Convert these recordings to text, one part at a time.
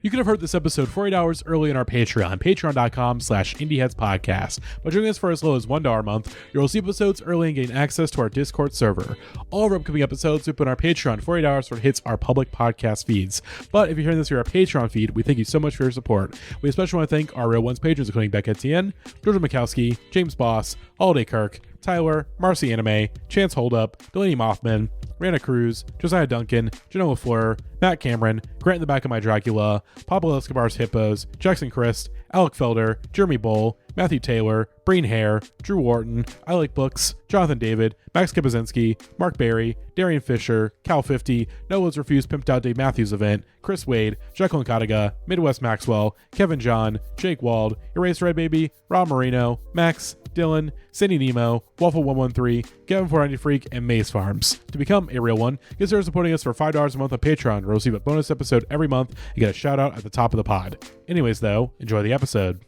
You could have heard this episode 48 hours early on our Patreon, patreon.com/indieheadspodcast. By joining us for as low as $1 a month, you'll receive episodes early and gain access to our Discord server. All of our upcoming episodes we put on our Patreon 48 hours before it hits our public podcast feeds. But if you're hearing this through our Patreon feed, we thank you so much for your support. We especially want to thank our Real Ones patrons, including Becca Etienne, Georgia Mikowski, James Boss, Holiday Kirk, Tyler, Marcy Anime, Chance Holdup, Delaney Mothman, Rana Cruz, Josiah Duncan, Janelle Fleur, Matt Cameron, Grant in the Back of My Dracula, Pablo Escobar's Hippos, Jackson Christ, Alec Felder, Jeremy Bull, Matthew Taylor, Breen Hare, Drew Wharton, I Like Books, Jonathan David, Max Kipazinski, Mark Barry, Darian Fisher, Cal 50, Noah's Refused Pimped Out Dave Matthews Event, Chris Wade, Jacqueline Kataga, Midwest Maxwell, Kevin John, Jake Wald, Erased Red Baby, Rob Marino, Max, Dylan, Cindy Nemo, Waffle113, Gavin 490 Freak, and Maze Farms. To become a real one, consider supporting us for $5 a month on Patreon. You'll receive a bonus episode every month and get a shout out at the top of the pod. Anyways, though, enjoy the episode.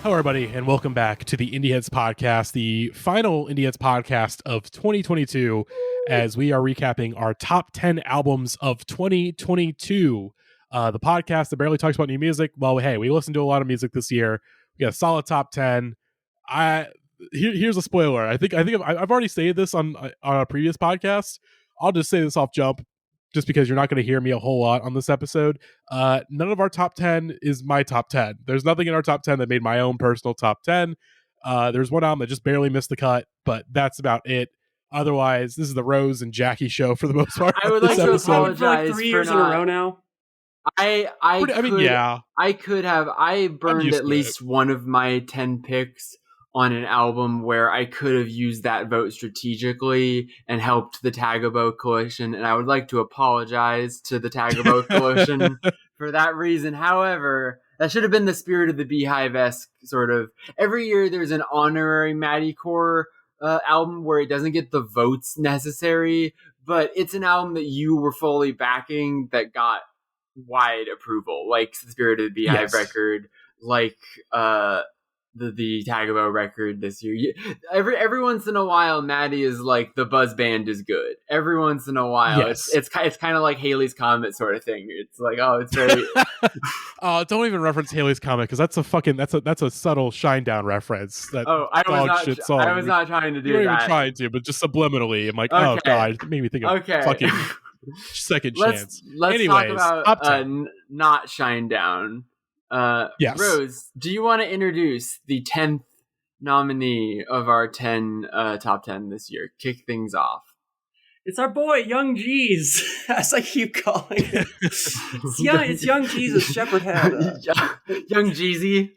Hello, everybody, and welcome back to the Indieheads podcast, the final Indieheads podcast of 2022, as we are recapping our top 10 albums of 2022. The podcast that barely talks about new music. Well, hey, we listened to a lot of music this year. We got a solid top 10. Here's a spoiler. I think I've already stated this on a previous podcast. I'll just say this off jump, just because you're not going to hear me a whole lot on this episode. None of our top 10 is my top 10. There's nothing in our top 10 that made my own personal top 10. There's one album that just barely missed the cut, but that's about it. Otherwise, this is the Rose and Jackie show for the most part. I would like to apologize for like 3 years in a row now. I burned at least one of my 10 picks on an album where I could have used that vote strategically and helped the Tagabo Coalition, and I would like to apologize to the Tagabo Coalition for that reason. However, that should have been the spirit of the Beehive-esque sort of. Every year there's an honorary Matty Core album where it doesn't get the votes necessary, but it's an album that you were fully backing that got wide approval, like the Spirit of the Beehive record, like the Tagabo record this year. Every once in a while, Matty is like, the Buzz Band is good. Every once in a while, it's kind of like Haley's Comet sort of thing. It's like, oh, it's very. Don't even reference Haley's Comet, because that's a subtle Shinedown reference. That I was not trying to do that. You're not even trying to, but just subliminally, I'm like, oh god, it made me think of fucking Second Chance. Let's talk about not Shinedown. Yes. Rose, do you want to introduce the 10th nominee of our 10 top 10 this year? Kick things off. It's our boy Young Jeez, as I keep calling him. It's Young Jesus Shepherd Head. Young Jeezy.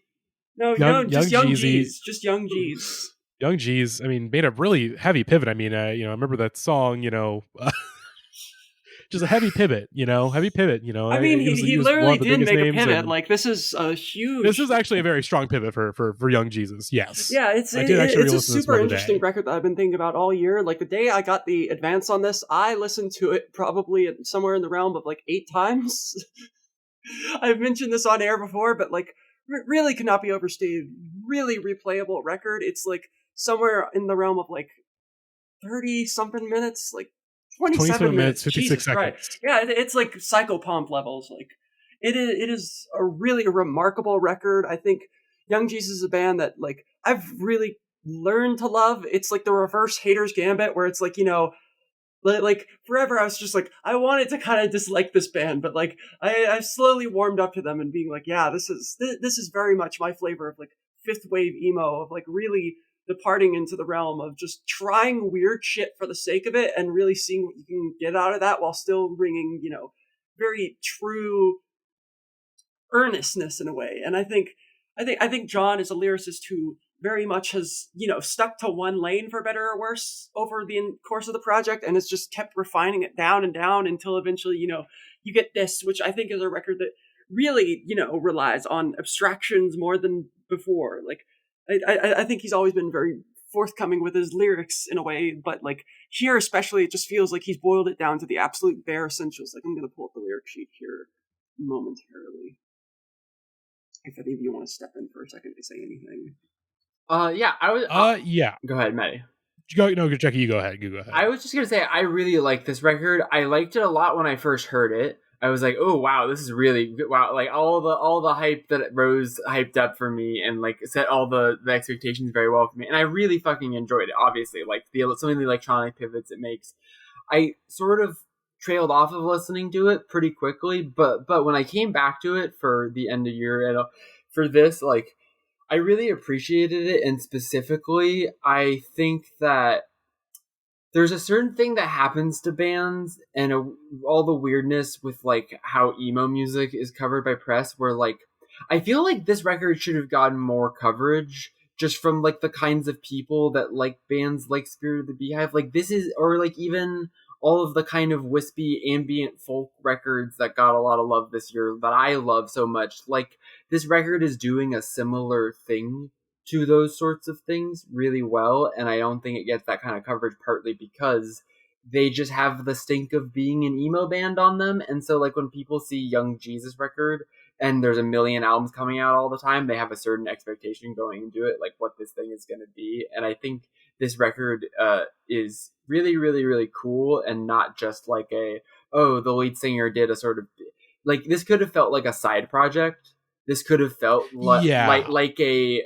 No, just Young Jeez. Just Young Jeez. Young Jeez. I mean, made a really heavy pivot. I mean, I remember that song. Just a heavy pivot. I mean, he literally did make a pivot. Like, this is a huge. This is actually a very strong pivot for Young Jesus. Yes. Yeah, it's a super interesting record that I've been thinking about all year. Like, the day I got the advance on this, I listened to it probably somewhere in the realm of like 8 times. I've mentioned this on air before, but like, really could not be overstated. Really replayable record. It's like somewhere in the realm of like 30 something minutes, like 27 minutes, 56 seconds. Right. Yeah, it's like Psychopomp levels. Like, it is a really remarkable record. I think Young Jesus is a band that like I've really learned to love. It's like the reverse Haters Gambit, where it's like, like forever I was just like, I wanted to kind of dislike this band, but like I've slowly warmed up to them and being like, yeah, this is very much my flavor of like fifth wave emo, of like really departing into the realm of just trying weird shit for the sake of it and really seeing what you can get out of that while still bringing, very true earnestness in a way. And I think John is a lyricist who very much has, stuck to one lane, for better or worse, over the course of the project, and has just kept refining it down and down until eventually, you get this, which I think is a record that really, relies on abstractions more than before. Like, I think he's always been very forthcoming with his lyrics in a way, but like here especially, it just feels like he's boiled it down to the absolute bare essentials. Like, I'm going to pull up the lyric sheet here momentarily. if any of you want to step in for a second to say anything. Yeah, I was. Yeah. Go ahead, Matty. Jackie, you go ahead. You go ahead. I was just gonna say I really like this record. I liked it a lot when I first heard it. I was like, oh wow, this is really good. Wow, like all the hype that Rose hyped up for me and like set all the expectations very well for me. And I really fucking enjoyed it, obviously. Like some of the electronic pivots it makes. I sort of trailed off of listening to it pretty quickly, but when I came back to it for the end of year and for this, like I really appreciated it. And specifically, I think that there's a certain thing that happens to bands and all the weirdness with like how emo music is covered by press, where like I feel like this record should have gotten more coverage just from like the kinds of people that like bands like Spirit of the Beehive. Like this is, or like even all of the kind of wispy ambient folk records that got a lot of love this year that I love so much. Like this record is doing a similar thing to those sorts of things really well, and I don't think it gets that kind of coverage, partly because they just have the stink of being an emo band on them. And so like when people see Young Jesus record and there's a million albums coming out all the time, they have a certain expectation going into it, like what this thing is going to be. And I think this record is really, really, really cool, and not just like the lead singer did a sort of like, this could have felt like a side project. This could have felt like a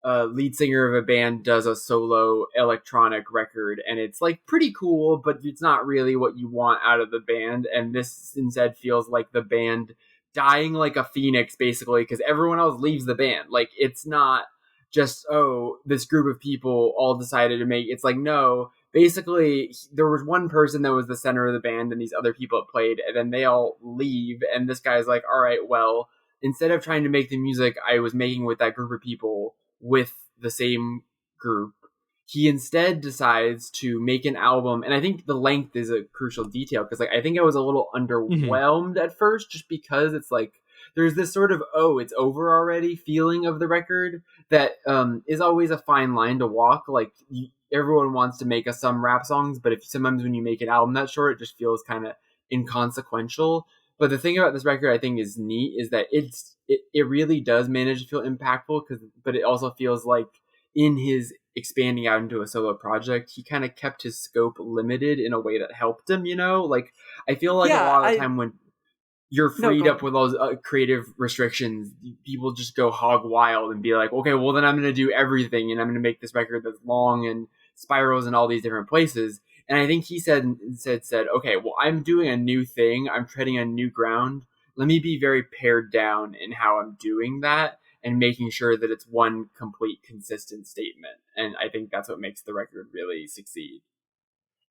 lead singer of a band does a solo electronic record, and it's like pretty cool, but it's not really what you want out of the band. And this instead feels like the band dying like a phoenix, basically, because everyone else leaves the band. Like it's not just this group of people all decided to make. It's like, no. Basically, there was one person that was the center of the band and these other people that played, and then they all leave, and this guy's like, all right, well, instead of trying to make the music I was making with that group of people with the same group, he instead decides to make an album. And I think the length is a crucial detail, because like I think I was a little underwhelmed at first, just because it's like there's this sort of it's over already feeling of the record that is always a fine line to walk. Like everyone wants to make some rap songs, but sometimes when you make an album that short, it just feels kind of inconsequential. But the thing about this record I think is neat is that it really does manage to feel impactful, but it also feels like in his expanding out into a solo project, he kind of kept his scope limited in a way that helped him, like I feel like a lot of the time when you're freed up with those creative restrictions, people just go hog wild and be like, okay, well then I'm going to do everything, and I'm going to make this record that's long and spirals in all these different places. And I think he said, okay, well, I'm doing a new thing. I'm treading on new ground. Let me be very pared down in how I'm doing that and making sure that it's one complete, consistent statement. And I think that's what makes the record really succeed.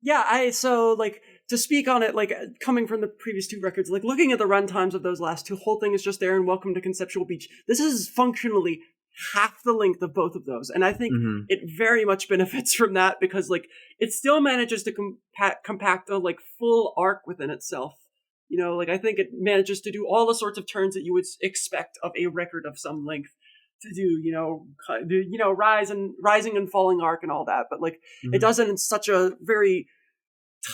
Yeah, so like to speak on it, like coming from the previous two records, like looking at the runtimes of those last two, whole thing is just there and Welcome to Conceptual Beach. This is functionally half the length of both of those, and I think it very much benefits from that, because like it still manages to compact a like full arc within itself. Like I think it manages to do all the sorts of turns that you would expect of a record of some length to do, rising and falling arc and all that, but like it does it in such a very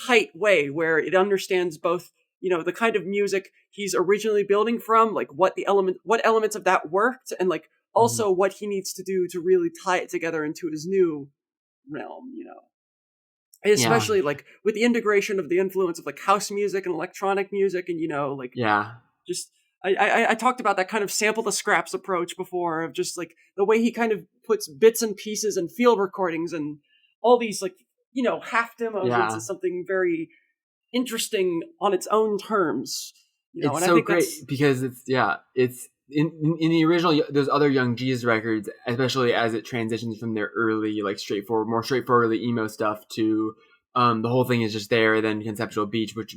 tight way where it understands both, the kind of music he's originally building from, like what elements of that worked, and like also what he needs to do to really tie it together into his new realm, especially like with the integration of the influence of like house music and electronic music, and just I talked about that kind of sample the scraps approach before, of just like the way he kind of puts bits and pieces and field recordings and all these like half demos into something very interesting on its own terms. It's and so I think great because it's in the original, those other Young Jesus records, especially as it transitions from their early like more straightforwardly emo stuff to the whole thing is just there, then Conceptual Beach, which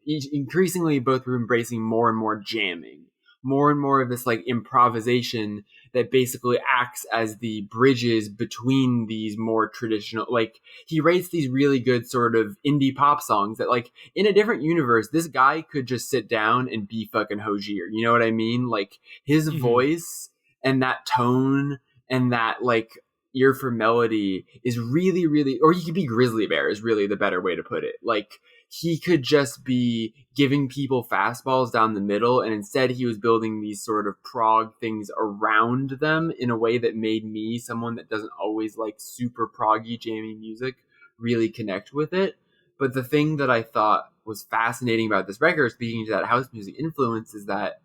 increasingly both were embracing more and more jamming, more and more of this like improvisation that basically acts as the bridges between these more traditional, like he writes these really good sort of indie pop songs that like in a different universe, this guy could just sit down and be fucking Hozier. You know what I mean? Like his voice and that tone and that like ear for melody is really, really, or he could be Grizzly Bear is really the better way to put it. Like, he could just be giving people fastballs down the middle, and instead he was building these sort of prog things around them in a way that made me, someone that doesn't always like super proggy jammy music, really connect with it. But the thing that I thought was fascinating about this record, speaking to that house music influence, is that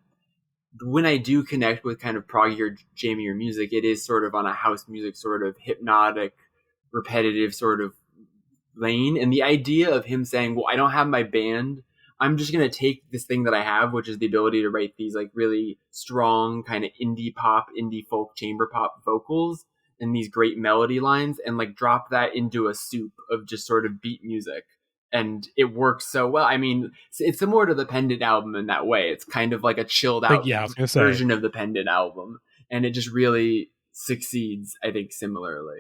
when I do connect with kind of proggy or jammier music, it is sort of on a house music sort of hypnotic, repetitive sort of lane. And the idea of him saying, well, I don't have my band, I'm just going to take this thing that I have, which is the ability to write these like really strong kind of indie pop, indie folk, chamber pop vocals and these great melody lines, and like drop that into a soup of just sort of beat music. And it works so well. I mean, it's similar to the Pendant album in that way. It's kind of like a chilled out version of the Pendant album. And it just really succeeds, I think, similarly.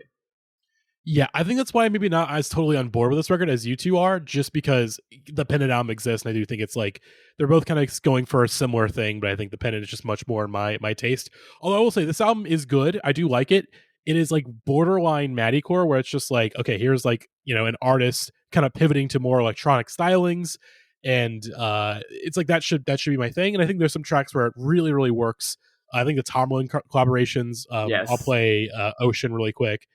Yeah, I think that's why I'm maybe not as totally on board with this record as you two are, just because the Pendant album exists, and I do think it's like they're both kind of going for a similar thing, but I think the Pendant is just much more in my taste. Although I will say this album is good. I do like it. It is like borderline Mattycore, where it's just like, okay, here's like, you know, an artist kind of pivoting to more electronic stylings, and it's like that should be my thing. And I think there's some tracks where it really, really works. I think the Tomlin collaborations. Yes. I'll play Ocean really quick.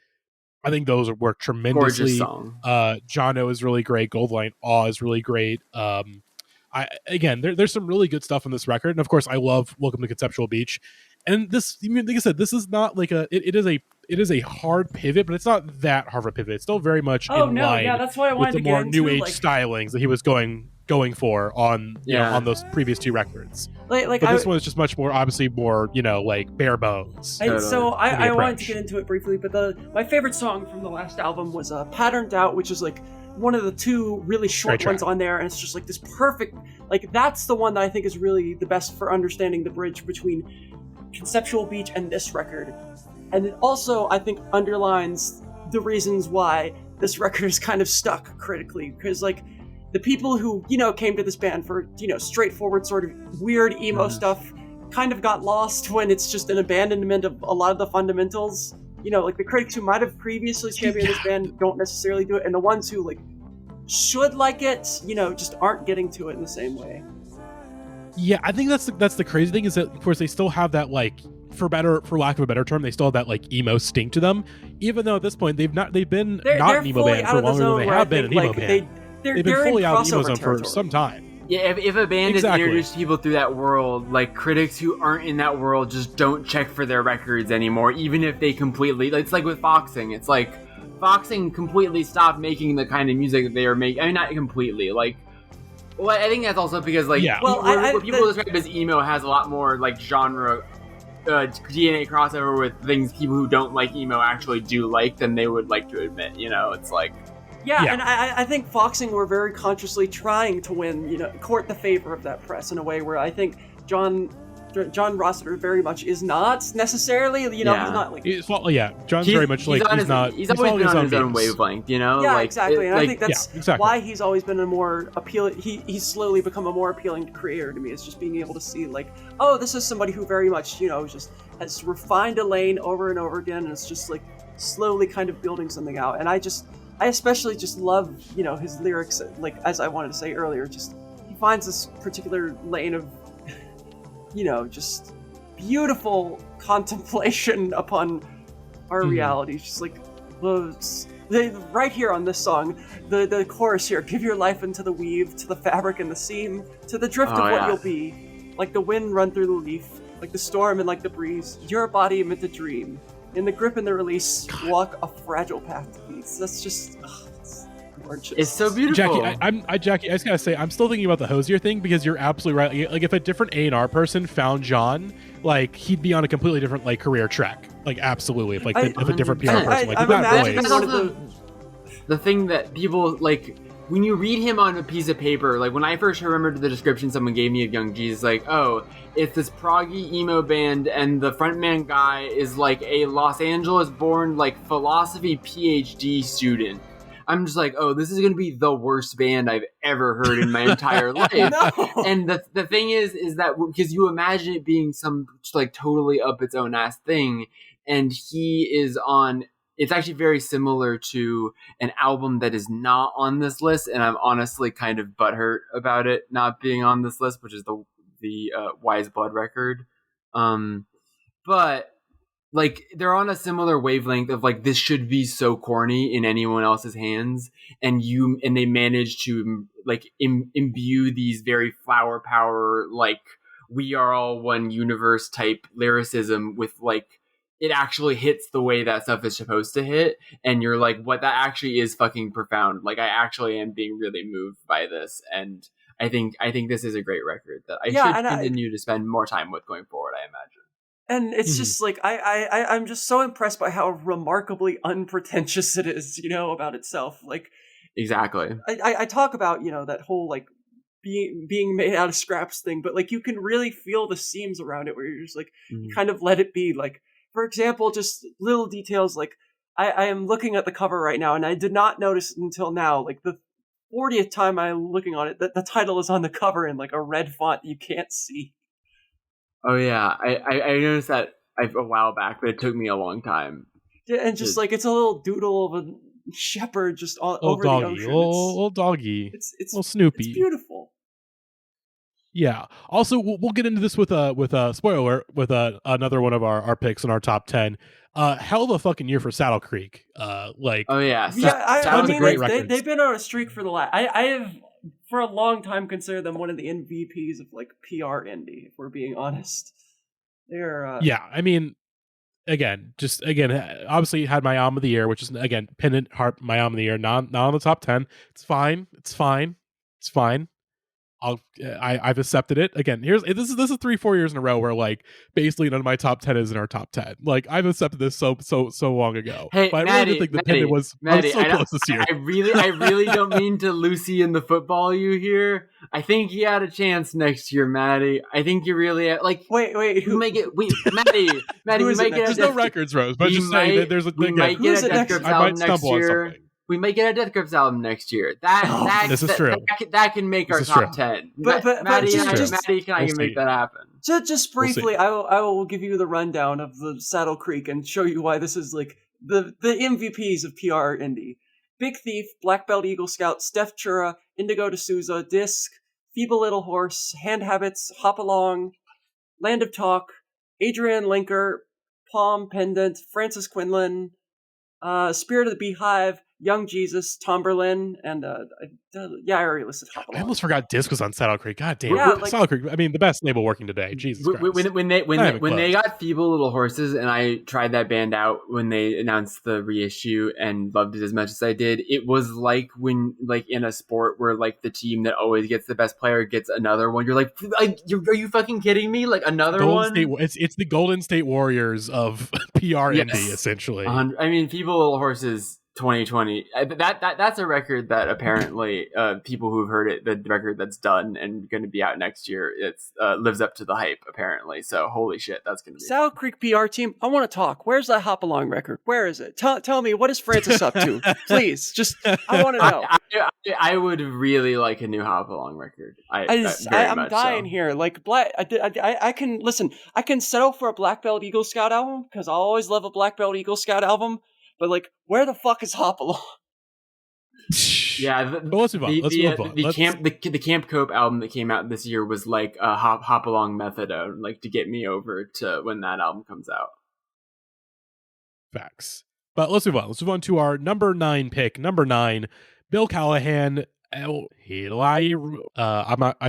I think those work tremendously. Gorgeous song. Jono is really great. Goldline Awe is really great. There's some really good stuff on this record, and of course, I love Welcome to Conceptual Beach. And this, like I said, this is not like it is a hard pivot, but it's not that hard of a pivot. It's still very much in line that's why I wanted with the to more get new into, age stylings that he was going for on on those previous two records. But this one is just much more, obviously more, like bare bones. I wanted to get into it briefly, but my favorite song from the last album was Patterned Out, which is like one of the two really short ones on there, and it's just like this perfect, like that's the one that I think is really the best for understanding the bridge between Conceptual Beach and this record. And it also, I think, underlines the reasons why this record is kind of stuck critically, because like the people who, came to this band for, straightforward sort of weird emo stuff kind of got lost when it's just an abandonment of a lot of the fundamentals. Like the critics who might have previously championed this band don't necessarily do it, and the ones who like should like it, just aren't getting to it in the same way. Yeah, I think that's the crazy thing, is that of course they still have that, like, for lack of a better term, they still have that like emo stink to them, even though at this point they've been not an emo band for longer than they have been an emo band. They've been fully out of the emo zone for some time. Yeah, if a band has introduced people through that world, like critics who aren't in that world just don't check for their records anymore, even if they completely, it's like with Foxing. It's like Foxing completely stopped making the kind of music that they were making. I mean, not completely, like, well, I think that's also because like what people describe as emo has a lot more like genre DNA crossover with things people who don't like emo actually do like than they would like to admit. It's like and I think Foxing were very consciously trying to win, court the favor of that press in a way where I think John Rossiter very much is not necessarily, he's not like... John's very much like, he's always been on his own wavelength, Yeah, exactly, and I think that's why he's always been a more appealing, he's slowly become a more appealing creator to me. It's just being able to see, like, oh, this is somebody who very much, just has refined a lane over and over again, and it's just, like, slowly kind of building something out. And I especially just love, his lyrics, like, as I wanted to say earlier, just, he finds this particular lane of, just beautiful contemplation upon our reality. Just like, right here on this song, the chorus here, give your life into the weave, to the fabric and the seam, to the drift of what you'll be, like the wind run through the leaf, like the storm and like the breeze, your body amid the dream, in the grip and the release, walk a fragile path to peace. That's just... gorgeous. It's so beautiful. Jackie, I just gotta say, I'm still thinking about the Hosier thing, because you're absolutely right. Like, if a different A&R person found John, like, he'd be on a completely different, like, career track. Like, absolutely. If a different PR person, like, the thing that people, like, when you read him on a piece of paper, like, when I first remembered the description someone gave me of Young Jesus, like, oh, it's this proggy emo band, and the frontman guy is, like, a Los Angeles-born, like, philosophy PhD student. I'm just like, oh, this is going to be the worst band I've ever heard in my entire life. No. And the thing is that because you imagine it being some like totally up its own ass thing, and he is on it's actually very similar to an album that is not on this list, and I'm honestly kind of butthurt about it not being on this list, which is the Wise Blood record. But like they're on a similar wavelength of like this should be so corny in anyone else's hands, and they manage to like imbue these very flower power, like we are all one universe type lyricism with like it actually hits the way that stuff is supposed to hit, and you're like, what, that actually is fucking profound. Like I actually am being really moved by this, and I think this is a great record that I should continue to spend more time with going forward, I imagine. And it's just like I'm just so impressed by how remarkably unpretentious it is, about itself. Like exactly. I talk about, that whole like being made out of scraps thing, but like you can really feel the seams around it where you're just like you kind of let it be. Like, for example, just little details like I am looking at the cover right now, and I did not notice until now, like the 40th time I'm looking on it, that the title is on the cover in like a red font you can't see. Oh yeah, I noticed that a while back, but it took me a long time. Yeah, and just like it's a little doodle of a shepherd just over doggy, the ocean. Little doggy, it's little Snoopy. It's beautiful. Yeah. Also, we'll get into this with a spoiler with another one of our picks in our top 10. Hell of a fucking year for Saddle Creek. Like, oh yeah, I mean, they've been on a streak for the last. I have for a long time considered them one of the MVPs of like PR indie. If we're being honest, they're yeah. I mean, obviously had my album of the year, which is again Pendant Harp, my album of the year, not on the top 10. It's fine. I've accepted it. Again, this is 3-4 years in a row where like basically none of my top 10 is in our top 10. Like I've accepted this so long ago. Hey, but Matty, I really did think the Pendant was so close this year. I really don't mean to Lucy in the football you here. I think you had a chance next year, Matty. I think you really like. Wait, who make it? Matty, we might get. There's no records, Rose, but just saying that there's a thing. We might get a Death Grips album next year. We might get a Death Grips album next year. This is true. That can make our top 10. But Matty and I can make that happen. Just briefly, I will give you the rundown of the Saddle Creek and show you why this is like the MVPs of PR indie. Big Thief, Black Belt Eagle Scout, Steph Chura, Indigo D'Souza, Disc, Feeble Little Horse, Hand Habits, Hop Along, Land of Talk, Adrian Linker, Palm Pendant, Francis Quinlan, Spirit of the Beehive, Young Jesus, Tom Berlin, and I already listed Hop Along. I almost forgot Disc was on Saddle Creek. God damn. Yeah, Saddle Creek, I mean, the best label working today. Jesus Christ. When they got Feeble Little Horses, and I tried that band out when they announced the reissue and loved it as much as I did, it was like when, like in a sport where like the team that always gets the best player gets another one. You're like, are you fucking kidding me? Like another one? It's the Golden State Warriors of PR indie, essentially. I mean, Feeble Little Horses 2020. That's a record that apparently people who've heard it, the record that's done and going to be out next year, it's lives up to the hype apparently. So holy shit, that's going to be Saddle Creek PR team. I want to talk. Where's that Hop Along record? Where is it? Tell me, what is Francis up to? Please, just I want to know. I would really like a new Hop Along record. I'm dying here. Like I can listen. I can settle for a Black Belt Eagle Scout album because I always love a Black Belt Eagle Scout album. But like, where the fuck is Hop Along? Yeah, let's move on. The Camp Cope album that came out this year was like a hop along methadone, like to get me over to when that album comes out. Facts. But let's move on. Let's move on to our number 9 pick. Number 9, Bill Callahan. I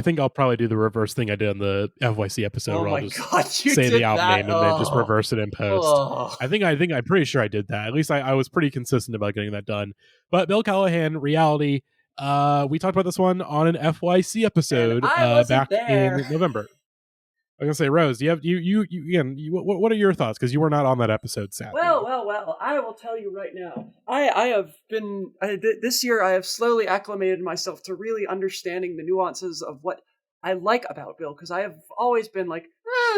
think I'll probably do the reverse thing I did on the FYC episode where I'll just say the album name and then just reverse it in post. I think I'm pretty sure I did that. At least I was pretty consistent about getting that done. But Bill Callahan, Reality, we talked about this one on an FYC episode back in November. I was gonna say, Rose, what are your thoughts? Because you were not on that episode, sadly. Well, I will tell you right now. This year I have slowly acclimated myself to really understanding the nuances of what I like about Bill, because I have always been like,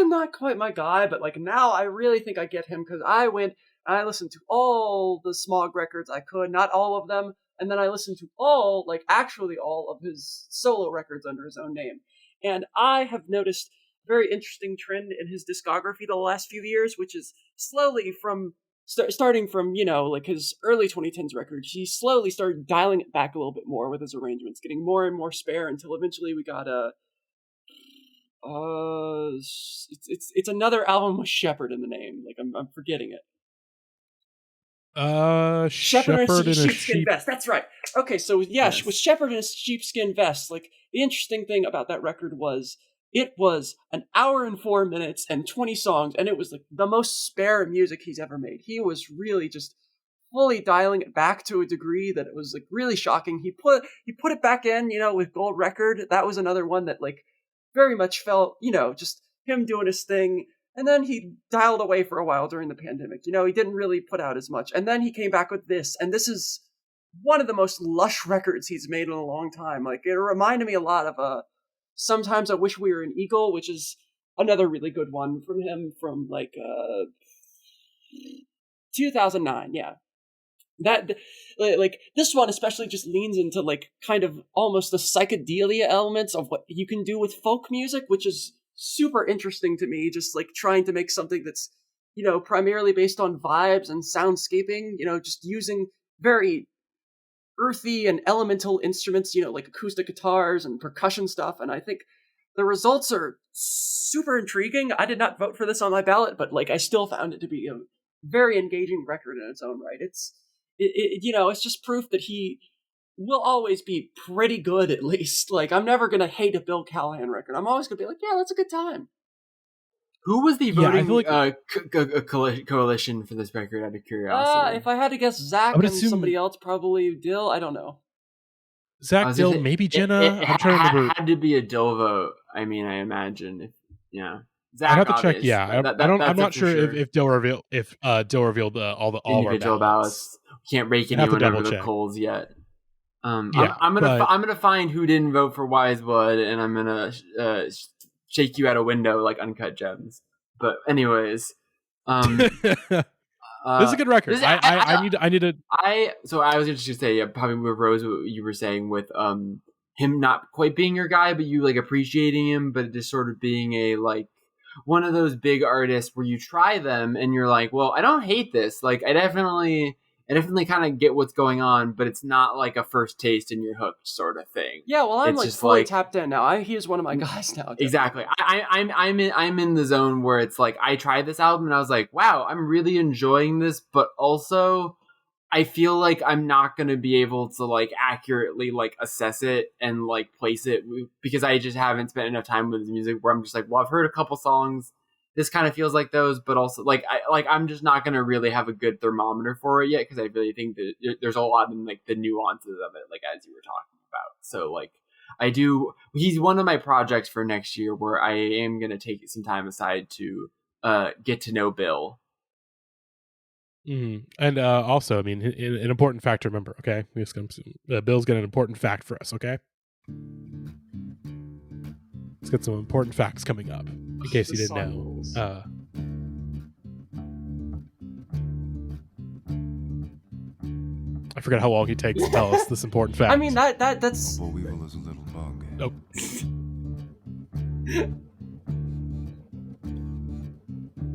not quite my guy, but like now I really think I get him, because I went and I listened to all the Smog records I could, not all of them, and then I listened to actually all of his solo records under his own name, and I have noticed very interesting trend in his discography the last few years, which is slowly from starting from, like his early 2010s records, he slowly started dialing it back a little bit more with his arrangements, getting more and more spare until eventually we got it's another album with Shepherd in the name. Like I'm forgetting it. Shepherd in a sheepskin vest. That's right. Okay, so yes, with Shepherd in a sheepskin vest, like the interesting thing about that record was it was an hour and 4 minutes and 20 songs, and it was like the most spare music he's ever made. He was really just fully dialing it back to a degree that it was like really shocking. He put it back in, with Gold Record. That was another one that like very much felt, just him doing his thing. And then he dialed away for a while during the pandemic. He didn't really put out as much. And then he came back with this. And this is one of the most lush records he's made in a long time. Like, it reminded me a lot of Sometimes I Wish We Were an Eagle, which is another really good one from him from, 2009. Yeah. That, like, this one especially just leans into, like, kind of almost the psychedelia elements of what you can do with folk music, which is super interesting to me, just like trying to make something that's, primarily based on vibes and soundscaping, just using very earthy and elemental instruments, like acoustic guitars and percussion stuff. And I think the results are super intriguing. I did not vote for this on my ballot, but like I still found it to be a very engaging record in its own right. It's just proof that he will always be pretty good, at least. Like, I'm never going to hate a Bill Callahan record. I'm always going to be like, yeah, that's a good time. Who was the voting coalition for this record, out of curiosity? If I had to guess, Zach and somebody else, probably Dill. I don't know. Zach, Dill, maybe Jenna. I'm trying to remember. It had to be a Dill vote. I mean, I imagine. Yeah. Zach, I have to check. Yeah, I'm not sure if Dill revealed all the individual ballots. Can't rake anyone over the coals yet. I'm gonna find who didn't vote for Wiseblood, and I'm gonna shake you out a window like Uncut Gems. But anyways, this is a good record. I need to. So I was just gonna say, yeah, probably with Rose, what you were saying with him not quite being your guy, but you like appreciating him, but just sort of being a like one of those big artists where you try them and you're like, well, I don't hate this. Like I definitely kind of get what's going on, but it's not like a first taste and you're hooked sort of thing. Yeah, well, I'm like fully tapped in now. He is one of my guys now. Definitely. Exactly. I'm in the zone where it's like I tried this album and I was like, wow, I'm really enjoying this, but also I feel like I'm not going to be able to like accurately like assess it and like place it because I just haven't spent enough time with his music where I'm just like, well, I've heard a couple songs. This kind of feels like those, but also I'm just not going to really have a good thermometer for it yet because I really think that there's a lot in like the nuances of it, like as you were talking about. So like he's one of my projects for next year where I am going to take some time aside to get to know Bill. Mm-hmm. And also, I mean, an important fact to remember. Okay, Bill's got an important fact for us. Okay, let's get some important facts coming up. In case you didn't know, I forgot how long he takes to tell us this important fact. I mean, that's. Weevil is a little bug. Nope.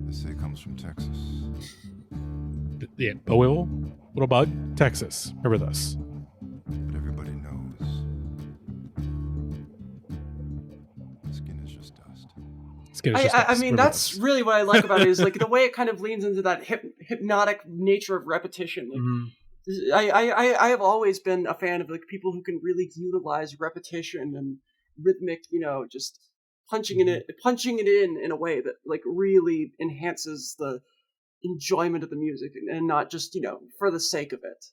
They say it comes from Texas. Yeah, a weevil, little bug, Texas. Remember this. But everybody knows. Skin is just dust. I mean, that's really what I like about it is like the way it kind of leans into that hypnotic nature of repetition. Like, mm-hmm. I have always been a fan of like people who can really utilize repetition and rhythmic, just punching it in a way that like really enhances the enjoyment of the music and not just for the sake of it.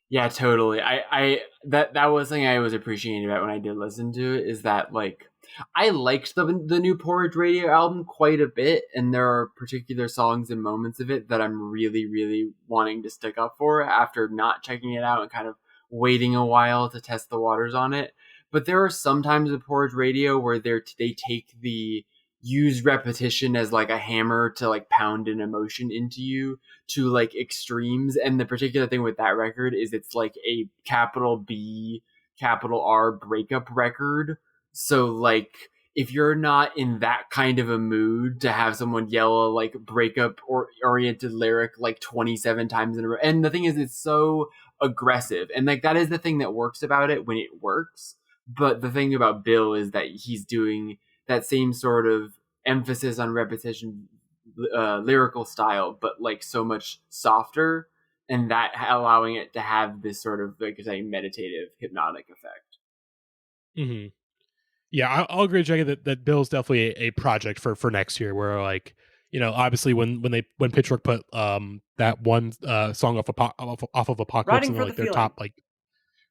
Yeah, totally. That was something I was appreciating about when I did listen to it is that like I liked the new Porridge Radio album quite a bit, and there are particular songs and moments of it that I'm really, really wanting to stick up for after not checking it out and kind of waiting a while to test the waters on it. But there are some times with Porridge Radio where they take the use repetition as like a hammer to like pound an emotion into you to like extremes. And the particular thing with that record is it's like a capital B, capital R breakup record. So like if you're not in that kind of a mood to have someone yell a like breakup or oriented lyric like 27 times in a row, and the thing is, it's so aggressive, and like that is the thing that works about it when it works. But the thing about Bill is that he's doing that same sort of emphasis on repetition, lyrical style, but like so much softer, and that allowing it to have this sort of like I say meditative, hypnotic effect. Mm-hmm. Yeah, I'll agree, Jackie, that Bill's definitely a project for next year. Where like, you know, obviously when Pitchfork put that one song off of Apocalypse Riding and for like the their Feeling. top like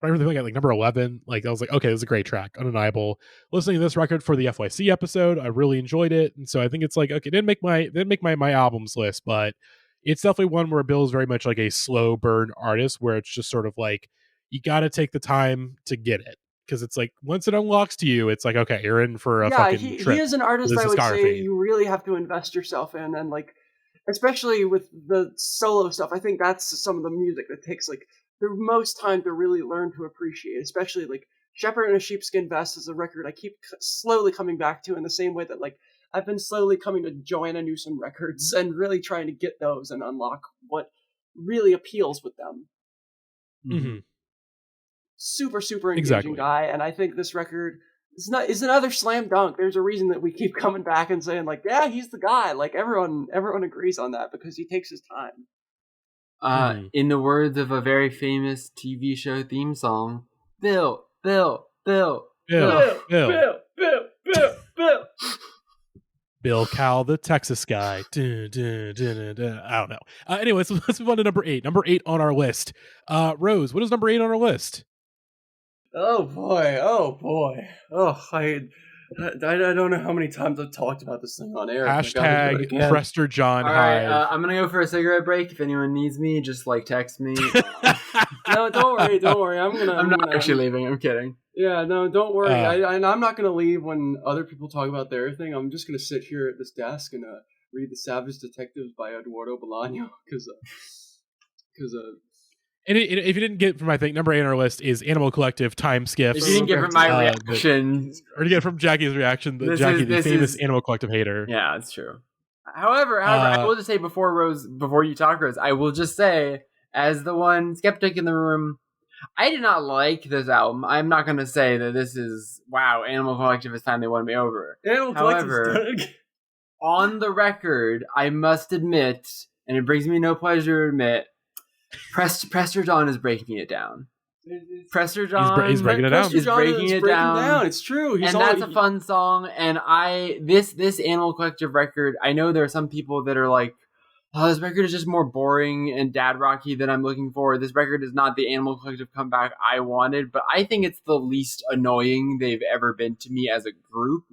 right when they got like number 11, like I was like, okay, this is a great track, undeniable. Listening to this record for the FYC episode, I really enjoyed it, and so I think it's like okay, didn't make my albums list, but it's definitely one where Bill's very much like a slow burn artist, where it's just sort of like you got to take the time to get it. Because it's like once it unlocks to you, it's like okay, you're in for a Yeah, fucking he trip is an with artist his I would say discography. you really have to invest yourself in, and like especially with the solo stuff, I think that's some of the music that takes like the most time to really learn to appreciate. Especially like Shepherd in a Sheepskin Vest is a record I keep slowly coming back to in the same way that like I've been slowly coming to Joanna Newsom records and really trying to get those and unlock what really appeals with them. Mm-hmm. Super engaging Exactly. guy, and I think this record is another slam dunk. There's a reason that we keep coming back and saying like, yeah, he's the guy. Like everyone agrees on that because he takes his time. In the words of a very famous TV show theme song, Bill, Bill, Bill, Bill. Bill. Bill Cal, the Texas guy. Dun, dun, dun, dun, dun. I don't know. Anyways, let's move on to number 8. Number 8 on our list. Rose, what is number 8 on our list? Oh boy. Oh, I don't know how many times I've talked about this thing on air. Hashtag Prester John All right, Hive. I'm gonna go for a cigarette break. If anyone needs me, just like text me. No, don't worry. I'm not actually leaving. I'm kidding. Yeah, no, don't worry. I'm not gonna leave when other people talk about their thing. I'm just gonna sit here at this desk and read The Savage Detectives by Eduardo Bolaño because And if you didn't get from my thing, number 8 on our list is Animal Collective, Time Skiffs. If you didn't get from my reaction, or to get from Jackie's reaction, the famous Animal Collective hater. Yeah, it's true. However, I will just say before you talk, Rose, I will just say, as the one skeptic in the room, I did not like this album. I'm not going to say that this is, wow, Animal Collective is time they won me over. However, on the record, I must admit, and it brings me no pleasure to admit, Prester John is breaking it down. Prester John he's breaking it down. Is breaking it down. It's true. That's a fun song. And this Animal Collective record, I know there are some people that are like, oh, this record is just more boring and dad rocky than I'm looking for. This record is not the Animal Collective comeback I wanted, but I think it's the least annoying they've ever been to me as a group.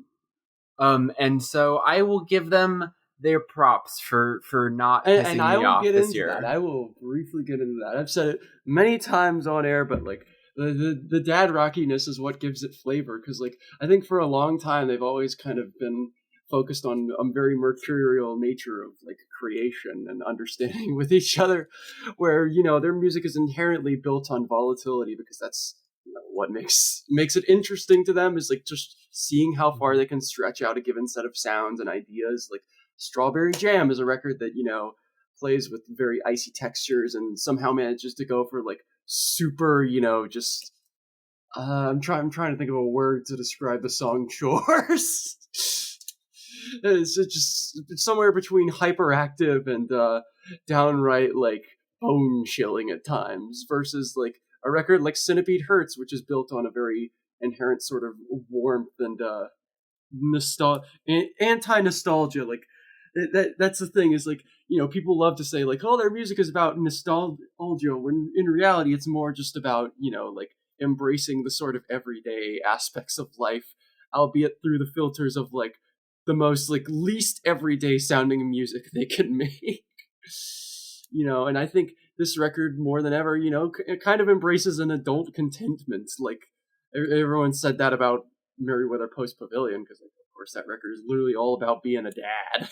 And so I will give them their props for not pissing me off this year. That. I will briefly get into that. I've said it many times on air, but like the dad rockiness is what gives it flavor. Because like I think for a long time they've always kind of been focused on a very mercurial nature of like creation and understanding with each other, where their music is inherently built on volatility because that's what makes it interesting to them is like just seeing how far they can stretch out a given set of sounds and ideas. Like Strawberry Jam is a record that plays with very icy textures and somehow manages to go for like super just I'm trying to think of a word to describe the song Chores. It's somewhere between hyperactive and downright like bone chilling at times versus like a record like Centipede Hurts, which is built on a very inherent sort of warmth and anti-nostalgia. Like that's the thing is like people love to say like, oh, their music is about nostalgia, when in reality it's more just about like embracing the sort of everyday aspects of life, albeit through the filters of like the most like least everyday sounding music they can make. And I think this record more than ever it kind of embraces an adult contentment. Like everyone said that about Merriweather Post Pavilion because like, of course that record is literally all about being a dad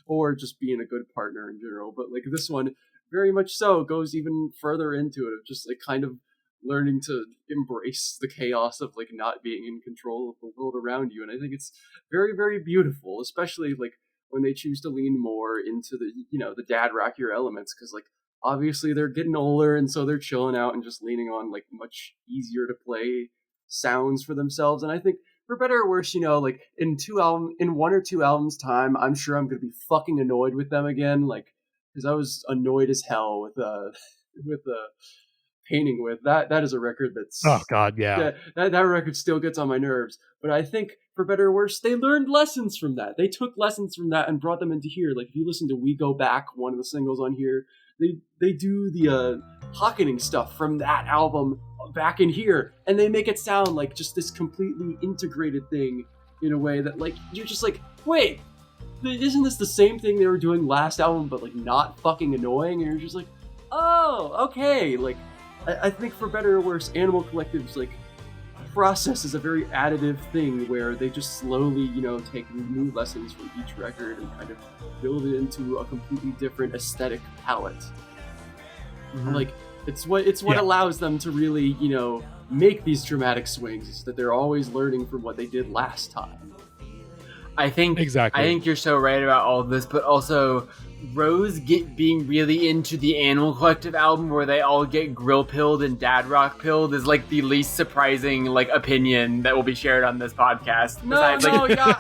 or just being a good partner in general, but like this one very much so goes even further into it of just like kind of learning to embrace the chaos of like not being in control of the world around you. And I think it's very, very beautiful, especially like when they choose to lean more into the, the dad rockier elements, because like obviously they're getting older, and so they're chilling out and just leaning on like much easier to play sounds for themselves. And I think for better or worse, like in 1 or 2 albums time, I'm sure I'm gonna be fucking annoyed with them again, like because I was annoyed as hell with with Painting With. That is a record that's Oh God, yeah. That record still gets on my nerves. But I think for better or worse, they learned lessons from that. They took lessons from that and brought them into here. Like if you listen to We Go Back, one of the singles on here, they do the pocketing stuff from that album back in here, and they make it sound like just this completely integrated thing in a way that like you're just like, wait, isn't this the same thing they were doing last album but like not fucking annoying? And you're just like, oh, okay. Like I think for better or worse, Animal Collective's like process is a very additive thing where they just slowly, take new lessons from each record and kind of build it into a completely different aesthetic palette. Mm-hmm. Like it's what allows them to really, make these dramatic swings, is that they're always learning from what they did last time. I think you're so right about all of this, but also Rose being really into the Animal Collective album where they all get grill pilled and dad rock pilled is like the least surprising like opinion that will be shared on this podcast.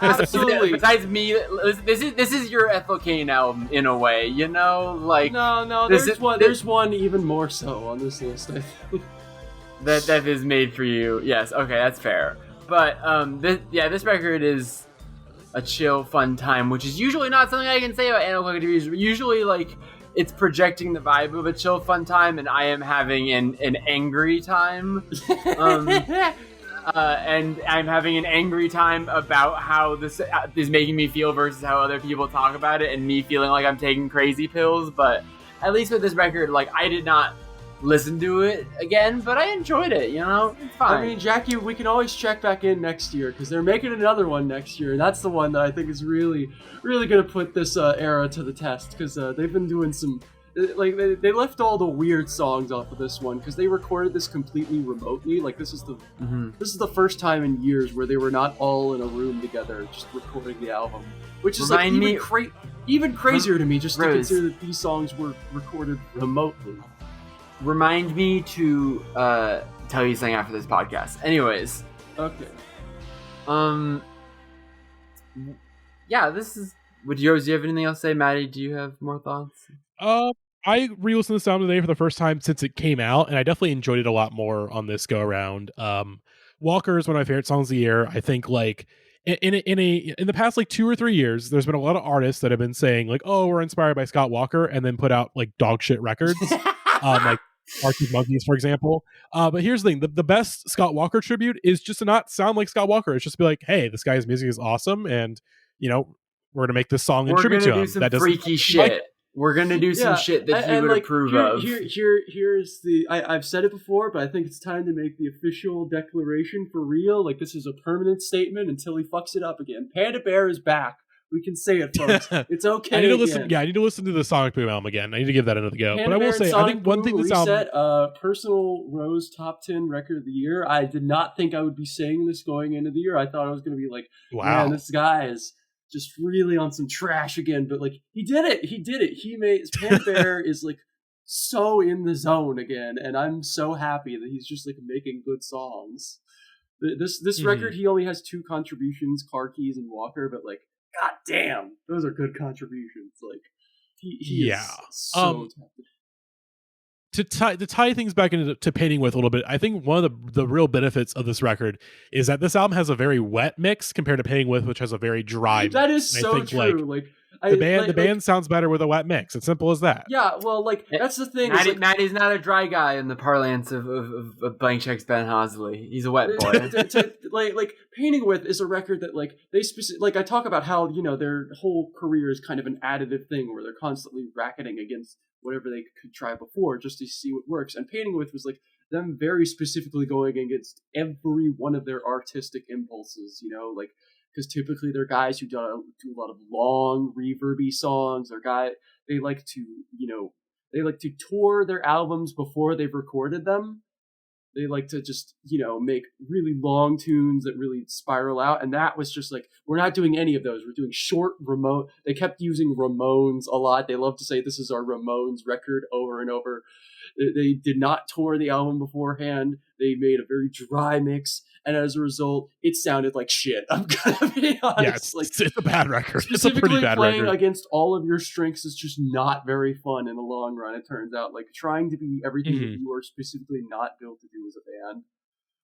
Absolutely. Besides me, this is your Ethel Cain album in a way, like there's one even more so on this list. I think. that is made for you. Yes, okay, that's fair. But this record is a chill, fun time, which is usually not something I can say about Animal Collective. Usually, like, it's projecting the vibe of a chill, fun time, and I am having an angry time. And I'm having an angry time about how this is making me feel versus how other people talk about it, and me feeling like I'm taking crazy pills. But at least with this record, like, I did not listen to it again, but I enjoyed it, it's fine. I mean, Jackie, we can always check back in next year, because they're making another one next year, and that's the one that I think is really, really going to put this era to the test, because they've been doing some, like, they left all the weird songs off of this one, because they recorded this completely remotely. Like, this is the first time in years where they were not all in a room together, just recording the album, which is even crazier to me, just to consider that these songs were recorded remotely. Remind me to tell you something after this podcast. Anyways. Okay. Yeah, this is... do you have anything else to say, Matty? Do you have more thoughts? I re-listened to this album today for the first time since it came out, and I definitely enjoyed it a lot more on this go-around. Walker is one of my favorite songs of the year. I think, like, in the past, like, 2 or 3 years, there's been a lot of artists that have been saying, like, oh, we're inspired by Scott Walker, and then put out, like, dog shit records. Like Arctic Monkeys, for example. But here's the thing. The best Scott Walker tribute is just to not sound like Scott Walker. It's just to be like, hey, this guy's music is awesome, and, we're going to make this song in tribute to him. We're going to do some freaky shit. We're going to do some shit that he would approve of. Here's the... I've said it before, but I think it's time to make the official declaration for real. Like, this is a permanent statement until he fucks it up again. Panda Bear is back. We can say it, folks. It's okay. I need to listen. Yeah, I need to listen to the Sonic Boom album again. I need to give that another go. But I will say, I think one thing this album, personal Rose top 10 record of the year. I did not think I would be saying this going into the year. I thought I was going to be like, wow, man, this guy is just really on some trash again. But like, he did it. He made Panda Bear is like so in the zone again, and I'm so happy that he's just like making good songs. This record, he only has 2 contributions, Car Keys and Walker, but like, god damn, those are good contributions. Like, he is so talented. To tie things back into Painting With a little bit, I think one of the real benefits of this record is that this album has a very wet mix compared to Painting With, which has a very dry mix. That is so true. The band sounds better with a wet mix. It's simple as that. Yeah, well, like, that's the thing. Matty's not a dry guy in the parlance of Blank Check's Ben Hosley. He's a wet boy. like Painting With is a record that, like, they like, I talk about how, their whole career is kind of an additive thing where they're constantly racketing against whatever they could try before just to see what works. And Painting With was like them very specifically going against every one of their artistic impulses, like, because typically they're guys who do a lot of long reverby songs. They like to tour their albums before they've recorded them. They like to just, make really long tunes that really spiral out. And that was just like, we're not doing any of those. We're doing short They kept using Ramones a lot. They love to say this is our Ramones record over and over. They did not tour the album beforehand. They made a very dry mix. And as a result, it sounded like shit. I'm going to be honest. Yeah, it's a bad record. It's a pretty Specifically bad playing record. against all of your strengths is just not very fun in the long run, it turns out. Like, trying to be everything that you are specifically not built to do as a band.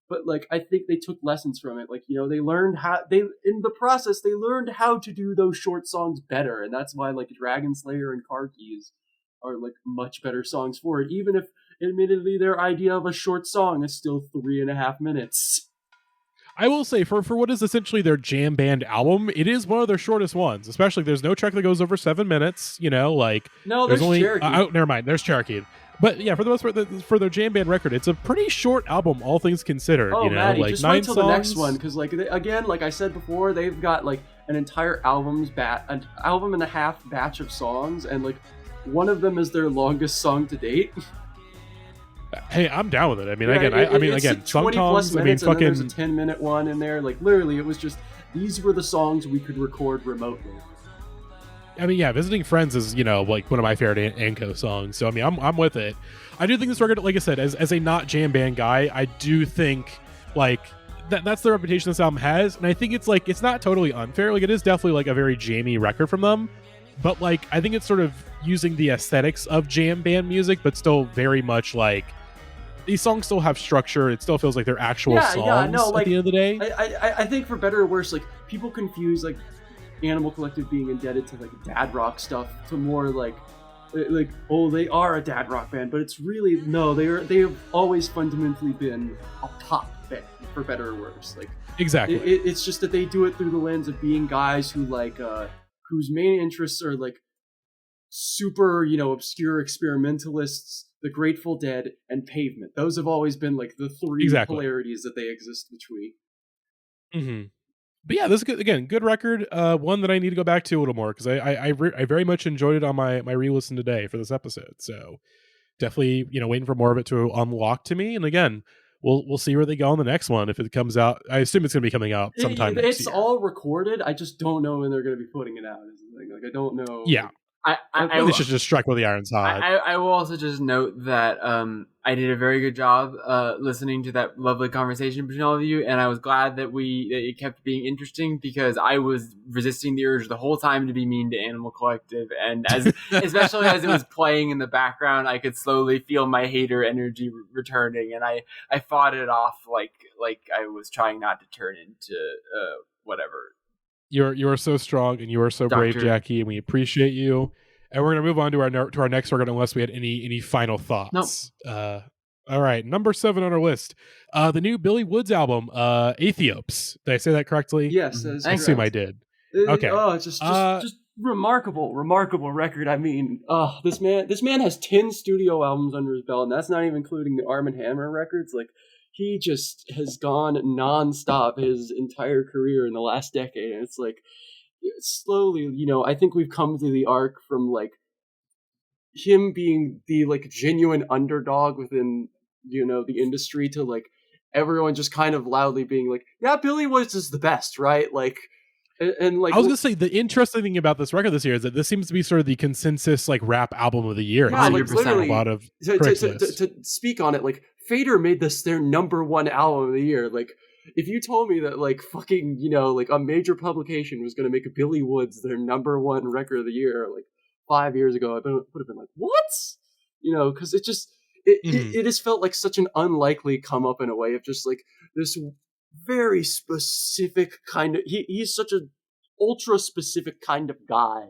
But, like, I think they took lessons from it. Like, they learned in the process, they learned how to do those short songs better. And that's why, like, Dragon Slayer and Car Keys are, like, much better songs for it. Even if, admittedly, their idea of a short song is still 3.5 minutes. I will say, for what is essentially their jam band album, it is one of their shortest ones. Especially, there's no track that goes over 7 minutes. Like no, there's only Cherokee. Never mind. There's Cherokee. But yeah, for the most part, for their jam band record, it's a pretty short album, all things considered. Oh, Matty, like just 9 wait till songs. the next one, because like I said before, they've got like an entire an album and a half batch of songs, and like one of them is their longest song to date. Hey, I'm down with it. I mean, It's sometimes 20+ minutes, and then fucking. there's a 10-minute one in there. Like literally, it was just these were the songs we could record remotely. I mean, yeah, Visiting Friends is, like one of my favorite Anko songs. So, I mean, I'm with it. I do think this record, like I said, as a not jam band guy, I do think, like, that's the reputation this album has. And I think it's, like, it's not totally unfair. Like, it is definitely, like, a very jammy record from them. But, like, I think it's sort of using the aesthetics of jam band music, but still very much, like, these songs still have structure. It still feels like they're actual songs at the end of the day. I think for better or worse, like, people confuse, like, Animal Collective being indebted to like dad rock stuff to more like oh, they are a dad rock band, but it's really no, they have always fundamentally been a pop band for better or worse. Like exactly, it's just that they do it through the lens of being guys who like whose main interests are like super obscure experimentalists, the Grateful Dead, and Pavement. Those have always been like the three polarities that they exist between. Mm-hmm. But yeah, this is good, again, good record. One that I need to go back to a little more because I very much enjoyed it on my re-listen today for this episode. So definitely, waiting for more of it to unlock to me. And again, we'll see where they go on the next one if it comes out. I assume it's going to be coming out sometime next year. It's all recorded. I just don't know when they're going to be putting it out. Like I don't know. Yeah. They should just strike while the iron's hot. I will also just note that I did a very good job listening to that lovely conversation between all of you, and I was glad that it kept being interesting because I was resisting the urge the whole time to be mean to Animal Collective, and especially as it was playing in the background, I could slowly feel my hater energy returning, and I fought it off like I was trying not to turn into whatever. You are so strong and you are so brave, Jackie, and we appreciate you. And we're gonna move on to our next record unless we had any final thoughts. Nope. All right, number 7 on our list, the new Billy Woods album, Aethiopes. Did I say that correctly? Yes, I assume I did. Okay. Oh, it's just remarkable record. I mean, this man has 10 studio albums under his belt, and that's not even including the Arm & Hammer records. Like, he just has gone nonstop his entire career in the last decade, and it's like slowly, I think we've come to the arc from like him being the like genuine underdog within the industry to like everyone just kind of loudly being like, yeah, Billy Woods is the best, right? Like, and like I was gonna say the interesting thing about this record this year is that this seems to be sort of the consensus like rap album of the year. Yeah, like literally, a lot of to speak on it, like Fader made this their number 1 album of the year. Like, if you told me that like fucking like a major publication was gonna make a Billy Woods their number 1 record of the year like 5 years ago, I would have been like, what? Because it has felt like such an unlikely come up in a way of just like this very specific kind of he's such an ultra specific kind of guy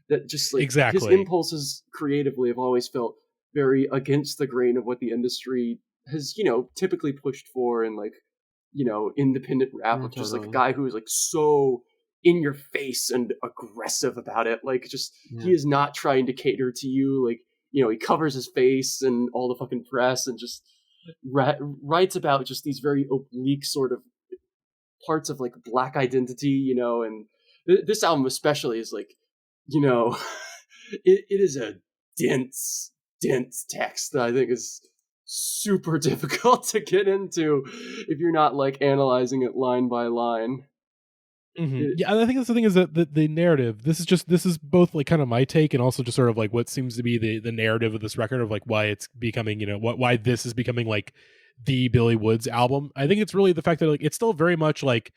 that just like his impulses creatively have always felt very against the grain of what the industry has typically pushed for, and like independent rap of just like a guy who is like so in your face and aggressive about it. Like just he is not trying to cater to you. Like he covers his face and all the fucking press and just writes about just these very oblique sort of parts of like Black identity, and this album especially is like, it is a dense text that I think is super difficult to get into if you're not like analyzing it line by line. Yeah, and I think that's the thing is that the narrative. This is both like kind of my take and also just sort of like what seems to be the narrative of this record of like why it's becoming why this is becoming like the Billy Woods album. I think it's really the fact that like it's still very much like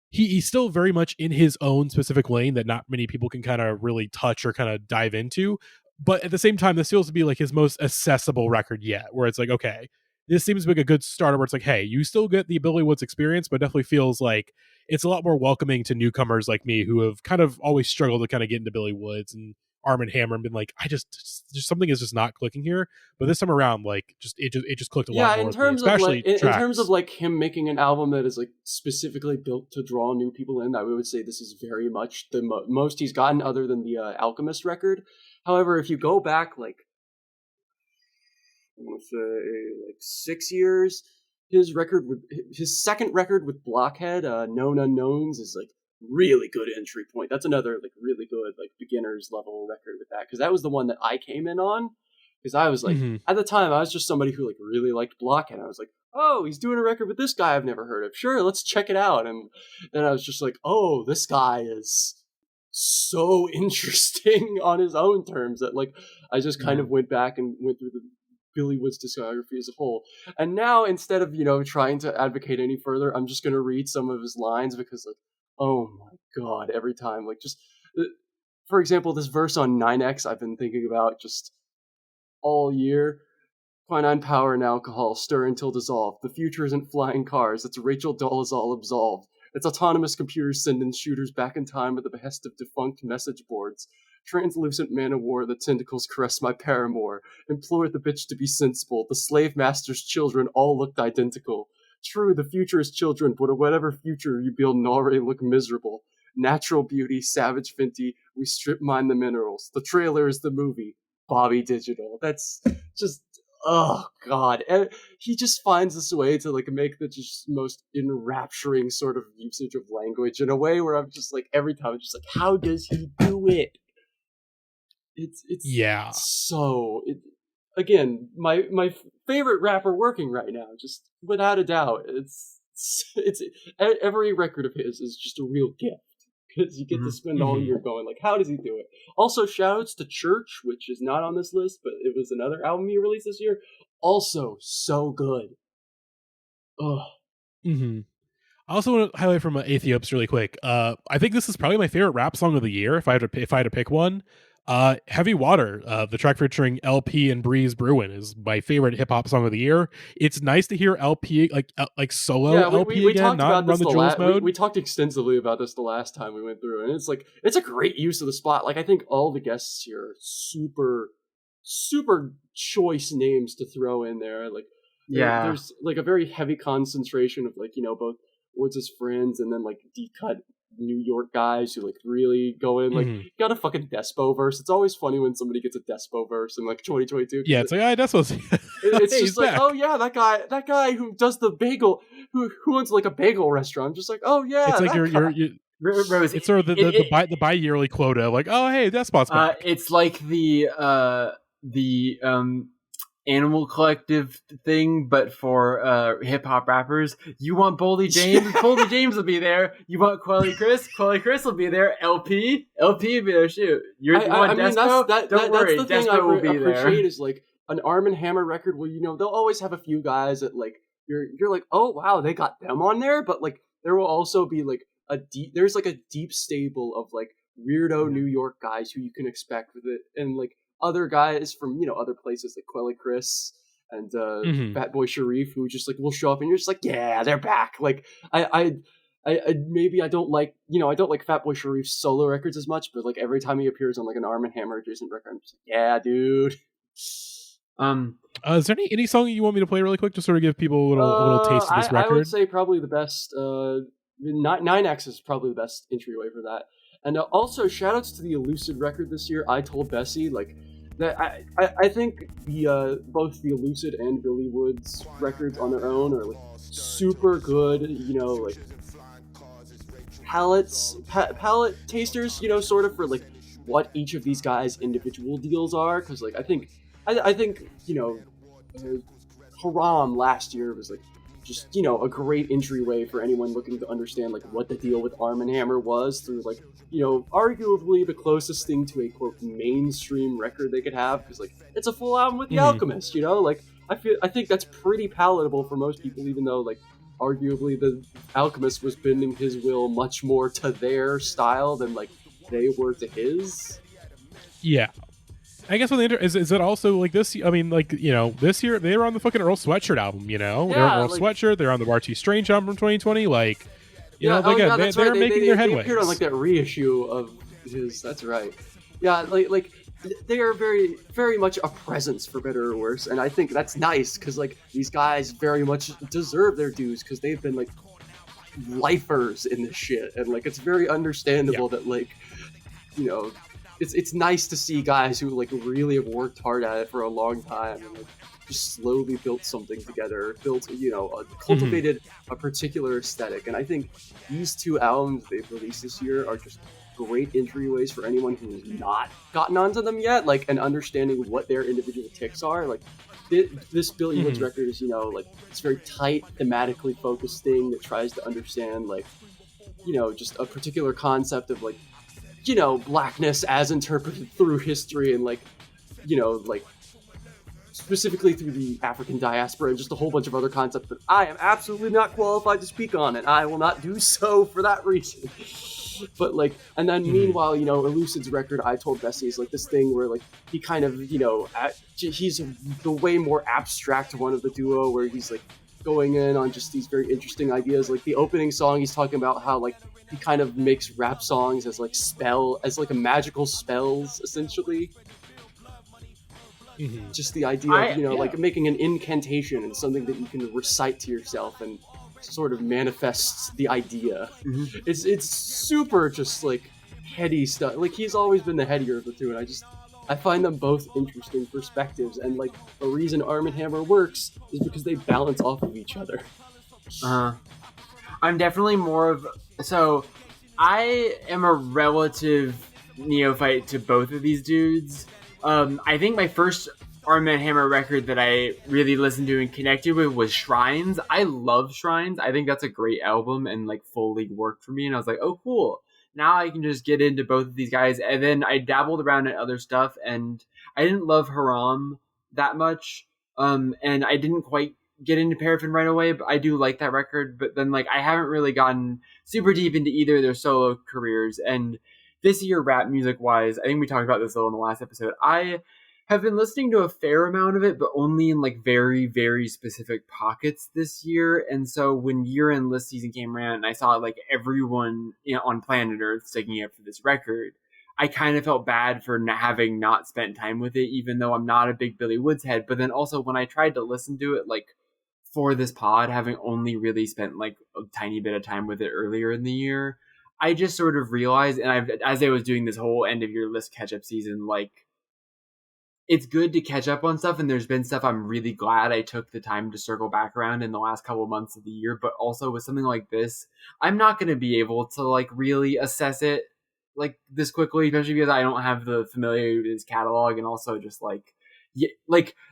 he's still very much in his own specific lane that not many people can kind of really touch or kind of dive into. But at the same time, this feels to be like his most accessible record yet, where it's like, okay, this seems like a good starter where it's like, hey, you still get the Billy Woods experience, but definitely feels like it's a lot more welcoming to newcomers like me who have kind of always struggled to kind of get into Billy Woods and Arm and Hammer and been like, just something is just not clicking here. But this time around, like it just clicked a lot more. In terms of like in terms of like him making an album that is like specifically built to draw new people in, I would say this is very much the most he's gotten, other than the Alchemist record. However, if you go back like I want to say like 6 years, his second record with Blockhead, Known Unknowns, is like really good entry point. That's another like really good like beginner's level record with that, because that was the one that I came in on, because I was like at the time I was just somebody who like really liked Blockhead. I was like, oh, he's doing a record with this guy I've never heard of. Sure, let's check it out. And then I was just like, oh, this guy is so interesting on his own terms that like I just kind of went back and went through the Billy Woods discography as a whole. And now, instead of, trying to advocate any further, I'm just going to read some of his lines because, like, oh my God, every time. Like, just, for example, this verse on 9X I've been thinking about just all year. Quinine power and alcohol stir until dissolved. The future isn't flying cars. It's Rachel Dolezal absolved. It's autonomous computers sending shooters back in time at the behest of defunct message boards. Translucent man of war, the tentacles caress my paramour. Implore the bitch to be sensible. The slave master's children all looked identical. True, the future is children, but whatever future you build and already look miserable. Natural beauty, savage Fenty, we strip mine the minerals. The trailer is the movie. Bobby Digital. That's just, oh God. And he just finds this way to like make the just most enrapturing sort of usage of language in a way where I'm just like, every time I'm just like, how does he do it? It's so again, my favorite rapper working right now, just without a doubt. It's every record of his is just a real gift because you get to spend all year going like, how does he do it? Also, shoutouts to Church, which is not on this list, but it was another album he released this year. Also, so good. Ugh. I also want to highlight from Aethiops really quick. I think this is probably my favorite rap song of the year. If I had to pick one. Heavy Water, the track featuring LP and Breeze Bruin, is my favorite hip hop song of the year. It's nice to hear LP like solo LP we again, talked not about Run this the Jewels mode. We talked extensively about this the last time we went through, and it's like it's a great use of the spot. Like I think all the guests here are super choice names to throw in there. Like there's like a very heavy concentration of like both Woods' friends and then like deep-cut New York guys who like really go in. Like you got a fucking Despo verse. It's always funny when somebody gets a Despo verse in like 2022. Yeah, it's like Despo's. It's just like, oh yeah, that guy who does the bagel, who owns like a bagel restaurant. I'm just like, oh yeah, it's like it's sort of the bi-yearly quota. Like, oh hey, Despot's back. It's like the Animal Collective thing, but for hip hop rappers. You want Boldy James? Boldy James will be there. You want Quelly Chris? Quelly Chris will be there. LP will be there. Shoot, you want Despo? Don't worry, that's the Despo thing I will be appreciate there. Is like an Arm and Hammer record where they'll always have a few guys that like you're like, oh wow, they got them on there, but like there will also be like there's like a deep stable of like weirdo New York guys who you can expect with it, and like other guys from other places like Quelly Chris and Fatboy Sharif who just like will show up and you're just like, yeah, they're back. Like I maybe I don't like Fatboy Sharif's solo records as much, but like every time he appears on like an Arm and Hammer adjacent record, I'm just like, yeah, dude. Is there any song you want me to play really quick to sort of give people a little taste of this record? I would say probably the best 9X is probably the best entryway for that. And also shoutouts to the Elucid record this year, I Told Bessie. Like that, I think the both the Elucid and Billy Woods records on their own are like super good. Like palette tasters. Sort of for like what each of these guys' individual deals are. Because like I think Haram last year was like just, you know, a great entryway for anyone looking to understand like what the deal with Arm & Hammer was through like, you know, arguably the closest thing to a quote mainstream record they could have, because like it's a full album with The Alchemist, you know, like I think that's pretty palatable for most people, even though like arguably the Alchemist was bending his will much more to their style than like they were to his. Yeah. I guess is it also like this? I mean, like, you know, this year they were on the fucking Earl Sweatshirt album. You know, they're on Earl Sweatshirt. They're on the RT Strange album from 2020. Like, you know, again, they're making their headway. They appeared on like that reissue of his. That's right. Yeah, like they are very, very much a presence for better or worse, and I think that's nice because like these guys very much deserve their dues because they've been like lifers in this shit, and like it's very understandable that like, you know. It's nice to see guys who like really have worked hard at it for a long time and like just slowly built something together, cultivated a particular aesthetic. And I think these two albums they've released this year are just great entryways for anyone who has not gotten onto them yet, like, and understanding what their individual ticks are. Like this Billy Woods record is, you know, like it's very tight, thematically focused thing that tries to understand like, you know, just a particular concept of like, you know, blackness as interpreted through history and like, you know, like specifically through the African diaspora and just a whole bunch of other concepts that I am absolutely not qualified to speak on, and I will not do so for that reason. But like, and then meanwhile, you know, Elucid's record, I Told Bessie, is like this thing where like he kind of, you know, he's the way more abstract one of the duo, where he's like going in on just these very interesting ideas. Like the opening song, he's talking about how like he kind of makes rap songs as like a magical spells, essentially. Just the idea of, you know, like making an incantation and something that you can recite to yourself and sort of manifests the idea. It's super just like heady stuff. Like he's always been the headier of the two, and I find them both interesting perspectives, and like the reason Arm & Hammer works is because they balance off of each other. I'm definitely I am a relative neophyte to both of these dudes. I think my first Arm & Hammer record that I really listened to and connected with was Shrines. I love Shrines. I think that's a great album and like fully worked for me. And I was like, oh, cool. Now I can just get into both of these guys. And then I dabbled around in other stuff, and I didn't love Haram that much. And I didn't quite get into Paraffin right away, but I do like that record. But then like I haven't really gotten super deep into either of their solo careers. And this year, rap music wise, I think we talked about this a little in the last episode, I have been listening to a fair amount of it, but only in like very, very specific pockets this year. And so when year-end list season came around and I saw like everyone, you know, on planet Earth sticking up for this record, I kind of felt bad for having not spent time with it, even though I'm not a big Billy Woods head. But then also when I tried to listen to it, like for this pod, having only really spent like a tiny bit of time with it earlier in the year, I just sort of realized, and as I was doing this whole end of year list catch up season, like it's good to catch up on stuff, and there's been stuff I'm really glad I took the time to circle back around in the last couple of months of the year. But also with something like this, I'm not going to be able to like really assess it like this quickly, especially because I don't have the familiarity with his catalog, and also just like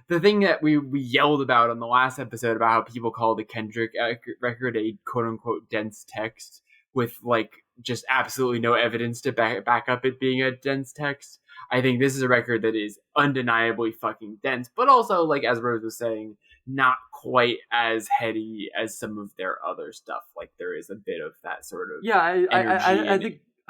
the thing that we yelled about on the last episode about how people call the Kendrick record a quote unquote dense text with like just absolutely no evidence to back up it being a dense text. I think this is a record that is undeniably fucking dense, but also, like as Rose was saying, not quite as heady as some of their other stuff. Like there is a bit of that sort of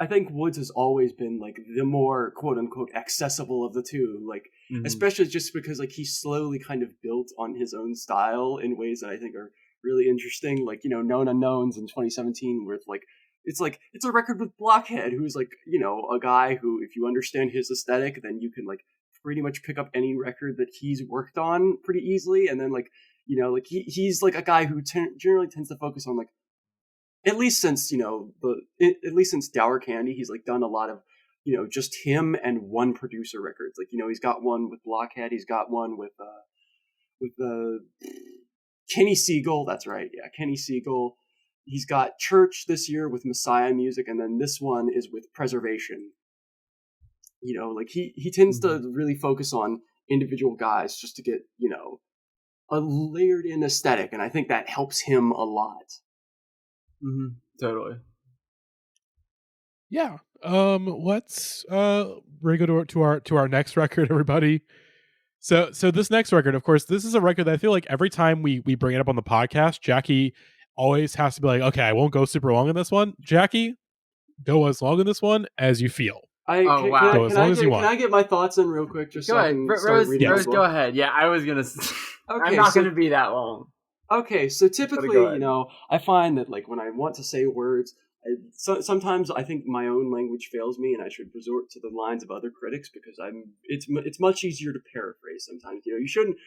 I think Woods has always been like the more quote unquote accessible of the two, like especially just because like he slowly kind of built on his own style in ways that I think are really interesting. Like, you know, Known Unknowns in 2017, where it's a record with Blockhead, who's like, you know, a guy who, if you understand his aesthetic, then you can like pretty much pick up any record that he's worked on pretty easily. And then like, you know, like he's like a guy who generally tends to focus on like, at least since, you know, at least since Dour Candy, he's like done a lot of, you know, just him and one producer records. Like, you know, he's got one with Blockhead, he's got one with Kenny Siegel. That's right, yeah, Kenny Siegel. He's got Church this year with Messiah Music, and then this one is with Preservation. You know, like he tends to really focus on individual guys just to get, you know, a layered in aesthetic, and I think that helps him a lot. Mm-hmm. Totally. Yeah. Let's bring it to our next record, everybody. So this next record, of course, this is a record that I feel like every time we bring it up on the podcast, Jackie always has to be like, okay, I won't go super long in this one. Jackie, go as long in this one as you feel. Wow. Go as long as you want. Can I get my thoughts in real quick? Just Go so ahead, I can Rose. start reading Rose, this one? go ahead. Yeah, I was gonna. Okay, I'm not so- gonna be that long. Okay, so typically, Go ahead. you know, I find that like when I want to say words, sometimes I think my own language fails me, and I should resort to the lines of other critics because it's much easier to paraphrase sometimes. You know, you shouldn't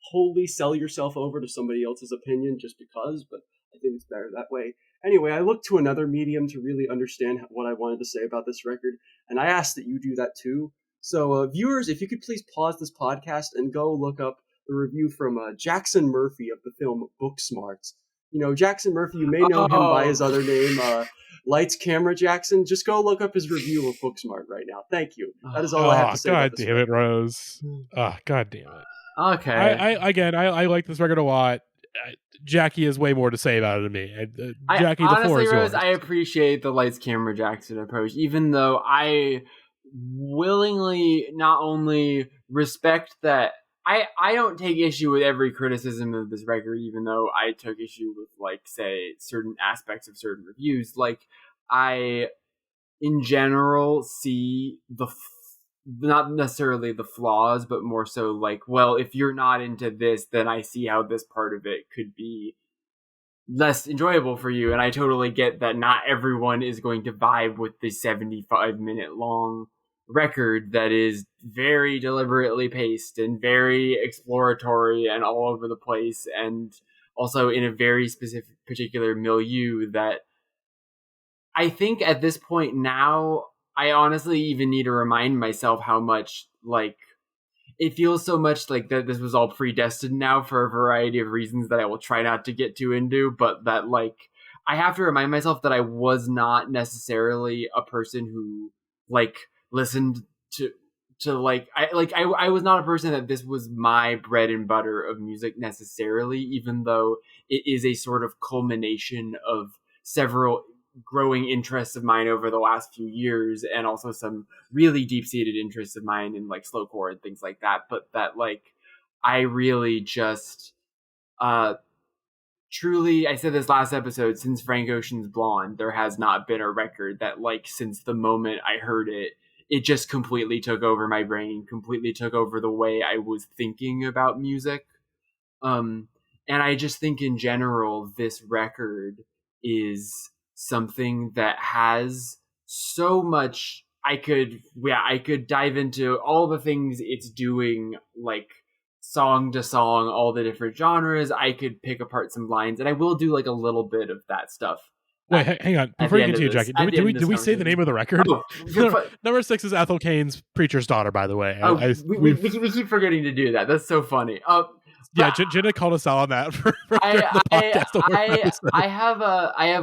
wholly sell yourself over to somebody else's opinion just because, but I think it's better that way. Anyway, I looked to another medium to really understand what I wanted to say about this record, and I asked that you do that too. So, viewers, if you could please pause this podcast and go look up the review from Jackson Murphy of the film Booksmarts. You know, Jackson Murphy, you may know him by his other name, Lights Camera Jackson. Just go look up his review of Booksmart right now. Thank you. That is all I have to say God about this damn record. it, Rose. God damn it. Okay. I like this record a lot. Jackie has way more to say about it than me. Jackie, honestly, the floor is Rose, yours. I appreciate the Lights Camera Jackson approach, even though I willingly not only respect that I don't take issue with every criticism of this record, even though I took issue with, like, say, certain aspects of certain reviews. Like, I, in general, see not necessarily the flaws, but more so like, well, if you're not into this, then I see how this part of it could be less enjoyable for you. And I totally get that not everyone is going to vibe with the 75-minute long record that is very deliberately paced and very exploratory and all over the place, and also in a very specific particular milieu that I think at this point now I honestly even need to remind myself how much, like, it feels so much like that this was all predestined now for a variety of reasons that I will try not to get too into, but that, like, I have to remind myself that I was not necessarily a person who, like, listened to like I was not a person that this was my bread and butter of music necessarily, even though it is a sort of culmination of several growing interests of mine over the last few years, and also some really deep-seated interests of mine in, like, slowcore and things like that. But that, like, I really just truly, I said this last episode, since Frank Ocean's Blonde, there has not been a record that, like, since the moment I heard it, it just completely took over my brain, completely took over the way I was thinking about music. And I just think in general, this record is something that has so much. I could dive into all the things it's doing, like, song to song, all the different genres. I could pick apart some lines, and I will do, like, a little bit of that stuff. Wait, hang on. Before you continue, Jackie, did we say the name of the record? Oh, Number 6 is Ethel Cain's Preacher's Daughter, by the way. We keep forgetting to do that. That's so funny. Yeah, Jenna called us out on that for the podcast. I have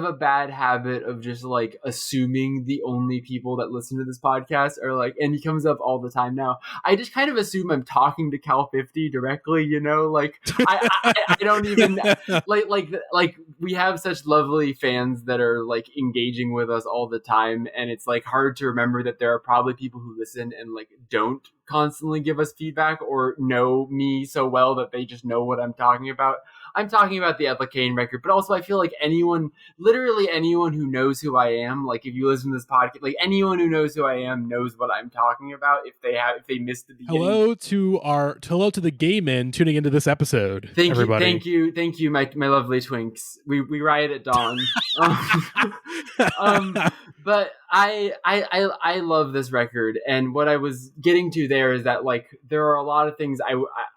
a bad habit of just, like, assuming the only people that listen to this podcast are, like, and he comes up all the time now. I just kind of assume I'm talking to Cal 50 directly, you know, like, I don't even like we have such lovely fans that are, like, engaging with us all the time, and it's, like, hard to remember that there are probably people who listen and, like, don't constantly give us feedback or know me so well that they just know what I'm talking about. I'm talking about the Ethel Cain record, but also I feel like literally anyone who knows who I am, like, if you listen to this podcast, like, anyone who knows who I am knows what I'm talking about if they missed the beginning. Hello to the gay men tuning into this episode. Everybody. Thank you, my lovely twinks. We riot at dawn. But I love this record, and what I was getting to there is that, like, there are a lot of things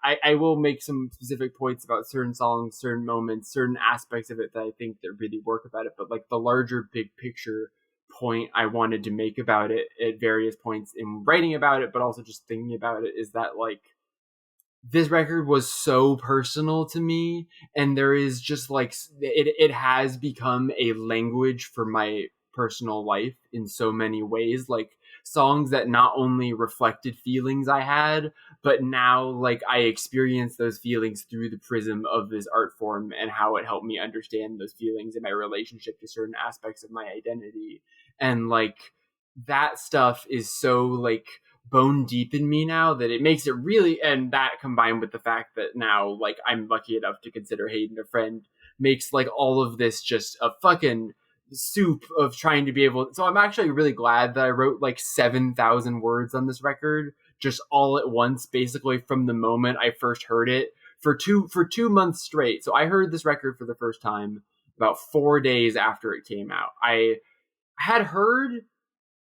I will make some specific points about certain songs, certain moments, certain aspects of it that I think that really work about it. But, like, the larger big picture point I wanted to make about it at various points in writing about it, but also just thinking about it, is that, like, this record was so personal to me, and there is just, like, it has become a language for my personal life in so many ways, like songs that not only reflected feelings I had, but now like I experience those feelings through the prism of this art form and how it helped me understand those feelings in my relationship to certain aspects of my identity. And like that stuff is so like bone deep in me now that it makes it really, and that combined with the fact that now like I'm lucky enough to consider Hayden a friend makes like all of this just a fucking soup of trying to be able. So I'm actually really glad that I wrote like 7,000 words on this record just all at once, basically from the moment I first heard it for 2 months straight. So I heard this record for the first time about 4 days after it came out. I had heard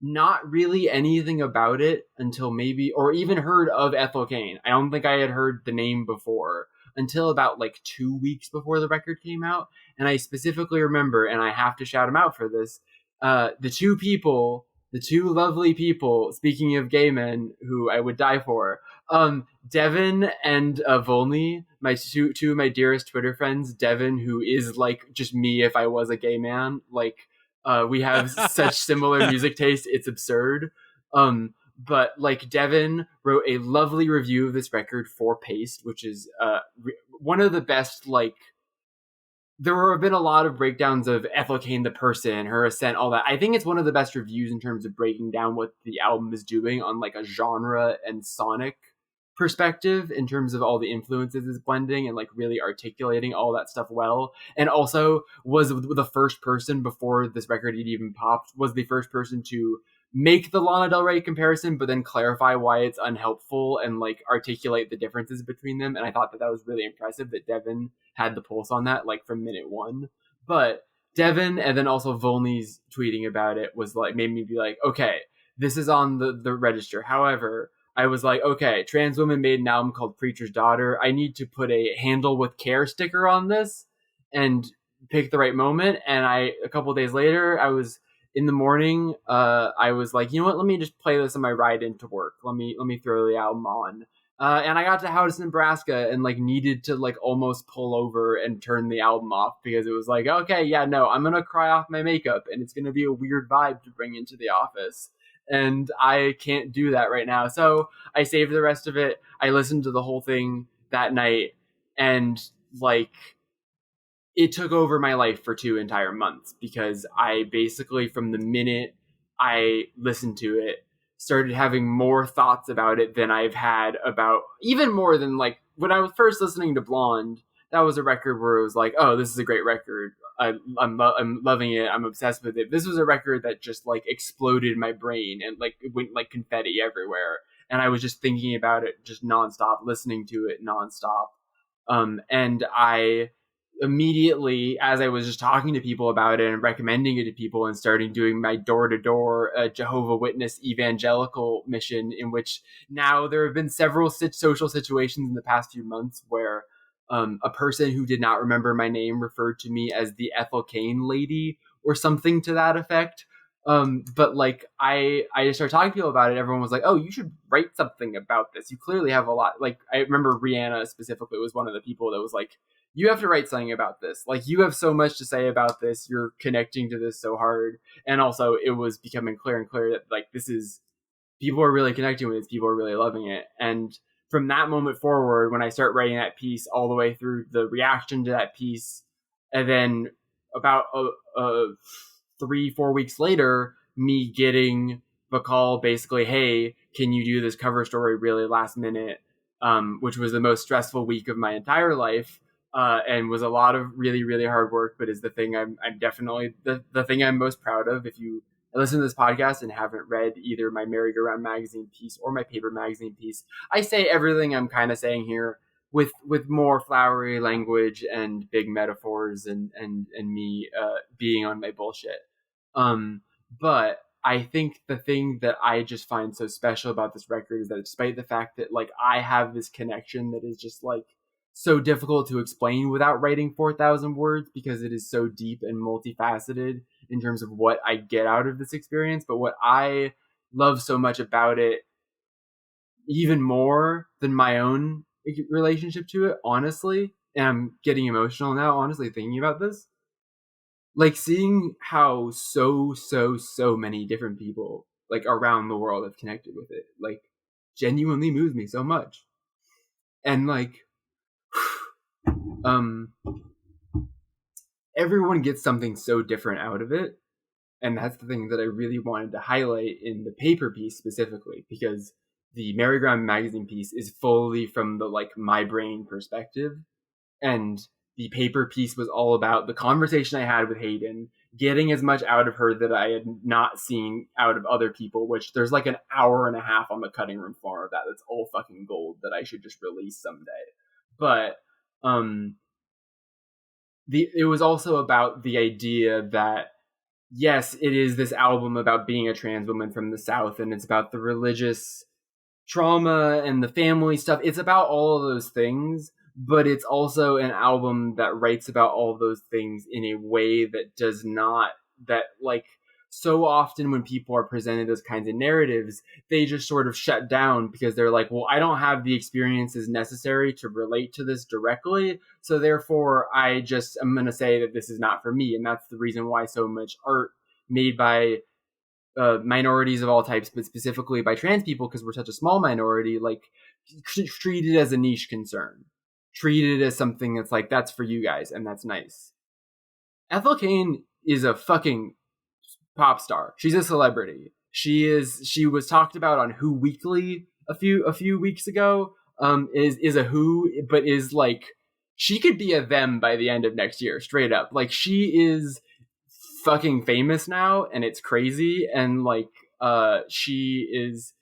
not really anything about it until maybe, or even heard of Ethel Cain. I don't think I had heard the name before until about like 2 weeks before the record came out. And I specifically remember, and I have to shout them out for this, the two lovely people, speaking of gay men who I would die for, Devin and Volney, my two of my dearest Twitter friends. Devin, who is like just me if I was a gay man, like we have such similar music taste, it's absurd. But like Devin wrote a lovely review of this record for Paste, which is one of the best. Like there have been a lot of breakdowns of Ethel Cain the person, her ascent, all that. I think it's one of the best reviews in terms of breaking down what the album is doing on like a genre and sonic perspective, in terms of all the influences it's blending and like really articulating all that stuff well. And also was the first person before this record had even popped, was the first person to make the Lana Del Rey comparison, but then clarify why it's unhelpful and like articulate the differences between them. And I thought that was really impressive that Devin had the pulse on that, like from minute one. But Devin and then also Volney's tweeting about it was like, made me be like, okay, this is on the register. However, I was like, okay, trans woman made an album called Preacher's Daughter. I need to put a handle with care sticker on this and pick the right moment. And a couple days later, I was in the morning, I was like, you know what? Let me just play this on my ride into work. Let me throw the album on. And I got to Howdis, Nebraska, and like needed to like almost pull over and turn the album off because it was like, okay, yeah, no, I'm gonna cry off my makeup, and it's gonna be a weird vibe to bring into the office, and I can't do that right now. So I saved the rest of it. I listened to the whole thing that night, and like, it took over my life for 2 entire months because I basically, from the minute I listened to it, started having more thoughts about it than I've had about, even more than like when I was first listening to Blonde. That was a record where it was like, oh, this is a great record. I'm loving it. I'm obsessed with it. This was a record that just like exploded my brain and like it went like confetti everywhere. And I was just thinking about it just nonstop, listening to it nonstop. And I immediately, as I was just talking to people about it and recommending it to people and starting doing my door-to-door Jehovah Witness evangelical mission, in which now there have been several social situations in the past few months where a person who did not remember my name referred to me as the Ethel Cain lady or something to that effect. But like I just started talking to people about it. Everyone was like, oh, you should write something about this. You clearly have a lot. Like I remember Rihanna specifically was one of the people that was like, you have to write something about this. Like you have so much to say about this. You're connecting to this so hard. And also it was becoming clear and clear that like this is, people are really connecting with it. People are really loving it. And from that moment forward, when I start writing that piece all the way through the reaction to that piece, and then about 3-4 weeks later, me getting the call basically, hey, can you do this cover story really last minute? Which was the most stressful week of my entire life. And was a lot of really, really hard work, but is the thing I'm definitely the thing I'm most proud of. If you listen to this podcast and haven't read either my Merry-Go-Round magazine piece or my paper magazine piece, I say everything I'm kind of saying here with more flowery language and big metaphors and me being on my bullshit. But I think the thing that I just find so special about this record is that despite the fact that like I have this connection that is just like so difficult to explain without writing 4,000 words because it is so deep and multifaceted in terms of what I get out of this experience. But what I love so much about it, even more than my own relationship to it, honestly, and I'm getting emotional now, honestly, thinking about this, like seeing how so many different people like around the world have connected with it, like genuinely moves me so much. And like everyone gets something so different out of it, and that's the thing that I really wanted to highlight in the paper piece specifically, because the Merry-Go-Round magazine piece is fully from the like my brain perspective, and the paper piece was all about the conversation I had with Hayden, getting as much out of her that I had not seen out of other people, which there's like an hour and a half on the cutting room floor of that. That's all fucking gold that I should just release someday. But it was also about the idea that yes, it is this album about being a trans woman from the South, and it's about the religious trauma and the family stuff. It's about all of those things, but it's also an album that writes about all of those things in a way that does not, that like so often when people are presented those kinds of narratives, they just sort of shut down because they're like, well, I don't have the experiences necessary to relate to this directly, so therefore I'm going to say that this is not for me. And that's the reason why so much art made by minorities of all types, but specifically by trans people, because we're such a small minority, like treated as a niche concern, treated as something that's like, that's for you guys, and that's nice. Ethel Cain is a fucking pop star. She's a celebrity. She was talked about on Who Weekly a few weeks ago. Is a Who, but is like, she could be a them by the end of next year, straight up. Like, she is fucking famous now, and it's crazy. And like, she is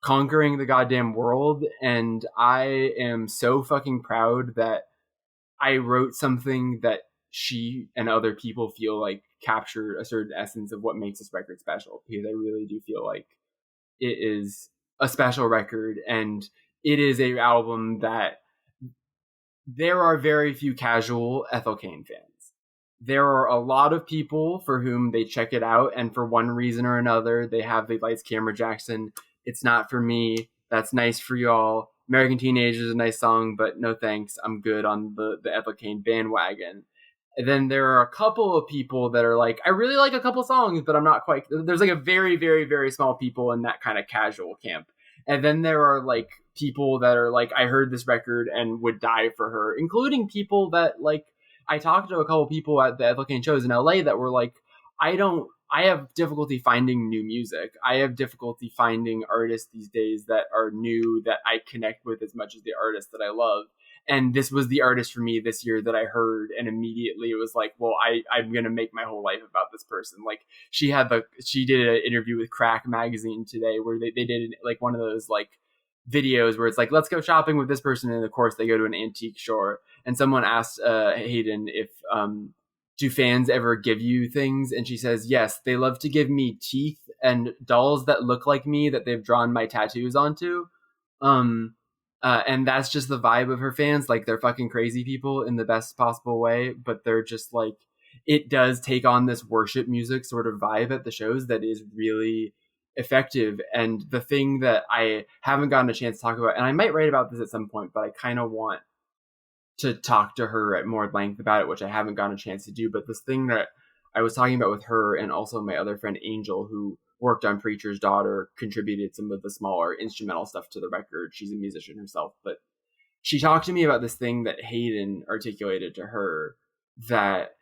conquering the goddamn world, and I am so fucking proud that I wrote something that she and other people feel like captured a certain essence of what makes this record special, because I really do feel like it is a special record, and it is a album that there are very few casual Ethel Cain fans. There are a lot of people for whom they check it out, and for one reason or another, they have the Lights Camera Jackson. It's not for me. That's nice for y'all. American Teenager is a nice song, but no thanks. I'm good on the Ethel Cain bandwagon. And then there are a couple of people that are like, I really like a couple songs, but I'm not quite. There's like a very, very, very small people in that kind of casual camp. And then there are like people that are like, I heard this record and would die for her, including people that like, I talked to a couple people at the Ethel Cain shows in LA that were like, I have difficulty finding new music. I have difficulty finding artists these days that are new, that I connect with as much as the artists that I love. And this was the artist for me this year that I heard, and immediately it was like, well, I'm going to make my whole life about this person. Like, she did an interview with Crack Magazine today where they did like one of those like videos where it's like, let's go shopping with this person. And of course they go to an antique store, and someone asked Hayden if, do fans ever give you things? And she says, yes, they love to give me teeth and dolls that look like me that they've drawn my tattoos onto. And that's just the vibe of her fans. Like, they're fucking crazy people in the best possible way, but they're just like, it does take on this worship music sort of vibe at the shows that is really effective. And the thing that I haven't gotten a chance to talk about, and I might write about this at some point, but I kind of want to talk to her at more length about it, which I haven't gotten a chance to do. But this thing that I was talking about with her, and also my other friend Angel, who worked on Preacher's Daughter, contributed some of the smaller instrumental stuff to the record. She's a musician herself, but she talked to me about this thing that Hayden articulated to her that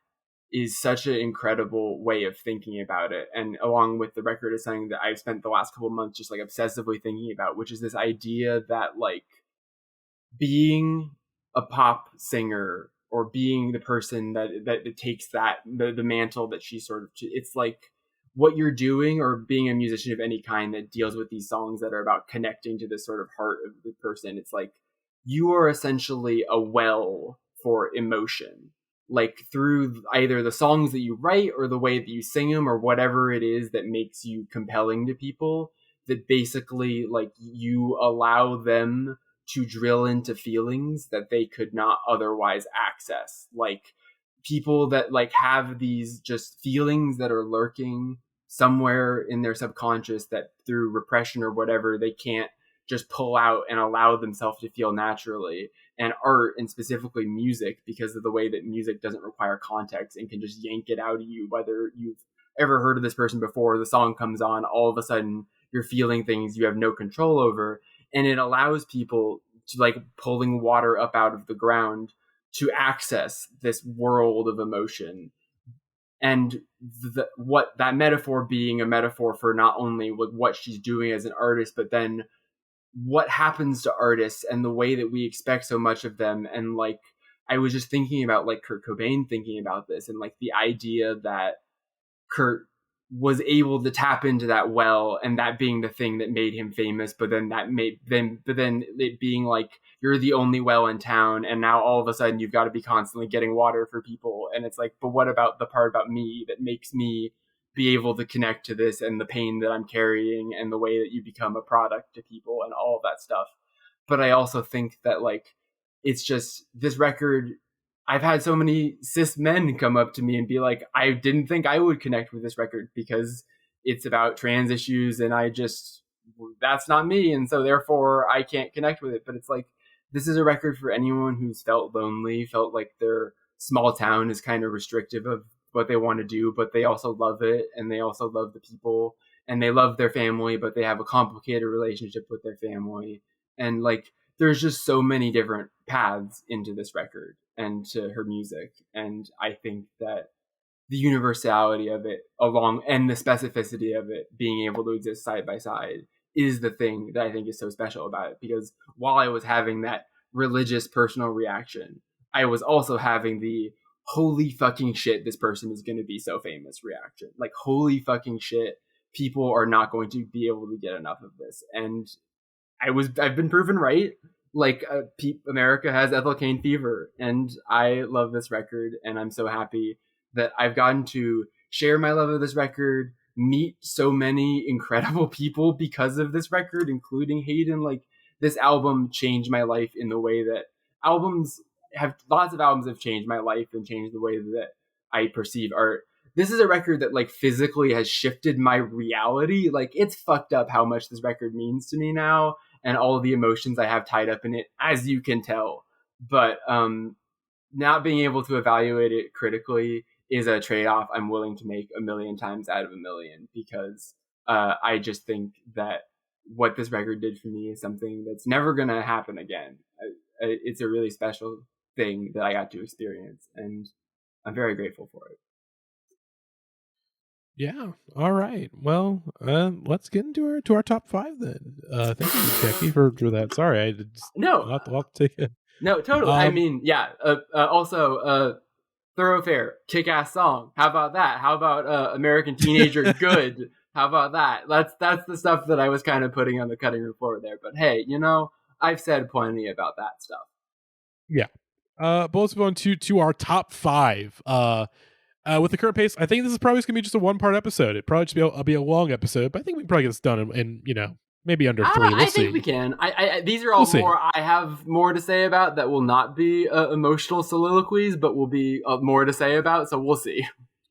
is such an incredible way of thinking about it. And along with the record is something that I've spent the last couple of months just like obsessively thinking about, which is this idea that like being a pop singer, or being the person that takes that the mantle that she sort of, it's like what you're doing, or being a musician of any kind that deals with these songs that are about connecting to this sort of heart of the person. It's like you are essentially a well for emotion, like through either the songs that you write or the way that you sing them, or whatever it is that makes you compelling to people, that basically like you allow them to drill into feelings that they could not otherwise access. Like people that like have these just feelings that are lurking somewhere in their subconscious that through repression or whatever they can't just pull out and allow themselves to feel naturally. And art, and specifically music, because of the way that music doesn't require context and can just yank it out of you, whether you've ever heard of this person before, the song comes on, all of a sudden you're feeling things you have no control over. And it allows people to, like pulling water up out of the ground, to access this world of emotion. And what that metaphor being a metaphor for not only what she's doing as an artist, but then what happens to artists and the way that we expect so much of them. And like, I was just thinking about like Kurt Cobain thinking about this, and like the idea that Kurt was able to tap into that well, and that being the thing that made him famous, but then it being like, you're the only well in town, and now all of a sudden you've got to be constantly getting water for people. And it's like, but what about the part about me that makes me be able to connect to this, and the pain that I'm carrying, and the way that you become a product to people and all of that stuff. But I also think that like, it's just this record, I've had so many cis men come up to me and be like, I didn't think I would connect with this record because it's about trans issues, and that's not me, and so therefore I can't connect with it. But it's like, this is a record for anyone who's felt lonely, felt like their small town is kind of restrictive of what they want to do, but they also love it, and they also love the people, and they love their family, but they have a complicated relationship with their family. And like, there's just so many different paths into this record and to her music. And I think that the universality of it and the specificity of it being able to exist side by side is the thing that I think is so special about it. Because while I was having that religious personal reaction, I was also having the holy fucking shit, this person is going to be so famous reaction. Like, holy fucking shit, people are not going to be able to get enough of this. And I've been proven right. Like, America has Ethel Cain fever, and I love this record, and I'm so happy that I've gotten to share my love of this record, meet so many incredible people because of this record, including Hayden. Like, this album changed my life in the way that lots of albums have changed my life and changed the way that I perceive art. This is a record that like physically has shifted my reality. Like, it's fucked up how much this record means to me now, and all of the emotions I have tied up in it, as you can tell. But not being able to evaluate it critically is a trade-off I'm willing to make 1,000,000 times out of 1,000,000, because I just think that what this record did for me is something that's never going to happen again. It's a really special thing that I got to experience, and I'm very grateful for it. Yeah. All right. Well, let's get into our top 5 then. Thank you, Jackie, for that. Sorry, I just No, I'll take it. No, totally. I mean, yeah. Also, Thoroughfare, kick-ass song. How about that? How about American Teenager, good? How about that? That's the stuff that I was kind of putting on the cutting room floor there. But hey, I've said plenty about that stuff. Yeah. But let's move on to our top 5. With the current pace, I think this is probably going to be just a 1-part episode. It probably just be a long episode, but I think we can probably get this done in maybe under 3. We'll I see. think we can. These are all more. I have more to say about that will not be emotional soliloquies, but will be more to say about. So we'll see.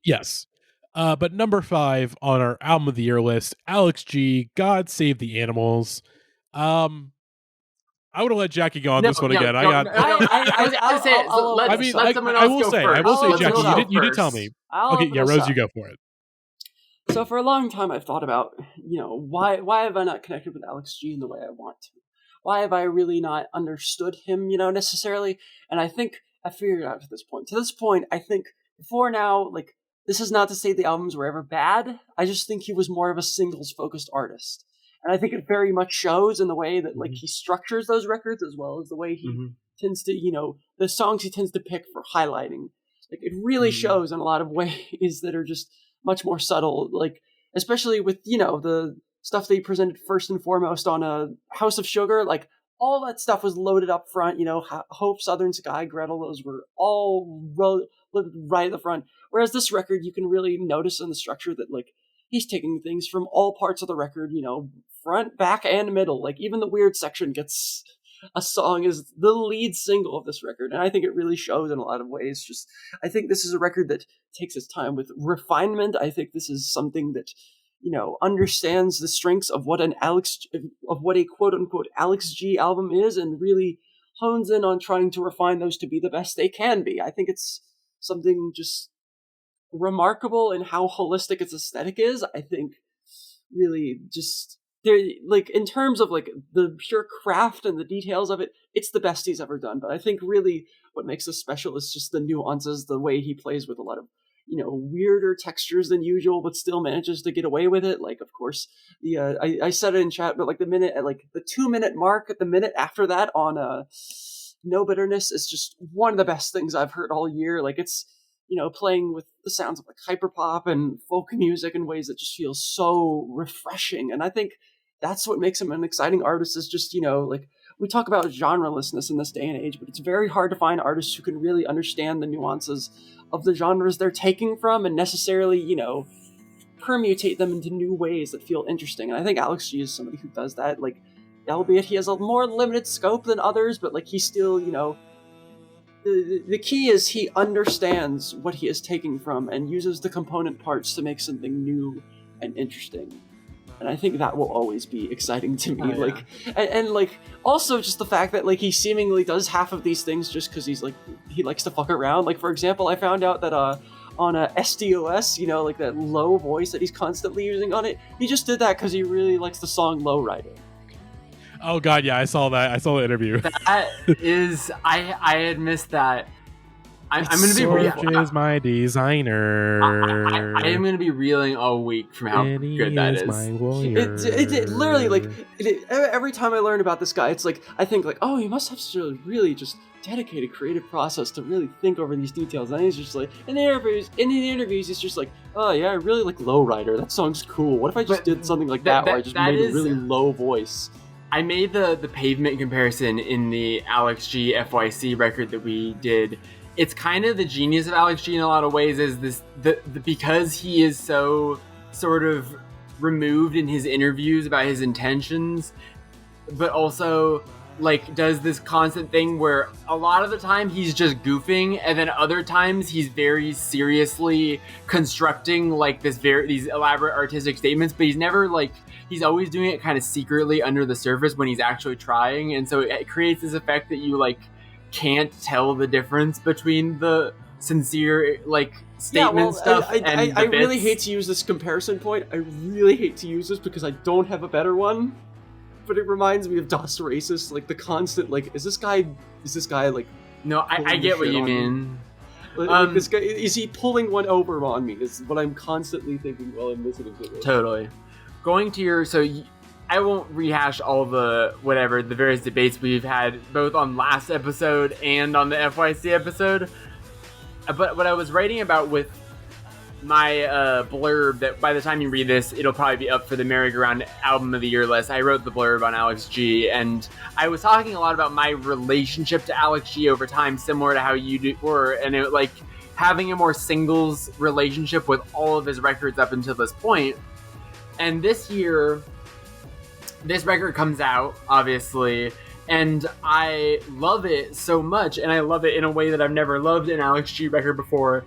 Yes. But number 5 on our album of the year list, Alex G, God Save the Animals. I would have let Jackie go on this one again. I was going to say it. So let someone else go first. I will say, Jackie, you did tell me. Okay, yeah, Rose, you go for it. So for a long time, I've thought about, why have I not connected with Alex G in the way I want to? Why have I really not understood him, necessarily? And I think I figured it out to this point. To this point, I think before now, like, this is not to say the albums were ever bad. I just think he was more of a singles-focused artist. And I think it very much shows in the way that, like, he structures those records, as well as the way he tends to, the songs he tends to pick for highlighting. Like, it really shows in a lot of ways that are just much more subtle, like, especially with, the stuff that he presented first and foremost on House of Sugar. Like, all that stuff was loaded up front, Hope, Southern Sky, Gretel, those were all right at the front. Whereas this record, you can really notice in the structure that, like, he's taking things from all parts of the record, front, back, and middle. Like, even the weird section gets a song as the lead single of this record. And I think it really shows in a lot of ways. I think this is a record that takes its time with refinement. I think this is something that, understands the strengths of what a quote unquote Alex G album is, and really hones in on trying to refine those to be the best they can be. I think it's something just remarkable in how holistic its aesthetic is. I think really just there, like in terms of like the pure craft and the details of it, it's the best he's ever done. But I think really what makes this special is just the nuances, the way he plays with a lot of weirder textures than usual, but still manages to get away with it. Like, of course, I said it in chat, but like the minute at like the 2-minute mark, at the minute after that on No Bitterness is just one of the best things I've heard all year. Like it's playing with the sounds of like hyperpop and folk music in ways that just feel so refreshing. And I think that's what makes him an exciting artist, is just like we talk about genrelessness in this day and age, but it's very hard to find artists who can really understand the nuances of the genres they're taking from and necessarily, permutate them into new ways that feel interesting. And I think Alex G is somebody who does that, like, albeit he has a more limited scope than others, but like he still, the key is he understands what he is taking from and uses the component parts to make something new and interesting. And I think that will always be exciting to me. Oh, yeah. And like also just the fact that like he seemingly does half of these things just because he's like he likes to fuck around. Like for example, I found out that on a SDOS, like that low voice that he's constantly using on it, he just did that because he really likes the song Lowrider. Oh god, yeah, I saw that. I saw the interview. That is, I had missed that. I'm going to be Sorge is my designer. I am going to be reeling all week from how good that is. My warrior. It literally like every time I learn about this guy, it's like I think like, oh, he must have such a really just dedicated creative process to really think over these details. And he's just like in the interviews, he's just like, oh yeah, I really like Lowrider. That song's cool. What if I just did something like that where I just made a really low voice? I made the pavement comparison in the Alex G FYC record that we did. It's kind of the genius of Alex G in a lot of ways is this because he is so sort of removed in his interviews about his intentions, but also like does this constant thing where a lot of the time he's just goofing, and then other times he's very seriously constructing like these elaborate artistic statements, but he's never like, he's always doing it kind of secretly under the surface when he's actually trying, and so it creates this effect that you like can't tell the difference between the sincere like statement stuff and the I bits. really hate to use this comparison point. I really hate to use this because I don't have a better one, but it reminds me of Das Racist, like the constant like is this guy like No, I get what you mean. Like, this guy, is he pulling one over on me? Is what I'm constantly thinking while I'm listening to this. Totally. Going to your I won't rehash all the various debates we've had both on last episode and on the FYC episode. But what I was writing about with my blurb, that by the time you read this, it'll probably be up for the Merry-Go-Round Album of the Year list. I wrote the blurb on Alex G, and I was talking a lot about my relationship to Alex G over time, similar to how you were, and it like having a more singles relationship with all of his records up until this point. And this year, this record comes out, obviously, and I love it so much, and I love it in a way that I've never loved an Alex G record before.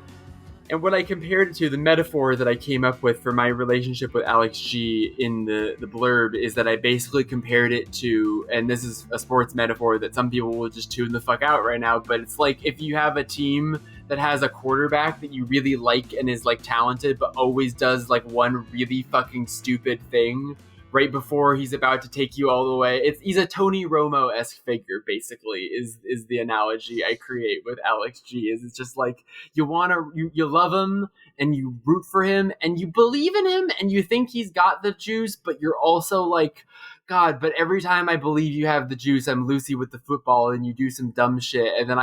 And what I compared it to, the metaphor that I came up with for my relationship with Alex G in the blurb, is that I basically compared it to, and this is a sports metaphor that some people will just tune the fuck out right now, but it's like if you have a team that has a quarterback that you really like and is like talented, but always does like one really fucking stupid thing right before he's about to take you all the way. He's a Tony Romo-esque figure, basically, is the analogy I create with Alex G. It's just like you love him and you root for him and you believe in him and you think he's got the juice, but you're also like, God, but every time I believe you have the juice, I'm Lucy with the football and you do some dumb shit. And then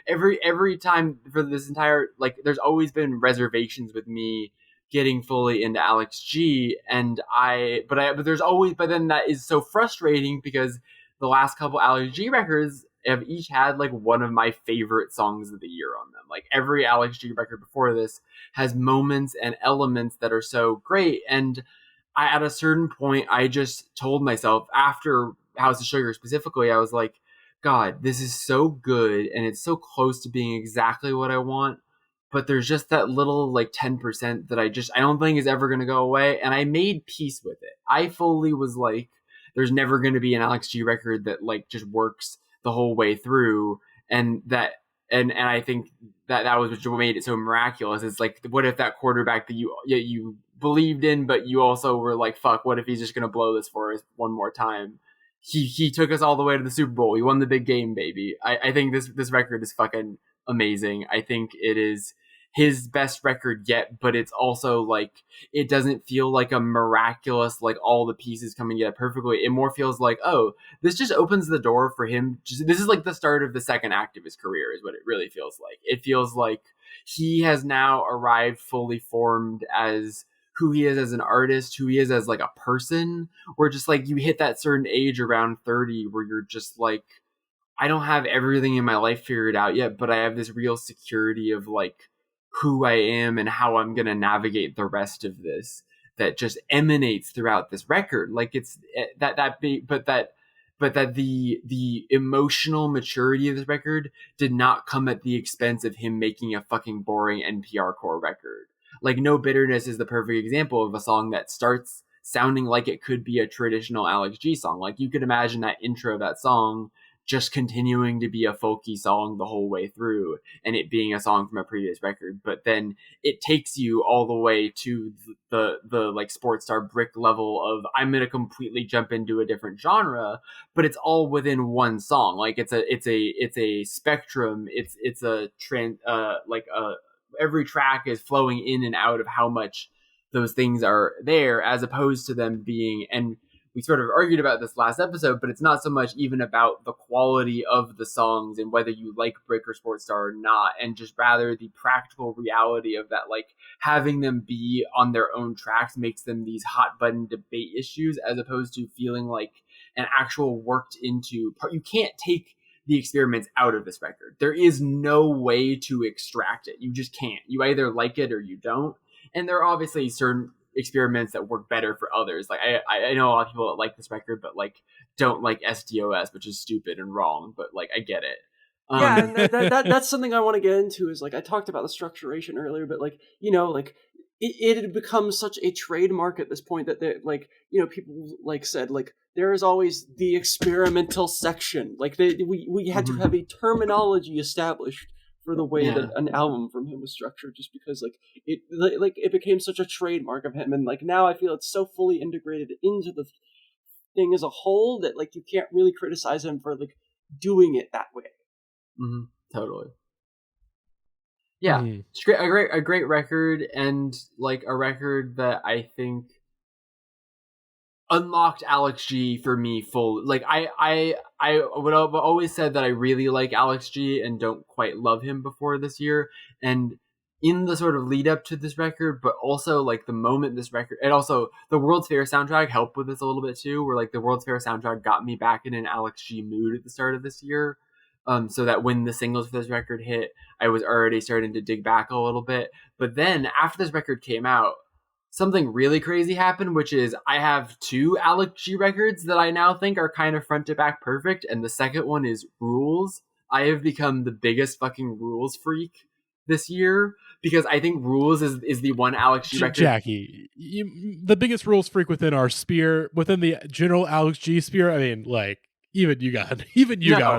every time for this entire, like, there's always been reservations with me getting fully into Alex G, but then that is so frustrating because the last couple Alex G records have each had like one of my favorite songs of the year on them. Like every Alex G record before this has moments and elements that are so great. And at a certain point, I just told myself after House of Sugar specifically, I was like, God, this is so good and it's so close to being exactly what I want. but there's just that little like 10% that I don't think is ever going to go away. And I made peace with it. I fully was like, there's never going to be an Alex G record that like just works the whole way through. And I think that was what made it so miraculous. It's like, what if that quarterback that you believed in, but you also were like, fuck, what if he's just going to blow this for us one more time? He took us all the way to the Super Bowl. He won the big game, baby. I think this record is fucking amazing. I think it is his best record yet, but it's also like, it doesn't feel like a miraculous, like all the pieces coming together perfectly. It more feels like, oh, this just opens the door for him. This is like the start of the second act of his career is what it really feels like. It feels like he has now arrived fully formed as who he is as an artist, who he is as like a person, where just like you hit that certain age around 30 where you're just like, I don't have everything in my life figured out yet, but I have this real security of like who I am and how I'm going to navigate the rest of this that just emanates throughout this record. Like it's but that the emotional maturity of this record did not come at the expense of him making a fucking boring NPR core record. Like No Bitterness is the perfect example of a song that starts sounding like it could be a traditional Alex G song. Like you could imagine that intro of that song just continuing to be a folky song the whole way through and it being a song from a previous record. But then it takes you all the way to the like sports star brick level of I'm going to completely jump into a different genre, but it's all within one song. Like it's a spectrum. It's a trend, every track is flowing in and out of how much those things are there as opposed to them being, and we sort of argued about this last episode, but it's not so much even about the quality of the songs and whether you like Brick or Sports Star or not, and just rather the practical reality of that, like having them be on their own tracks makes them these hot button debate issues as opposed to feeling like an actual worked into part. You can't take the experiments out of this record. There is no way to extract it. You just can't. You either like it or you don't. And there are obviously certain experiments that work better for others. Like I know a lot of people that like this record, but like don't like SDOS, which is stupid and wrong. But like I get it. Yeah, and that's something I want to get into. Is like I talked about the structuration earlier, but like like it had become such a trademark at this point that they like people like said like there is always the experimental section. Like we had to have a terminology established for the way that an album from him was structured, just because it became such a trademark of him, and like now I feel it's so fully integrated into the thing as a whole that like you can't really criticize him for like doing it that way. Mm-hmm. Totally. Yeah, it's a great record, and like a record that I think unlocked Alex G for me full. Like I would have always said that I really like Alex G and don't quite love him before this year, and in the sort of lead up to this record, but also like the moment this record, and also the World's Fair soundtrack helped with this a little bit too, where like the World's Fair soundtrack got me back in an Alex G mood at the start of this year. So that when the singles for this record hit, I was already starting to dig back a little bit. But then after this record came out, something really crazy happened, which is I have 2 Alex G records that I now think are kind of front to back perfect. And the second one is Rules. I have become the biggest fucking Rules freak this year because I think Rules is the one Alex G record. Jackie, the biggest Rules freak within our sphere, within the general Alex G sphere. I mean, like, even you gotta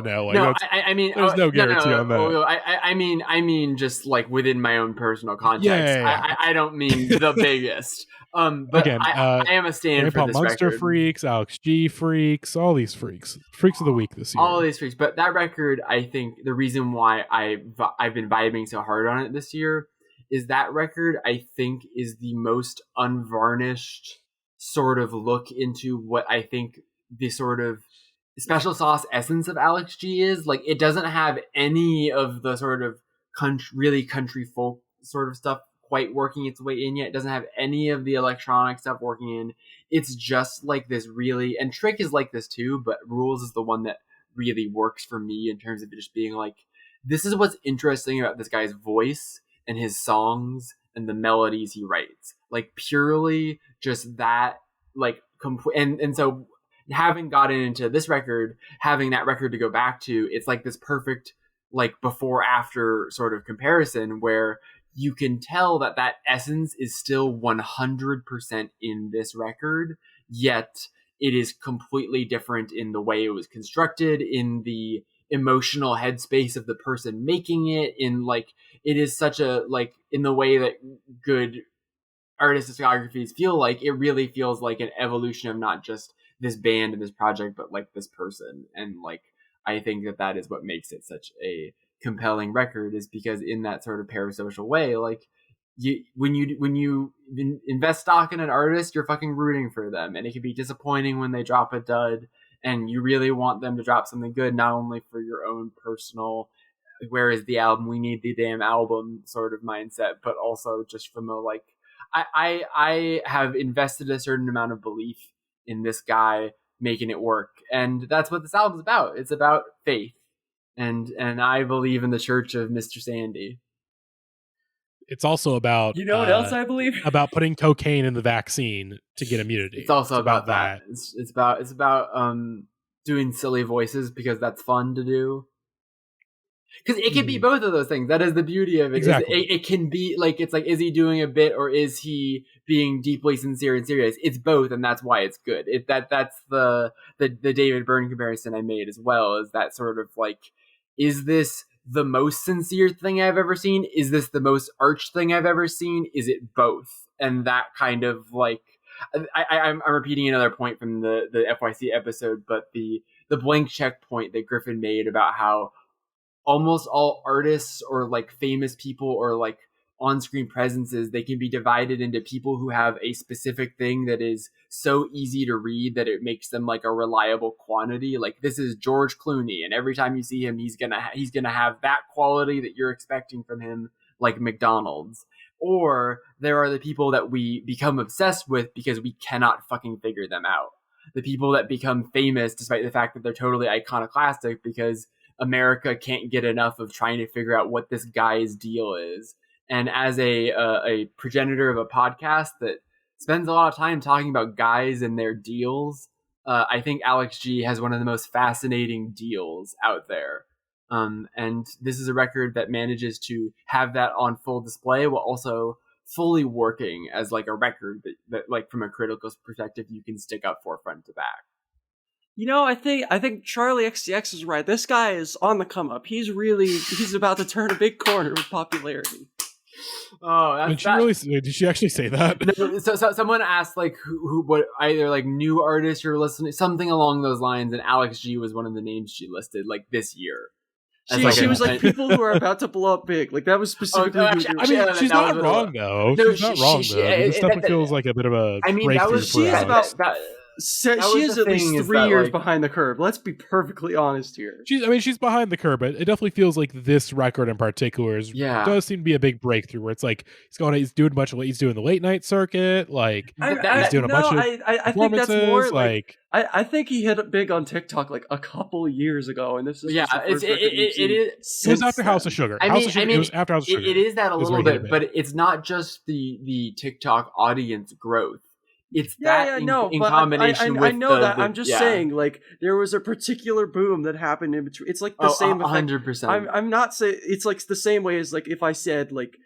know. Like, I mean, there's no guarantee on that. I mean, just like within my own personal context. Yeah. I don't mean the biggest. But again, I am a stand for this Monster record. freaks, Alex G freaks, all these freaks of the week this year. All these freaks, but that record, I think the reason why I've been vibing so hard on it this year is that record. I think is the most unvarnished sort of look into what I think the sort of special sauce essence of Alex G is. Like, it doesn't have any of the sort of really country folk sort of stuff quite working its way in yet. It doesn't have any of the electronic stuff working in. It's just like this really, and Trick is like this too, but Rules is the one that really works for me in terms of it just being like, this is what's interesting about this guy's voice and his songs and the melodies he writes. Like, purely just that, like, and so having gotten into this record, having that record to go back to, it's like this perfect like before after sort of comparison where you can tell that essence is still 100% in this record, yet it is completely different in the way it was constructed, in the emotional headspace of the person making it, in like, it is such a, like, in the way that good artist discographies feel like, it really feels like an evolution of not just this band and this project, but like this person. And like, I think that is what makes it such a compelling record, is because in that sort of parasocial way, like, when you invest stock in an artist, you're fucking rooting for them, and it can be disappointing when they drop a dud, and you really want them to drop something good, not only for your own personal, where is the album, we need the damn album sort of mindset, but also just from a, like, I have invested a certain amount of belief in this guy making it work, and that's what this album's about. It's about faith, and I believe in the Church of Mr. Sandy. It's also about, You know what else I believe? about putting cocaine in the vaccine to get immunity. It's also about that. It's about doing silly voices because that's fun to do. Because it can be both of those things. That is the beauty of it. Exactly. It can be like, it's like, is he doing a bit or is he being deeply sincere and serious? It's both, and that's why it's good. That's the David Byrne comparison I made as well, is that sort of like, is this the most sincere thing I've ever seen? Is this the most arch thing I've ever seen? Is it both? And that kind of like, I'm repeating another point from the FYC episode, but the blank check point that Griffin made about how almost all artists or like famous people or like on-screen presences, they can be divided into people who have a specific thing that is so easy to read that it makes them like a reliable quantity. Like, this is George Clooney, and every time you see him, he's gonna have that quality that you're expecting from him, like McDonald's. Or there are the people that we become obsessed with because we cannot fucking figure them out. The people that become famous despite the fact that they're totally iconoclastic because America can't get enough of trying to figure out what this guy's deal is. And as a progenitor of a podcast that spends a lot of time talking about guys and their deals, I think Alex G has one of the most fascinating deals out there. And this is a record that manages to have that on full display while also fully working as like a record that like from a critical perspective you can stick up for front to back. You know, I think Charlie XCX is right. This guy is on the come up. He's about to turn a big corner with popularity. Oh, did she actually say that? No, so someone asked like who what either like new artists you're listening, something along those lines, and Alex G was one of the names she listed like this year. She was like people who are about to blow up big. Like that was specifically. She's not wrong though. She's not wrong though. This definitely feels like a bit of a. I mean, that was she is at least 3 years behind the curve. Let's be perfectly honest here. She's behind the curve, but it definitely feels like this record in particular does seem to be a big breakthrough. Where it's like he's doing the late night circuit, like he's doing a bunch of I think that's more like I think he hit it big on TikTok like a couple years ago, and this is it was after House of Sugar. It was after House of Sugar. It is that a little bit, but it's not just the TikTok audience growth. It's in combination with. I know that. I'm just saying, like there was a particular boom that happened in between. It's like the same. 100%. I'm not saying it's like the same way as like if I said like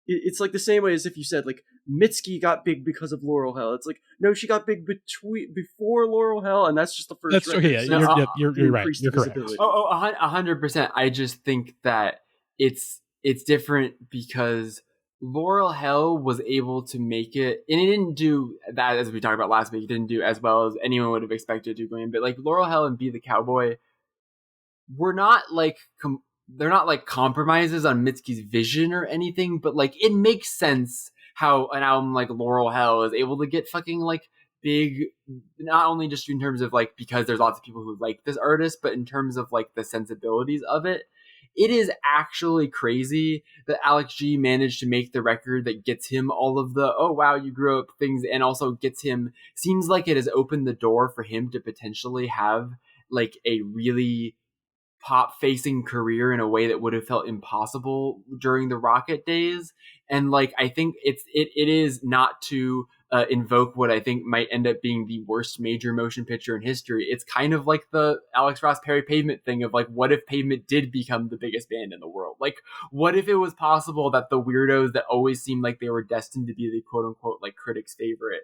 it's like the same way as if you said like Mitski got big because of Laurel Hell. It's like no, she got big before Laurel Hell, and that's just the first. That's okay. Yeah, you're right. You're correct. 100%. I just think that it's different because Laurel Hell was able to make it, and it didn't do that, as we talked about last week. It didn't do as well as anyone would have expected to going, but like Laurel Hell and Be the Cowboy were not like they're not like compromises on Mitski's vision or anything, but like it makes sense how an album like Laurel Hell is able to get fucking like big, not only just in terms of like because there's lots of people who like this artist, but in terms of like the sensibilities of it. It is actually crazy that Alex G managed to make the record that gets him all of the, oh, wow, you grew up things, and also seems like it has opened the door for him to potentially have like a really pop-facing career in a way that would have felt impossible during the Rocket days. And like, I think it is not to invoke what I think might end up being the worst major motion picture in history. It's kind of like the Alex Ross Perry Pavement thing of like, what if Pavement did become the biggest band in the world? Like, what if it was possible that the weirdos that always seemed like they were destined to be the quote unquote like critics' favorite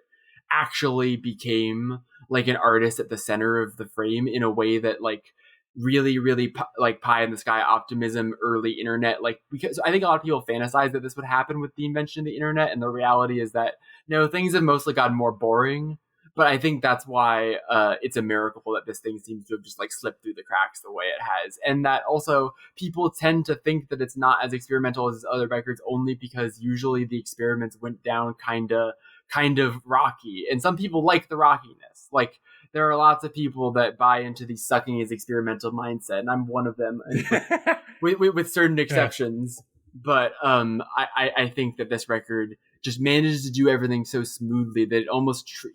actually became like an artist at the center of the frame in a way that like really like pie in the sky optimism, early internet, like, because I think a lot of people fantasize that this would happen with the invention of the internet, and the reality is that no, things have mostly gotten more boring. But I think that's why it's a miracle that this thing seems to have just like slipped through the cracks the way it has, and that also people tend to think that it's not as experimental as other records only because usually the experiments went down kind of rocky, and some people like the rockiness. Like, there are lots of people that buy into the sucking is experimental mindset, and I'm one of them, with certain exceptions. But I think that this record just manages to do everything so smoothly that it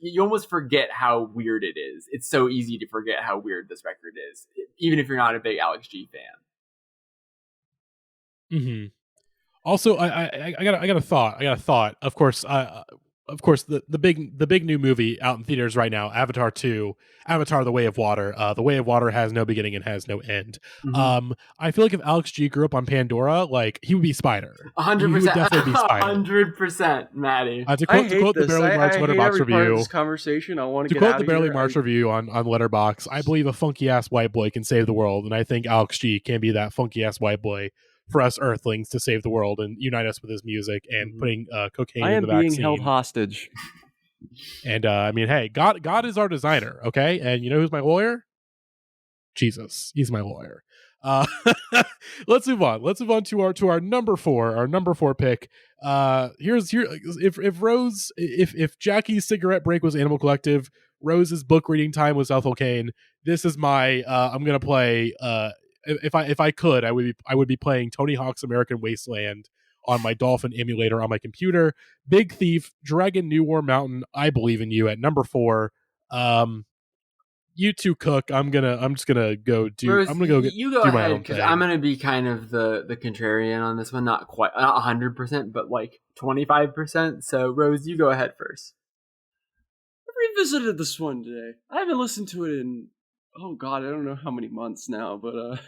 you almost forget how weird it is. It's so easy to forget how weird this record is, even if you're not a big Alex G fan. Mm-hmm. Also, I got a thought. Of course, the big new movie out in theaters right now, Avatar 2, Avatar: The Way of Water. The Way of Water has no beginning and has no end. Mm-hmm. I feel like if Alex G grew up on Pandora, like, he would be Spider. 100%. He would definitely be Spider. 100%, Matty. To quote the Barely March Letterbox review, this conversation. I want to quote the Barely March review on Letterbox, I believe a funky ass white boy can save the world, and I think Alex G can be that funky ass white boy for us Earthlings to save the world and unite us with his music and putting cocaine in the vaccine. I am being held hostage. And I mean, hey, God is our designer, okay? And you know who's my lawyer? Jesus, he's my lawyer. Let's move on. Let's move on to our number four pick. If Jackie's cigarette break was Animal Collective, Rose's book reading time was Ethel Cain. This is my I'm gonna play. If I could, I would be playing Tony Hawk's American Wasteland on my Dolphin emulator on my computer. Big Thief, Dragon, New War Mountain, I Believe in You at number 4. You two cook. I'm just gonna go do. Rose, I'm gonna go get. You go do ahead, my own because thing. I'm gonna be kind of the contrarian on this one. Not quite, not 100%, but like 25%. So Rose, you go ahead first. I revisited this one today. I haven't listened to it in, oh god, I don't know how many months now, but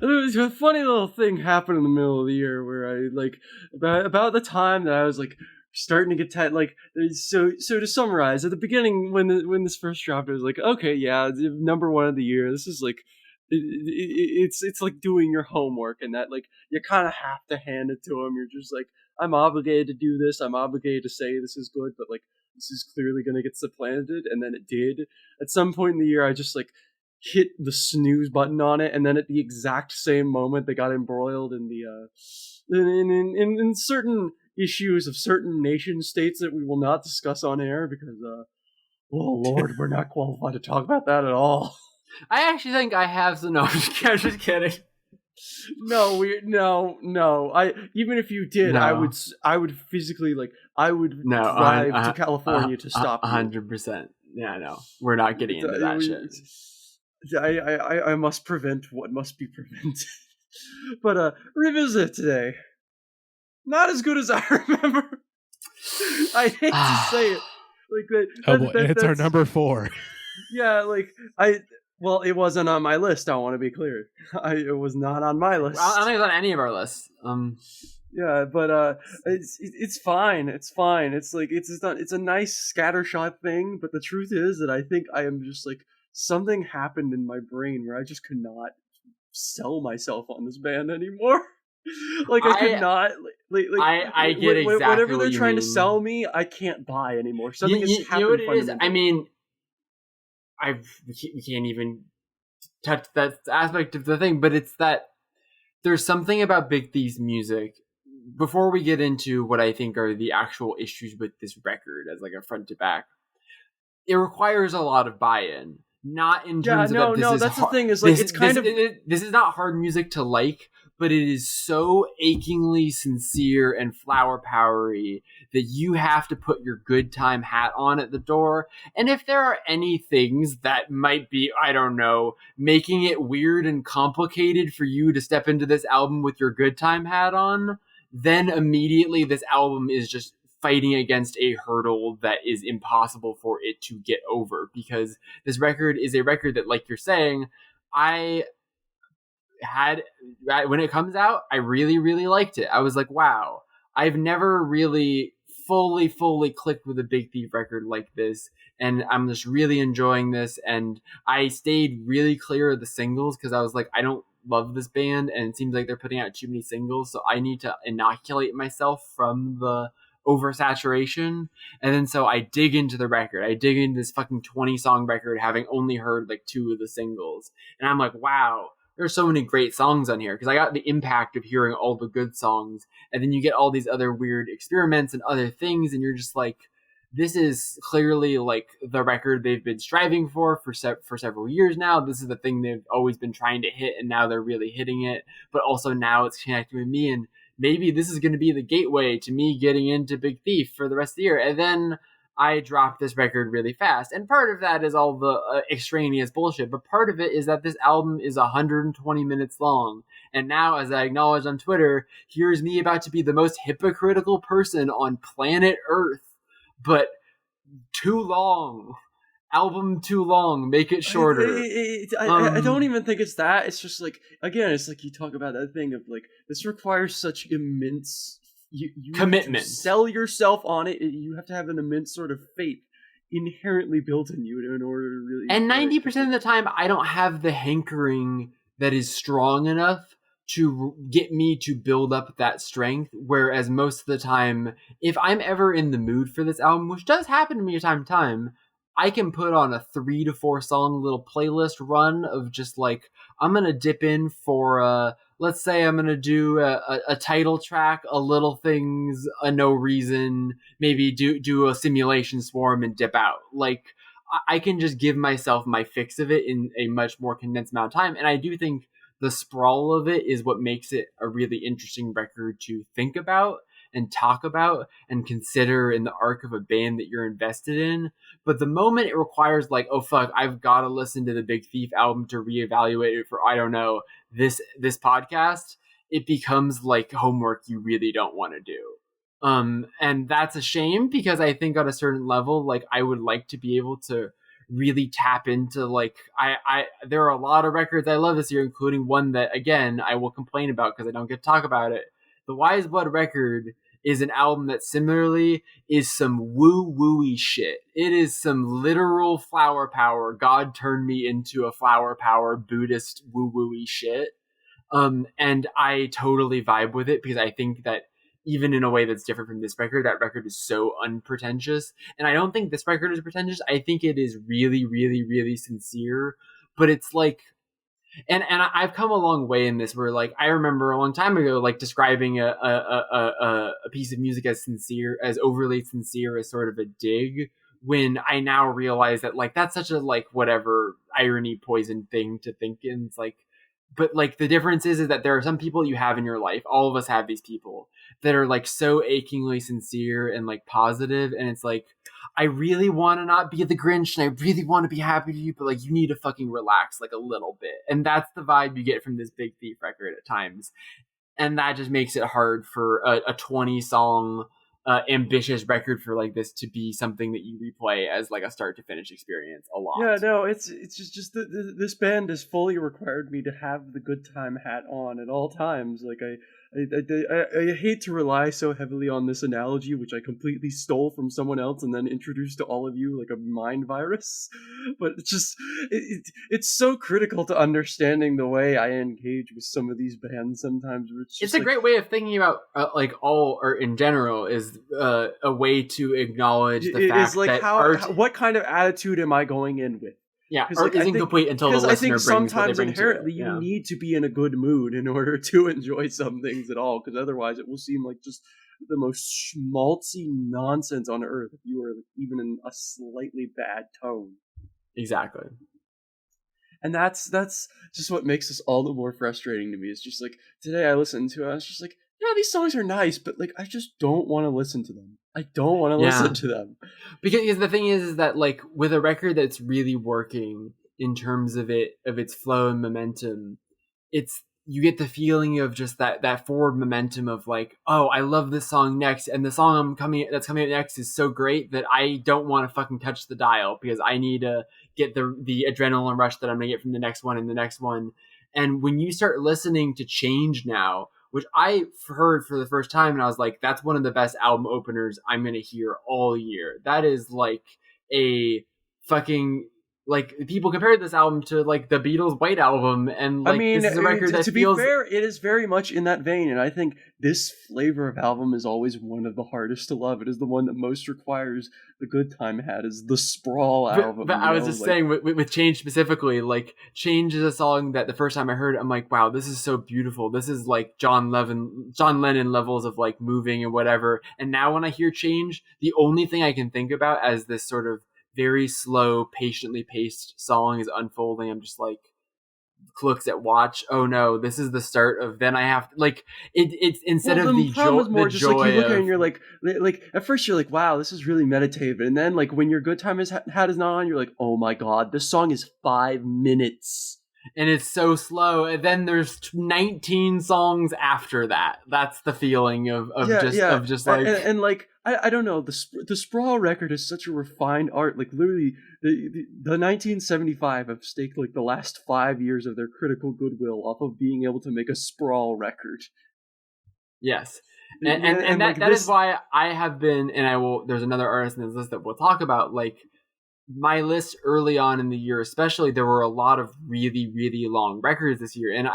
there was a funny little thing happened in the middle of the year where I like about the time that I was like starting to get tight. Like, so to summarize, at the beginning when this first dropped, I was like, okay, yeah, number 1 of the year. This is like it's like doing your homework, and that like you kind of have to hand it to them. You're just like, I'm obligated to do this. I'm obligated to say this is good, but like this is clearly going to get supplanted, and then it did. At some point in the year, I just like hit the snooze button on it, and then at the exact same moment they got embroiled in the in certain issues of certain nation states that we will not discuss on air because oh lord, we're not qualified to talk about that at all. I actually think I have some. No, I'm just kidding. No, I even if you did, no. I would physically drive to California to stop 100%. Yeah, no, we're not getting into that shit. I must prevent what must be prevented. But revisit today. Not as good as I remember. I hate to say it. Like it's our number 4. Yeah, well, it wasn't on my list. I want to be clear. It was not on my list. I don't think it's on any of our lists. Yeah, but it's fine. It's fine. It's like it's a nice scattershot thing. But the truth is that I think I am just like, something happened in my brain where I just could not sell myself on this band anymore. Like I could not. I get exactly whatever they're what trying to sell me. I can't buy anymore. Something has happened. You know what it is? I mean, we can't even touch that aspect of the thing, but it's that there's something about Big Thief's music. Before we get into what I think are the actual issues with this record as like a front to back, it requires a lot of buy-in. Not in terms of that's the thing is like this is not hard music to like, but it is so achingly sincere and flower powery that you have to put your good time hat on at the door. And if there are any things that might be, I don't know, making it weird and complicated for you to step into this album with your good time hat on, then immediately this album is just fighting against a hurdle that is impossible for it to get over, because this record is a record that, like you're saying, I had, when it comes out, I really, really liked it. I was like, wow, I've never really fully clicked with a Big Thief record like this, and I'm just really enjoying this. And I stayed really clear of the singles because I was like, I don't love this band, and it seems like they're putting out too many singles, so I need to inoculate myself from the oversaturation. And then so I dig into the record. I dig into this fucking 20-song record, having only heard like 2 of the singles, and I'm like, wow, there's so many great songs on here, because I got the impact of hearing all the good songs, and then you get all these other weird experiments and other things, and you're just like, this is clearly like the record they've been striving for several years now. This is the thing they've always been trying to hit, and now they're really hitting it. But also now it's connecting with me, and maybe this is going to be the gateway to me getting into Big Thief for the rest of the year. And then I dropped this record really fast. And part of that is all the extraneous bullshit, but part of it is that this album is 120 minutes long. And now, as I acknowledged on Twitter, here's me about to be the most hypocritical person on planet Earth. But too long. Album too long. Make it shorter. I don't even think it's that. It's just like, again, it's like you talk about that thing of like, this requires such immense you commitment. Sell yourself on it. You have to have an immense sort of faith inherently built in you in order to really. And 90% of the time, I don't have the hankering that is strong enough to get me to build up that strength. Whereas most of the time, if I'm ever in the mood for this album, which does happen to me time to time, I can put on a 3 to 4 song little playlist run of just like, I'm going to dip in for let's say I'm going to do a title track, a Little Things, a No Reason, maybe do a Simulation Swarm and dip out. Like, I can just give myself my fix of it in a much more condensed amount of time. And I do think the sprawl of it is what makes it a really interesting record to think about and talk about and consider in the arc of a band that you're invested in. But the moment it requires like, oh fuck, I've got to listen to the Big Thief album to reevaluate it for, I don't know, this podcast, it becomes like homework you really don't want to do. And that's a shame, because I think on a certain level, like, I would like to be able to really tap into, like, I there are a lot of records I love this year, including one that, again, I will complain about because I don't get to talk about it. The Wise Blood record is an album that similarly is some woo-woo-y shit. It is some literal flower power, God turned me into a flower power Buddhist woo-woo-y shit. And I totally vibe with it, because I think that even in a way that's different from this record, that record is so unpretentious. And I don't think this record is pretentious. I think it is really, really, really sincere. But it's like, and I've come a long way in this, where like, I remember a long time ago, like, describing a piece of music as sincere, as overly sincere, as sort of a dig, when I now realize that, like, that's such a, like, whatever irony poison thing to think in. It's like, but like, the difference is that there are some people you have in your life, all of us have these people that are like so achingly sincere and like positive, and it's like, I really want to not be the Grinch, and I really want to be happy to you, but like, you need to fucking relax like a little bit. And that's the vibe you get from this Big Thief record at times. And that just makes it hard for a 20-song ambitious record for like this to be something that you replay as like a start to finish experience a lot. Yeah, no, it's just this band has fully required me to have the good time hat on at all times. Like, I hate to rely so heavily on this analogy, which I completely stole from someone else and then introduced to all of you like a mind virus. But it's just, it's so critical to understanding the way I engage with some of these bands sometimes. Where it's a great way of thinking about like all, or in general, is a way to acknowledge the fact like, that art, what kind of attitude am I going in with? Yeah, art is incomplete until the listener brings what they bring to it. Because I think sometimes inherently you need to be in a good mood in order to enjoy some things at all, because otherwise it will seem like just the most schmaltzy nonsense on earth if you are even in a slightly bad tone. Exactly. And that's just what makes this all the more frustrating to me. It's just like, today I listened to it, I was just like, yeah, these songs are nice, but like, I just don't want to listen to them. I don't want to listen to them. Because the thing is that like, with a record that's really working in terms of its flow and momentum, it's you get the feeling of just that forward momentum of like, oh, I love this song next, and the song that's coming up next is so great that I don't want to fucking touch the dial because I need to get the adrenaline rush that I'm gonna get from the next one and the next one. And when you start listening to Change now, which I heard for the first time, and I was like, that's one of the best album openers I'm gonna hear all year. That is like a fucking, like, people compared this album to like the Beatles' White Album, and like, I mean, this is a record that to feels... be fair, it is very much in that vein, and I think this flavor of album is always one of the hardest to love. It is the one that most requires the good time it had, is the sprawl album. But I was just saying, with Change specifically, like, Change is a song that the first time I heard it, I'm like, wow, this is so beautiful. This is like John Lennon levels of like moving and whatever. And now when I hear Change, the only thing I can think about as this sort of very slow, patiently paced song is unfolding. I'm just like, looks at watch. Oh no, this is the start of. Then I have to, like, it's instead of the problem is more just joy like you look at it of, and you're like at first you're like, wow, this is really meditative, and then like when your good time is hat is not on, you're like, oh my god, this song is 5 minutes. And it's so slow, and then there's 19 songs after that. That's the feeling of just like, and like I don't know, the sprawl record is such a refined art. Like literally, the 1975 have staked like the last 5 years of their critical goodwill off of being able to make a sprawl record. Yes, and like that is why I have been, and I will. There's another artist in this list that we'll talk about, like. My list early on in the year, especially, there were a lot of really, really long records this year. And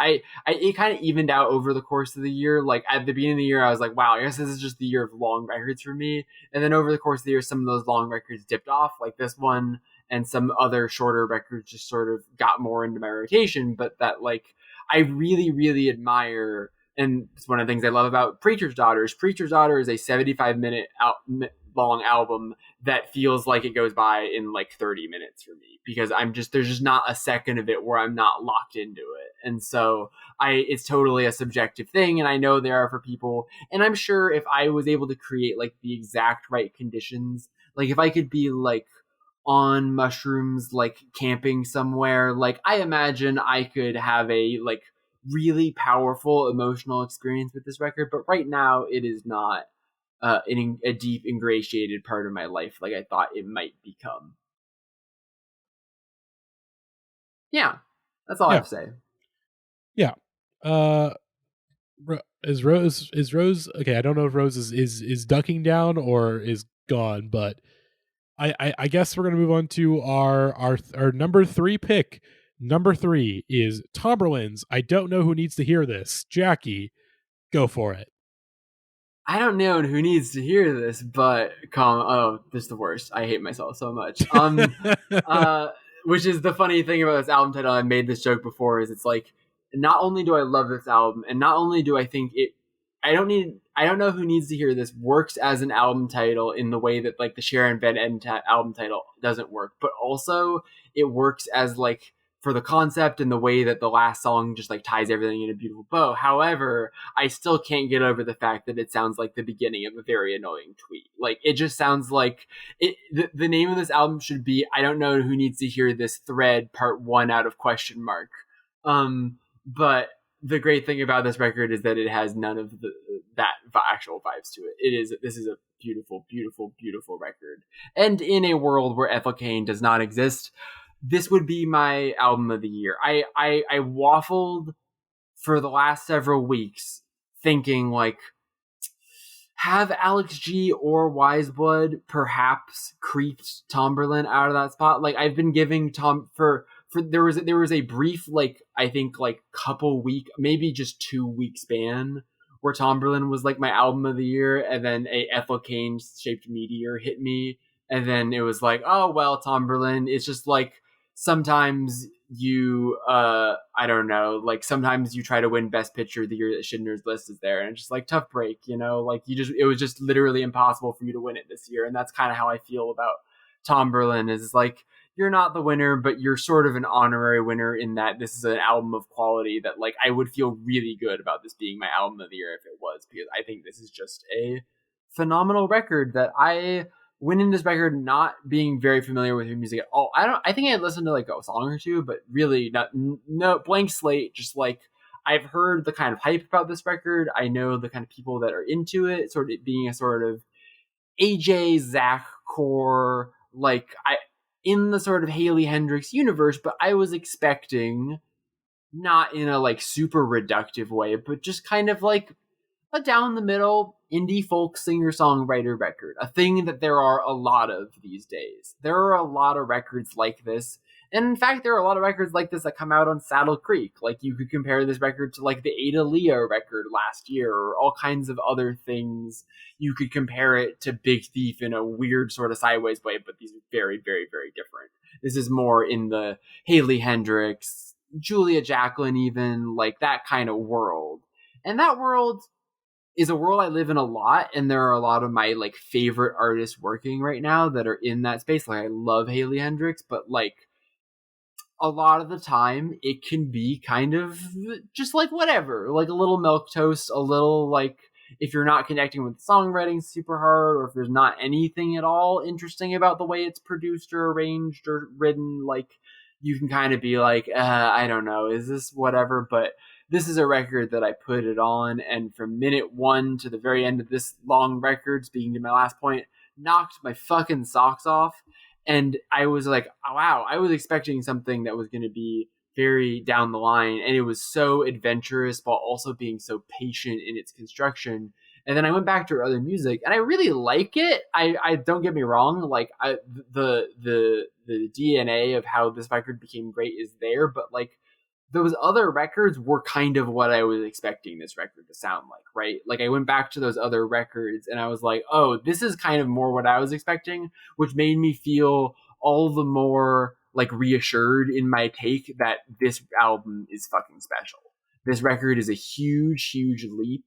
it kind of evened out over the course of the year. Like at the beginning of the year, I was like, wow, I guess this is just the year of long records for me. And then over the course of the year, some of those long records dipped off, like this one, and some other shorter records just sort of got more into my rotation. But that, like, I really, really admire, and it's one of the things I love about Preacher's Daughters. Preacher's Daughter is a 75-minute long album that feels like it goes by in like 30 minutes for me, because there's just not a second of it where I'm not locked into it. And so it's totally a subjective thing, and I know there are for people, and I'm sure if I was able to create like the exact right conditions, like if I could be like on mushrooms, like camping somewhere, like I imagine I could have a like really powerful emotional experience with this record. But right now it is not a deep ingratiated part of my life like I thought it might become. Yeah, that's all I have to say. Yeah. Is Rose okay? I don't know if Rose is ducking down or is gone, but I guess we're gonna move on to our number 3 pick. Number 3 is Tomberlin's I Don't Know Who Needs to Hear This. Jackie, go for it. I don't know who needs to hear this, but this is the worst. I hate myself so much. Which is the funny thing about this album title. I made this joke before, is it's like, not only do I love this album, and not only do I think it, I don't know who needs to hear this works as an album title in the way that like the Sharon Van Etten album title doesn't work, but also it works as like, for the concept and the way that the last song just like ties everything in a beautiful bow. However, I still can't get over the fact that it sounds like the beginning of a very annoying tweet. Like, it just sounds like the name of this album should be I Don't Know Who Needs to Hear This Thread Part 1 out of question mark. But the great thing about this record is that it has none of that actual vibes to it. This is a beautiful, beautiful, beautiful record. And in a world where Ethel Cain does not exist, this would be my album of the year. I waffled for the last several weeks thinking, like, have Alex G or Wiseblood perhaps creeped Tomberlin out of that spot? Like, I've been giving there was a brief, like, I think like couple week, maybe just 2 week span where Tomberlin was like my album of the year, and then a Ethel Cain shaped meteor hit me, and then it was like, oh well, Tomberlin, it's just like, sometimes you I don't know, like sometimes you try to win Best Picture the year that Schindler's List is there, and it's just like, tough break, you know, like it was just literally impossible for you to win it this year. And that's kind of how I feel about Tomberlin, is like, you're not the winner, but you're sort of an honorary winner in that this is an album of quality that, like, I would feel really good about this being my album of the year if it was, because I think this is just a phenomenal record that I went in this record not being very familiar with her music at all. I think I had listened to like a song or two, but really no blank slate. Just like, I've heard the kind of hype about this record. I know the kind of people that are into it, sort of it being a sort of AJ Zach core, like in the sort of Haley Hendrix universe, but I was expecting not in a like super reductive way, but just kind of like a down the middle indie folk singer songwriter record, a thing that there are a lot of these days. There are a lot of records like this. And in fact, there are a lot of records like this that come out on Saddle Creek. Like you could compare this record to like the Ada Leah record last year, or all kinds of other things. You could compare it to Big Thief in a weird sort of sideways way, but these are very, very, very different. This is more in the Haley Hendrix, Julia Jacqueline, even like that kind of world. And that world is a world I live in a lot, and there are a lot of my like favorite artists working right now that are in that space. Like I love Haley Hendrix, but like a lot of the time it can be kind of just like whatever, like a little milquetoast, a little like if you're not connecting with songwriting super hard, or if there's not anything at all interesting about the way it's produced or arranged or written, like you can kind of be like, I don't know, is this whatever? But this is a record that I put it on, and from minute one to the very end of this long record, speaking to my last point, knocked my fucking socks off. And I was like, oh, wow, I was expecting something that was going to be very down the line, and it was so adventurous while also being so patient in its construction. And then I went back to her other music, and I really like it. I don't get me wrong, like the DNA of how this record became great is there, but like those other records were kind of what I was expecting this record to sound like, right? Like I went back to those other records and I was like, oh, this is kind of more what I was expecting, which made me feel all the more like reassured in my take that this album is fucking special. This record is a huge, huge leap,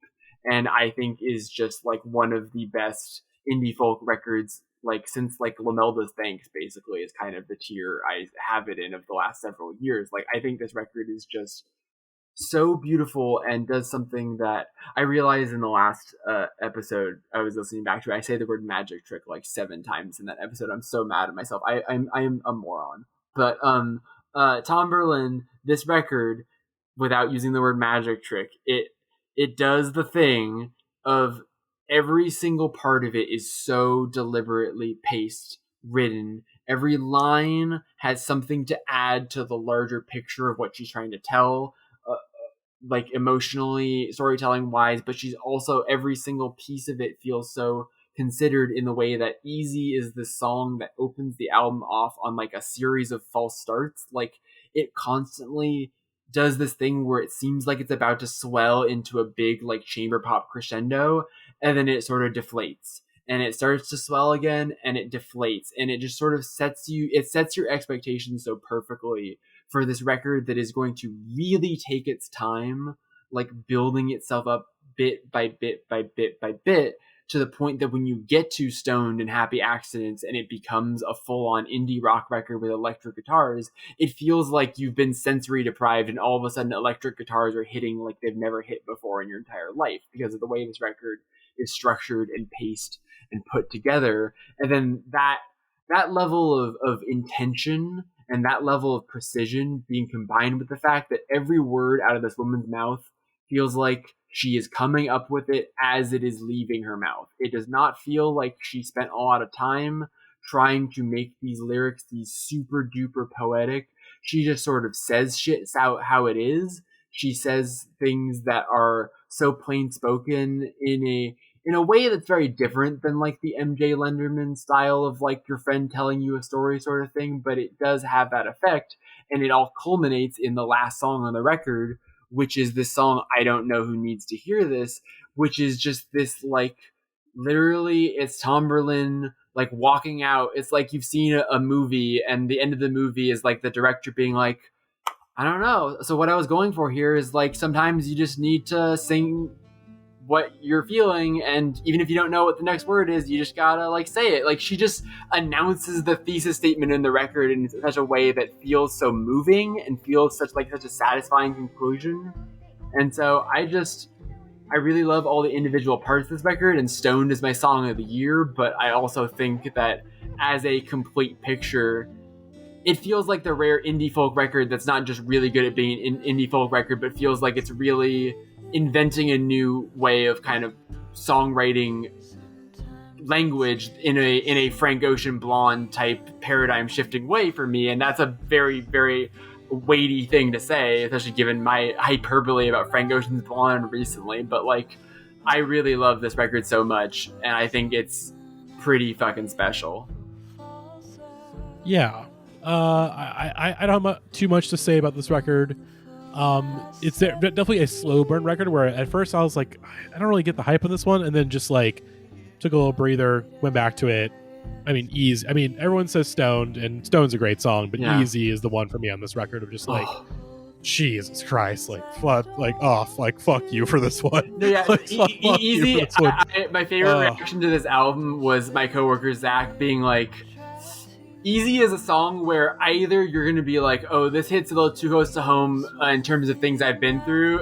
and I think is just like one of the best indie folk records like since like Lamelda's Thanks basically is kind of the tier I have it in of the last several years. Like I think this record is just so beautiful and does something that I realized in the last episode I was listening back to. I say the word magic trick like 7 times in that episode. I'm so mad at myself. I am a moron. But Tom Berlin, this record, without using the word magic trick, it does the thing of every single part of it is so deliberately paced, written. Every line has something to add to the larger picture of what she's trying to tell, like emotionally, storytelling wise, but she's also, every single piece of it feels so considered in the way that Easy is the song that opens the album off on like a series of false starts. Like it constantly does this thing where it seems like it's about to swell into a big like chamber pop crescendo, and then it sort of deflates, and it starts to swell again, and it deflates, and it just sort of sets your expectations so perfectly for this record that is going to really take its time, like building itself up bit by bit by bit by bit, to the point that when you get to Stoned and Happy Accidents and it becomes a full-on indie rock record with electric guitars, it feels like you've been sensory deprived, and all of a sudden electric guitars are hitting like they've never hit before in your entire life, because of the way this record is structured and paced and put together. And then that level of intention and that level of precision being combined with the fact that every word out of this woman's mouth feels like she is coming up with it as it is leaving her mouth. It does not feel like she spent a lot of time trying to make these lyrics these super duper poetic. She just sort of says shit out how it is. She says things that are so plain spoken in a way that's very different than like the MJ Lenderman style of like your friend telling you a story sort of thing, but it does have that effect, and it all culminates in the last song on the record, which is this song, I Don't Know Who Needs to Hear This, which is just this like, literally it's Tom Berlin like walking out. It's like you've seen a movie and the end of the movie is like the director being like, I don't know. So what I was going for here is like, sometimes you just need to sing what you're feeling, and even if you don't know what the next word is, you just gotta like say it. Like she just announces the thesis statement in the record in such a way that feels so moving and feels such a satisfying conclusion. And so I really love all the individual parts of this record, and Stoned is my song of the year, but I also think that as a complete picture, it feels like the rare indie folk record that's not just really good at being an indie folk record, but feels like it's really inventing a new way of kind of songwriting language in a Frank Ocean Blonde type paradigm shifting way for me. And that's a very, very weighty thing to say, especially given my hyperbole about Frank Ocean's Blonde recently. But like, I really love this record so much, and I think it's pretty fucking special. Yeah. I don't have too much to say about this record. It's definitely a slow burn record where at first I was like, I don't really get the hype on this one, and then just like took a little breather, went back to it. I mean, Easy. I mean, everyone says Stoned, and Stone's a great song, but Yeah. Easy is the one for me on this record of just like, Jesus Christ, like fuck you for this one. Yeah, Like, fuck you Easy. for this one. My favorite reaction to this album was my coworker Zach being like, Easy is a song where either you're going to be like, oh, this hits a little too close to home in terms of things I've been through,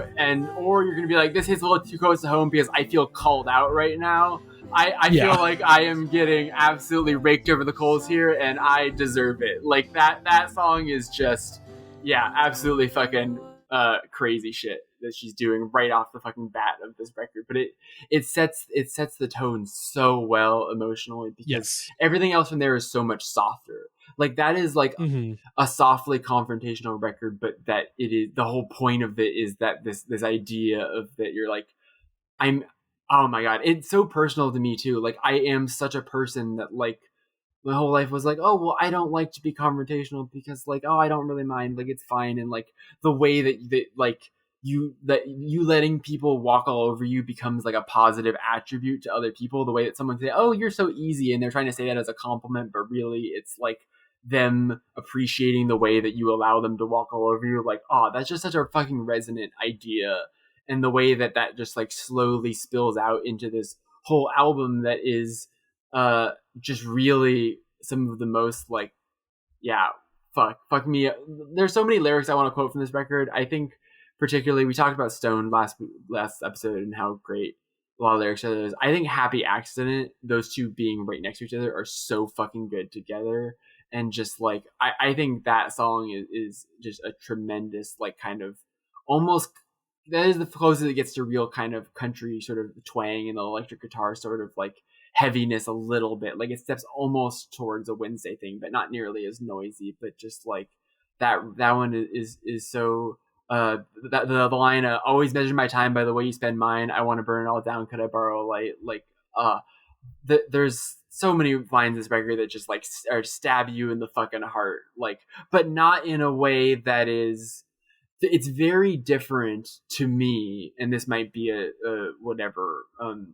or you're going to be like, this hits a little too close to home because I feel called out right now. I feel like I am getting absolutely raked over the coals here, and I deserve it. Like, that song is just, yeah, absolutely fucking crazy shit that she's doing right off the fucking bat of this record. But it sets the tone so well emotionally, because everything else from there is so much softer. Like, that is like a softly confrontational record, but that it is, the whole point of it is that this idea of that you're like, oh my god, it's so personal to me too. Like, I am such a person that like my whole life was like, oh, well, I don't like to be confrontational because like, oh, I don't really mind, like, it's fine. And like the way that you letting people walk all over you becomes like a positive attribute to other people. The way that someone say, oh, you're so easy, and they're trying to say that as a compliment, but really it's like them appreciating the way that you allow them to walk all over you. Like, oh, that's just such a fucking resonant idea. And the way that just like slowly spills out into this whole album that is just really some of the most like, yeah, fuck me. There's so many lyrics I want to quote from this record. I think particularly, we talked about Stone last episode and how great a lot of lyrics are. I think Happy Accident, those two being right next to each other, are so fucking good together. And just like, I think that song is just a tremendous, like, kind of almost, that is the closest it gets to real kind of country sort of twang and the electric guitar sort of like heaviness a little bit. Like, it steps almost towards a Wednesday thing, but not nearly as noisy. But just like that one is so the line, always measure my time by the way you spend mine. I want to burn it all down, could I borrow a light? Like, there's so many lines in this record that just like stab you in the fucking heart, like, but not in a way that is, it's very different to me, and this might be a whatever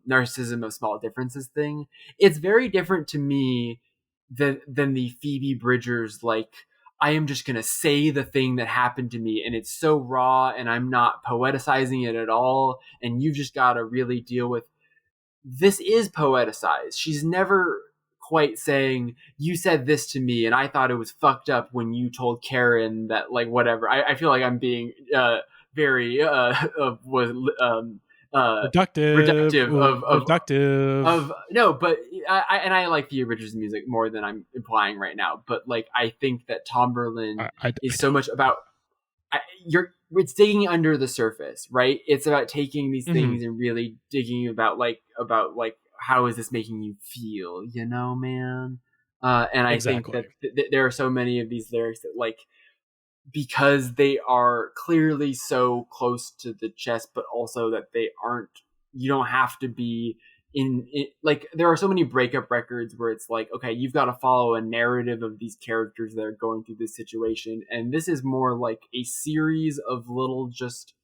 narcissism of small differences thing. It's very different to me than the Phoebe Bridgers, like, I am just gonna say the thing that happened to me, and it's so raw, and I'm not poeticizing it at all, and you just gotta really deal with, this is poeticized. She's never quite saying, you said this to me and I thought it was fucked up when you told Karen that, like, whatever. I feel like I'm being very reductive of no, but I like Phoebe Bridgers' music more than I'm implying right now. But like, I think that Tom Berlin is so much about it's digging under the surface, right? It's about taking these things and really digging about how is this making you feel, you know, man? And I think that there are so many of these lyrics that, like, because they are clearly so close to the chest, but also that they aren't, you don't have to be in like, there are so many breakup records where it's like, okay, you've got to follow a narrative of these characters that are going through this situation. And this is more like a series of little just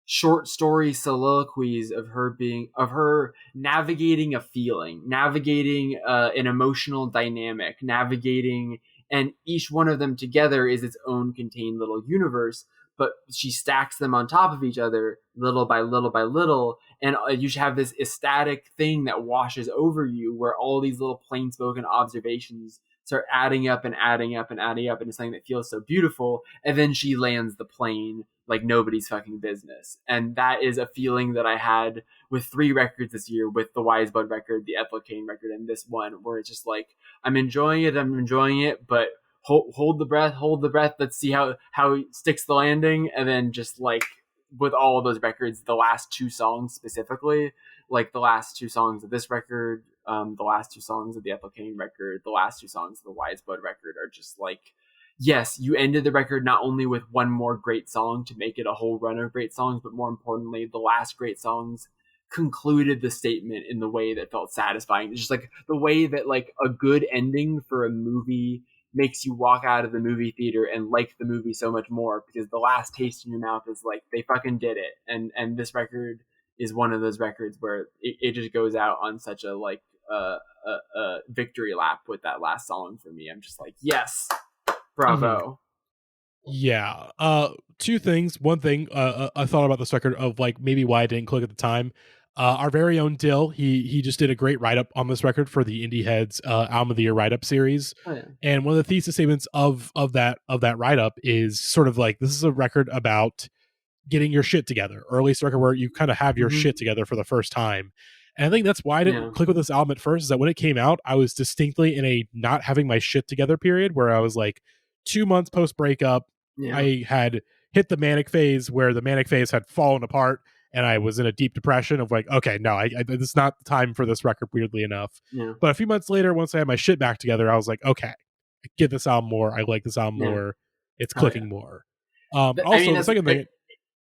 short story soliloquies of her navigating a feeling, navigating an emotional dynamic, navigating, and each one of them together is its own contained little universe, but she stacks them on top of each other little by little by little, and you should have this ecstatic thing that washes over you where all these little plain spoken observations start adding up and adding up and adding up into something that feels so beautiful, and then she lands the plane like nobody's fucking business. And that is a feeling that I had with 3 records this year, with the Wise Bud record, the Ethel Cain record, and this one, where it's just like, I'm enjoying it, but hold the breath, let's see how he sticks the landing. And then just like with all of those records, the last two songs specifically, like the last two songs of this record, the last two songs of the Ethel Kane record, the last two songs of the Wise Blood record are just like, yes, you ended the record not only with one more great song to make it a whole run of great songs, but more importantly, the last great songs concluded the statement in the way that felt satisfying. It's just like the way that like a good ending for a movie makes you walk out of the movie theater and like the movie so much more, because the last taste in your mouth is like, they fucking did it. And this record is one of those records where it just goes out on such a like victory lap with that last song for me. I'm just like, yes, bravo. Yeah. Two things. One thing, I thought about this record of like maybe why I didn't click at the time. Our very own Dill, he just did a great write-up on this record for the Indieheads Album of the Year write-up series. Oh, yeah. And one of the thesis statements of that write-up is sort of like, this is a record about getting your shit together, or at least a record where you kind of have your shit together for the first time. And I think that's why I didn't click with this album at first, is that when it came out, I was distinctly in a not having my shit together period, where I was like 2 months post breakup. I had hit the manic phase where the manic phase had fallen apart, and I was in a deep depression of like, okay, no, it's not the time for this record, weirdly enough. But a few months later, once I had my shit back together, I was like, okay, I get this album more. I like this album more. It's clicking more. The second thing.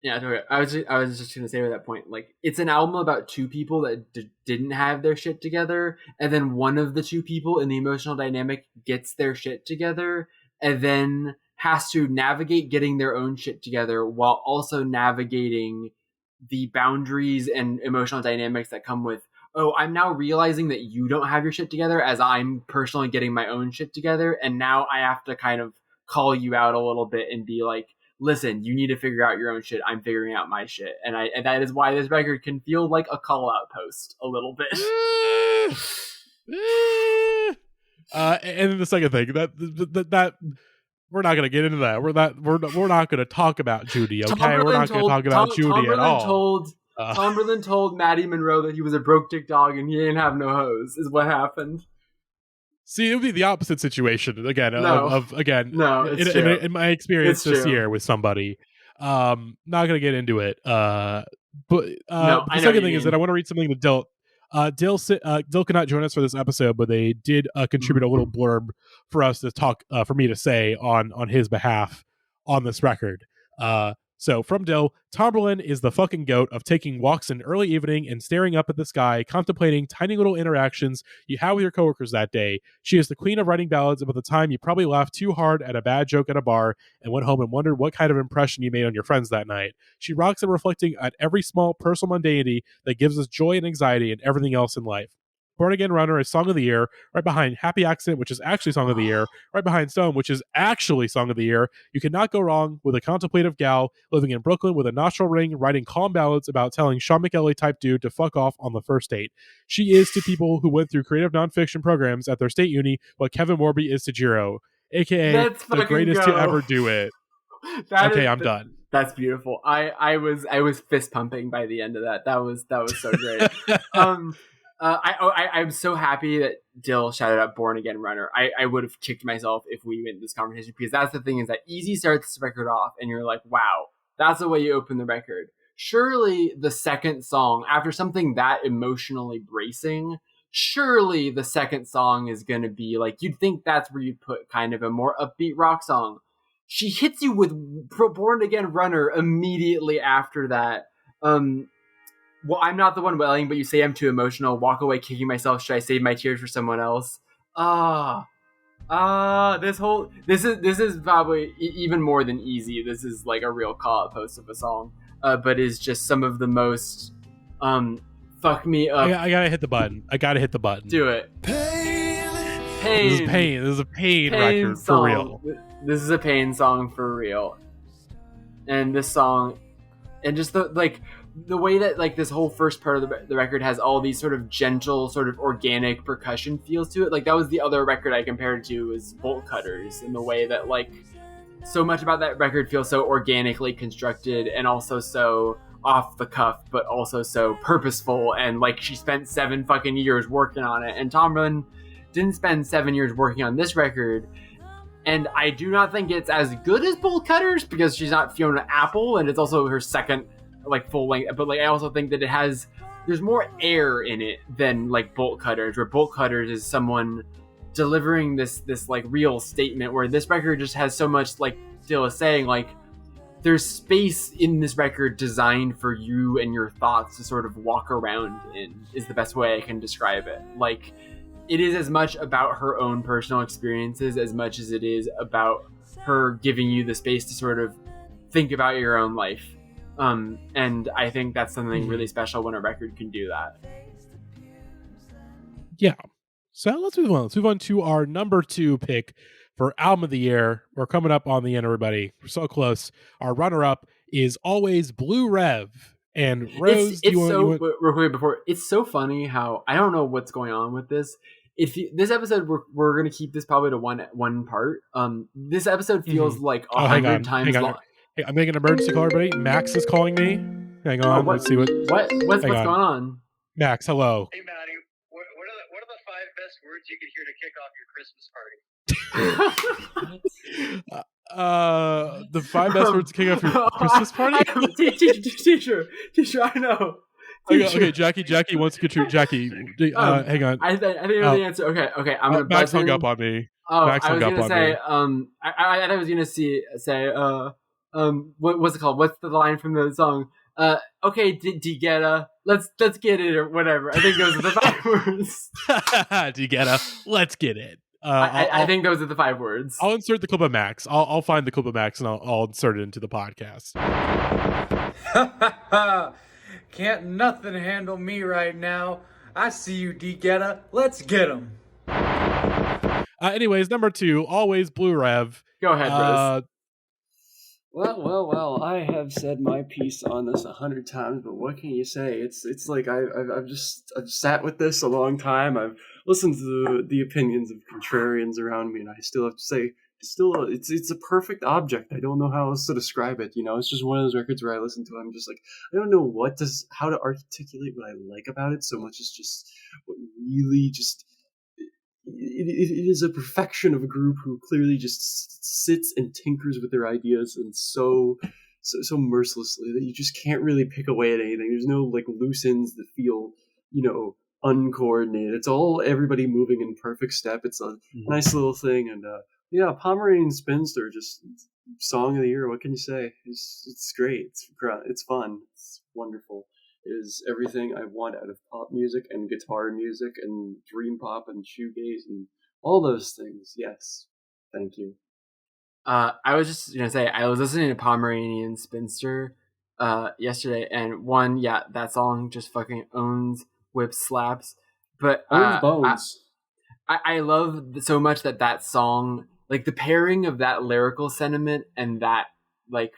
I was just going to say at that point, like, it's an album about two people that didn't have their shit together, and then one of the two people in the emotional dynamic gets their shit together, and then has to navigate getting their own shit together while also navigating the boundaries and emotional dynamics that come with, oh, I'm now realizing that you don't have your shit together as I'm personally getting my own shit together, and now I have to kind of call you out a little bit and be like, listen, you need to figure out your own shit. I'm figuring out my shit. And that is why this record can feel like a call out post a little bit. And then the second thing that we're not going to get into that. We're not going to talk about Judy. Okay. We're not going to talk about Judy at all. Tomberlin told Matty Monroe that he was a broke dick dog and he didn't have no hose is what happened. See, it would be the opposite situation again. In my experience this year with somebody. Not gonna get into it. The second thing is that I want to read something that Dill could not join us for this episode, but they did contribute a little blurb for us to talk, for me to say on his behalf on this record. So from Dill, Tomberlin is the fucking goat of taking walks in early evening and staring up at the sky, contemplating tiny little interactions you had with your coworkers that day. She is the queen of writing ballads about the time you probably laughed too hard at a bad joke at a bar and went home and wondered what kind of impression you made on your friends that night. She rocks at reflecting at every small personal mundanity that gives us joy and anxiety and everything else in life. Born Again Runner is Song of the Year, right behind Happy Accident, which is actually Song of the Year, right behind Stone, which is actually Song of the Year. You cannot go wrong with a contemplative gal living in Brooklyn with a nostril ring, writing calm ballads about telling Sean McElwee-type dude to fuck off on the first date. She is to people who went through creative nonfiction programs at their state uni what Kevin Morby is to Jiro, a.k.a. the greatest to ever do it. I'm done. That's beautiful. I was fist pumping by the end of that. That was so great. I'm so happy that Dill shouted out Born Again Runner. I would have kicked myself if we went this conversation, because that's the thing, is that Easy starts this record off and you're like, wow, that's the way you open the record. Surely the second song, after something that emotionally bracing, surely the second song is going to be like, you'd think that's where you'd put kind of a more upbeat rock song. She hits you with Born Again Runner immediately after that. Well, I'm not the one wailing, but you say I'm too emotional. Walk away kicking myself. Should I save my tears for someone else? This is probably even more than Easy. This is like a real call-out post of a song, but is just some of the most fuck me up. I gotta hit the button. Do it. Pain. This is pain. This is a pain record song. For real. This is a pain song for real. And this song, and just the way that like this whole first part of the record has all these sort of gentle, sort of organic percussion feels to it. Like that was the other record I compared it to, was Bolt Cutters, in the way that like so much about that record feels so organically constructed and also so off the cuff, but also so purposeful. And like she spent 7 fucking years working on it, and Tomlin didn't spend 7 years working on this record. And I do not think it's as good as Bolt Cutters because she's not Fiona Apple, and it's also her second like full length. But like I also think that there's more air in it than like Bolt Cutters, where Bolt Cutters is someone delivering this like real statement, where this record just has so much, like Dill is saying, like there's space in this record designed for you and your thoughts to sort of walk around in, is the best way I can describe it. Like, it is as much about her own personal experiences as much as it is about her giving you the space to sort of think about your own life. And I think that's something really special when a record can do that. Yeah. So let's move on. Let's move on to our number 2 pick for Album of the Year. We're coming up on the end, everybody. We're so close. Our runner-up is always Blue Rev. And Rose, it's so funny how I don't know what's going on with this. This episode, we're gonna keep this probably to one part. This episode feels like 100 times long. Hey, I'm making an emergency call, everybody. Max is calling me. Hang on, let's see what's going on. Max, hello. Hey Matty, what are the 5 best words you could hear to kick off your Christmas party? The 5 best words to kick off your Christmas party? Teacher, I know. Okay, Jackie wants to contribute. Jackie, hang on. I think I know the answer. Okay. I'm gonna. Max hung up on me. Max hung up on me. I was gonna say. What's it called? What's the line from the song? Okay, Digetta, let's get it or whatever. I think those are the 5 words. Digetta, let's get it. I think those are the 5 words. I'll insert the clip of Max. I'll find the clip of Max and I'll insert it into the podcast. Can't nothing handle me right now. I see you, Digetta. Let's get him. Anyways, number 2, always Blue Rev. Go ahead, Rose. Well, I have said my piece on this 100 times, but what can you say? It's like I've sat with this a long time. I've listened to the opinions of contrarians around me, and I still have to say, it's a perfect object. I don't know how else to describe it. It's just one of those records where I listen to it, I'm just like, I don't know how to articulate what I like about it so much as just what really just. It is a perfection of a group who clearly just sits and tinkers with their ideas and so mercilessly that you just can't really pick away at anything. There's no like loose ends that feel, uncoordinated. It's all everybody moving in perfect step. It's a nice little thing. And Pomeranian Spinster, just song of the year. What can you say? It's great. It's fun. It's wonderful. Is everything I want out of pop music and guitar music and dream pop and shoegaze and all those things. Yes. Thank you. I was just going to say, I was listening to Pomeranian Spinster yesterday, and that song just fucking owns, whips, slaps. But owns bones. I love so much that song, like the pairing of that lyrical sentiment and that like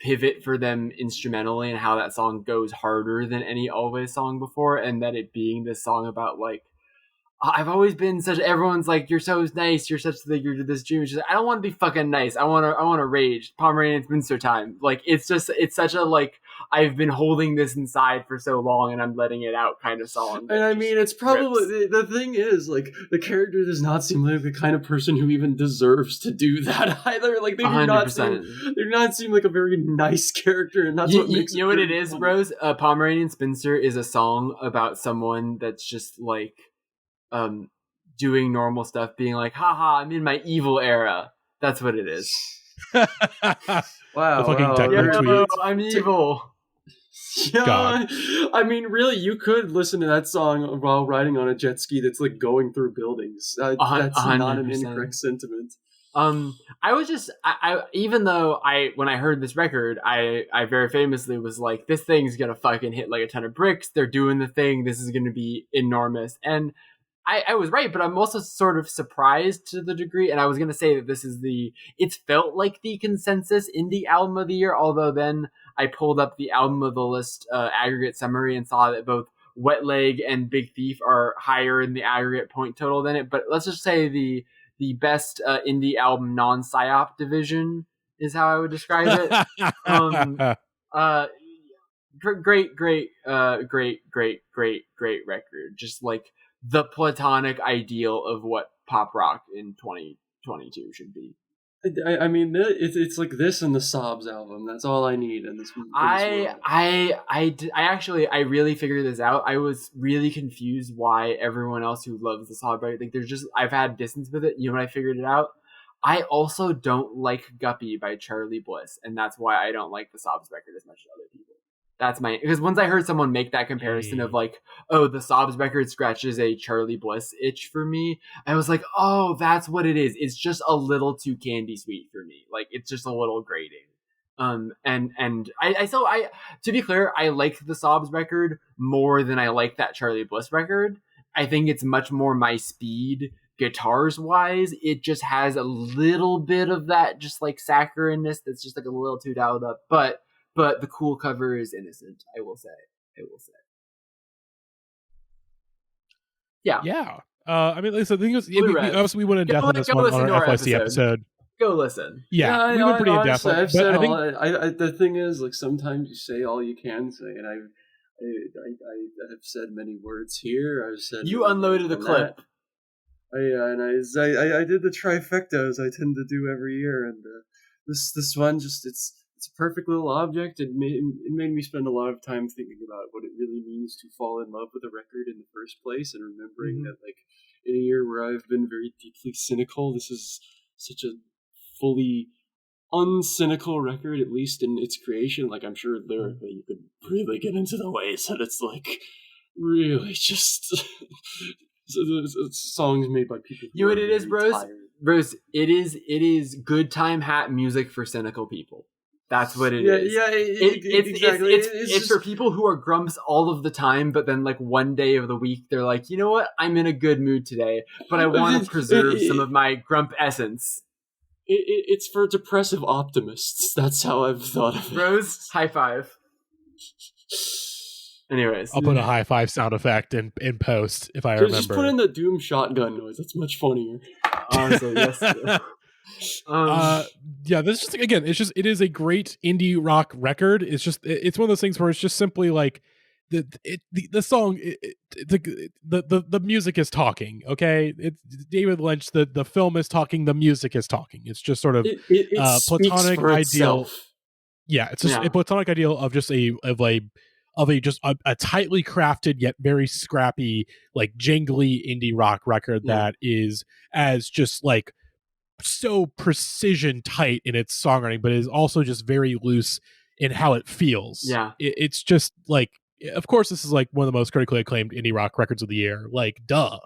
pivot for them instrumentally, and how that song goes harder than any Always song before, and that it being this song about like, I've always been such, everyone's like, you're so nice, you're such the, you're this dream. Just, I don't want to be fucking nice. I want to rage. Pomeranian Spinster time. Like, it's such a like, I've been holding this inside for so long and I'm letting it out kind of song. And I mean, it's probably, the thing is, like, the character does not seem like the kind of person who even deserves to do that either. Like, they do not seem like a very nice character, and that's what makes it. You know what it is, fun. Rose? Pomeranian Spinster is a song about someone that's just like, doing normal stuff, being like, haha, I'm in my evil era. That's what it is. Wow. I'm evil. Yeah, I mean, really, you could listen to that song while riding on a jet ski that's like going through buildings. That's 100%. Not an incorrect sentiment. I was just, I even though when I heard this record, I very famously was like, this thing's gonna fucking hit like a ton of bricks. They're doing the thing. This is gonna be enormous. And I was right, but I'm also sort of surprised to the degree. And I was going to say that this is it's felt like the consensus indie album of the year. Although then I pulled up the album of the list aggregate summary and saw that both Wet Leg and Big Thief are higher in the aggregate point total than it. But let's just say the best indie album non-psyop division is how I would describe it. Great record. Just like the platonic ideal of what pop rock in 2020 22 should be. I mean, it's like this and the Sobs album. That's all I need in this. I really figured this out. I was really confused why everyone else who loves the Sobs record, like there's just, I've had distance with it. You know when I figured it out? I also don't like Guppy by Charlie Bliss, and that's why I don't like the Sobs record as much as other people. That's because once I heard someone make that comparison of like, oh, the Sobs record scratches a Charlie Bliss itch for me, I was like, oh, that's what it is. It's just a little too candy sweet for me. Like it's just a little grating. And I to be clear, I like the Sobs record more than I like that Charlie Bliss record. I think it's much more my speed guitars wise. It just has a little bit of that just like saccharineness that's just like a little too dialed up, but the cool cover is innocent. I will say. Yeah. I mean, like, so the thing is, obviously we went in depth on this one on our FYC episode. Go listen. Yeah, we went pretty in depth. I've said the thing is, like, sometimes you say all you can say, and I have said many words here. I've said you unloaded a clip. I did the trifecta as I tend to do every year, and this one just it's a perfect little object. It made me spend a lot of time thinking about what it really means to fall in love with a record in the first place, and remembering that, like, in a year where I've been very deeply cynical, this is such a fully uncynical record, at least in its creation. Like, I'm sure lyrically you could really get into the ways that it's like really just songs made by people. You know what it is, bros? Bros, it is good time hat music for cynical people. That's what it is. Yeah, exactly. It's for people who are grumps all of the time, but then like one day of the week they're like, you know what? I'm in a good mood today, but I want to preserve some of my grump essence. It's for depressive optimists. That's how I've thought of it. Rose, high five. Anyways, I'll put a high five sound effect in post if I remember. Just put in the Doom shotgun noise. That's much funnier. Honestly, yes. This is just, again, it is a great indie rock record. It's one of those things where it's just simply like the song, the music is talking. Okay, it's David Lynch. The film is talking. The music is talking. It's just sort of platonic ideal. Yeah, it's just a platonic ideal of just a tightly crafted yet very scrappy, like jingly indie rock record that is as just like so precision tight in its songwriting, but is also just very loose in how it feels. Yeah, it's just like, of course, this is like one of the most critically acclaimed indie rock records of the year. Like, duh,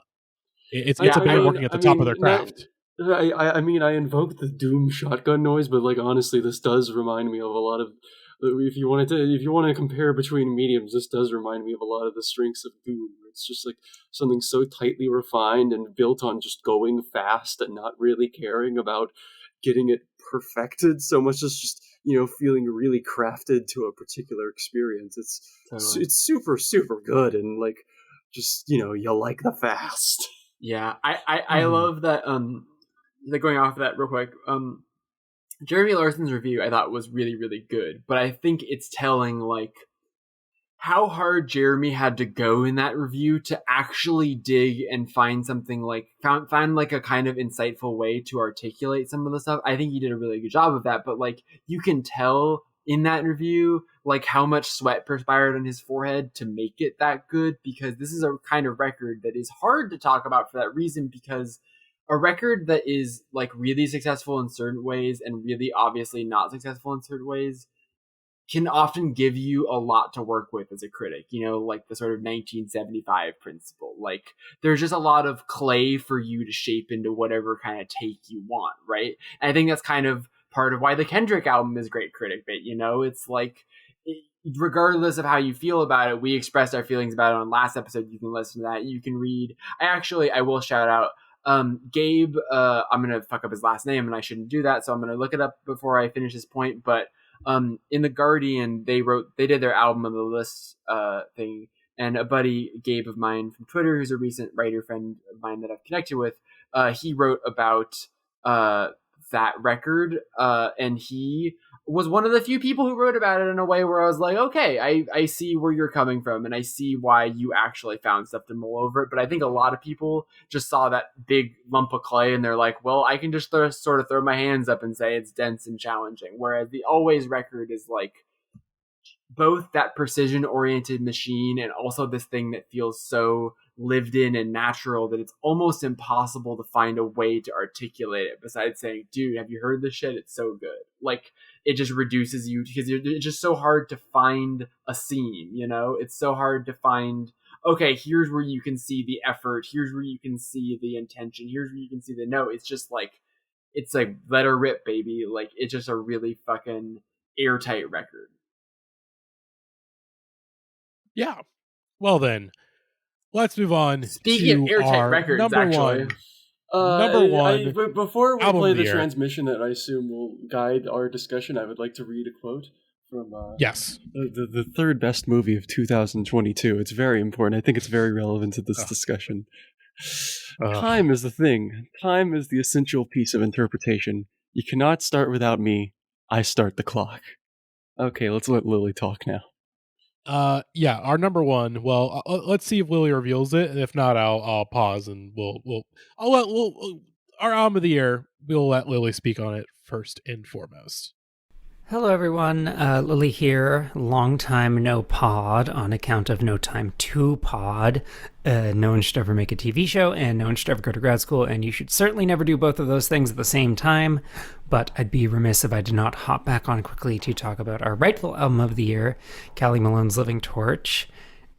it's a band working at the top of their craft. I mean, I invoked the Doom shotgun noise, but like honestly, this does remind me of a lot of. If you want to compare between mediums, this does remind me of a lot of the strengths of Doom. It's just like something so tightly refined and built on just going fast and not really caring about getting it perfected so much as just, feeling really crafted to a particular experience. It's super, super good, and like, just, you like the fast. Yeah, I love that. Like, going off of that real quick, Jeremy Larson's review I thought was really, really good, but I think it's telling like how hard Jeremy had to go in that review to actually dig and find something like find like a kind of insightful way to articulate some of the stuff. I think he did a really good job of that, but like you can tell in that review like how much sweat perspired on his forehead to make it that good, because this is a kind of record that is hard to talk about for that reason, because a record that is like really successful in certain ways and really obviously not successful in certain ways can often give you a lot to work with as a critic, like the sort of 1975 principle. Like there's just a lot of clay for you to shape into whatever kind of take you want, right? And I think that's kind of part of why the Kendrick album is great critic bait, It's like, regardless of how you feel about it, we expressed our feelings about it on last episode. You can listen to that. You can read. I will shout out Gabe, I'm going to fuck up his last name and I shouldn't do that, so I'm going to look it up before I finish this point, but in The Guardian, they did their album on the list thing, and a buddy, Gabe of mine from Twitter, who's a recent writer friend of mine that I've connected with, he wrote about that record, and he was one of the few people who wrote about it in a way where I was like, okay, I see where you're coming from, and I see why you actually found stuff to mull over it. But I think a lot of people just saw that big lump of clay and they're like, well, I can just sort of throw my hands up and say it's dense and challenging. Whereas the Always record is like both that precision-oriented machine and also this thing that feels so lived in and natural that it's almost impossible to find a way to articulate it besides saying, dude, have you heard this shit? It's so good. Like, it just reduces you because it's just so hard to find a seam, you know? It's so hard to find, okay, here's where you can see the effort, here's where you can see the intention, here's where you can see the note. It's like let her rip, baby. Like, it's just a really fucking airtight record. Yeah. Well then, let's move on. Speaking to of airtight our records, number actually. one. Before we album play of the the year. transmission that I assume will guide our discussion, I would like to read a quote from Yes. the third best movie of 2022. It's very important. I think it's very relevant to this discussion. Time is the thing. Time is the essential piece of interpretation. You cannot start without me. I start the clock. Okay, let's let Lily talk now. Yeah, our number one. Well, let's see if Lily reveals it, and if not, I'll pause and our album of the year. We'll let Lily speak on it first and foremost. Hello, everyone. Lily here. Long time no pod on account of no time to pod. No one should ever make a TV show, and no one should ever go to grad school, and you should certainly never do both of those things at the same time. But I'd be remiss if I did not hop back on quickly to talk about our rightful album of the year, Callie Malone's Living Torch.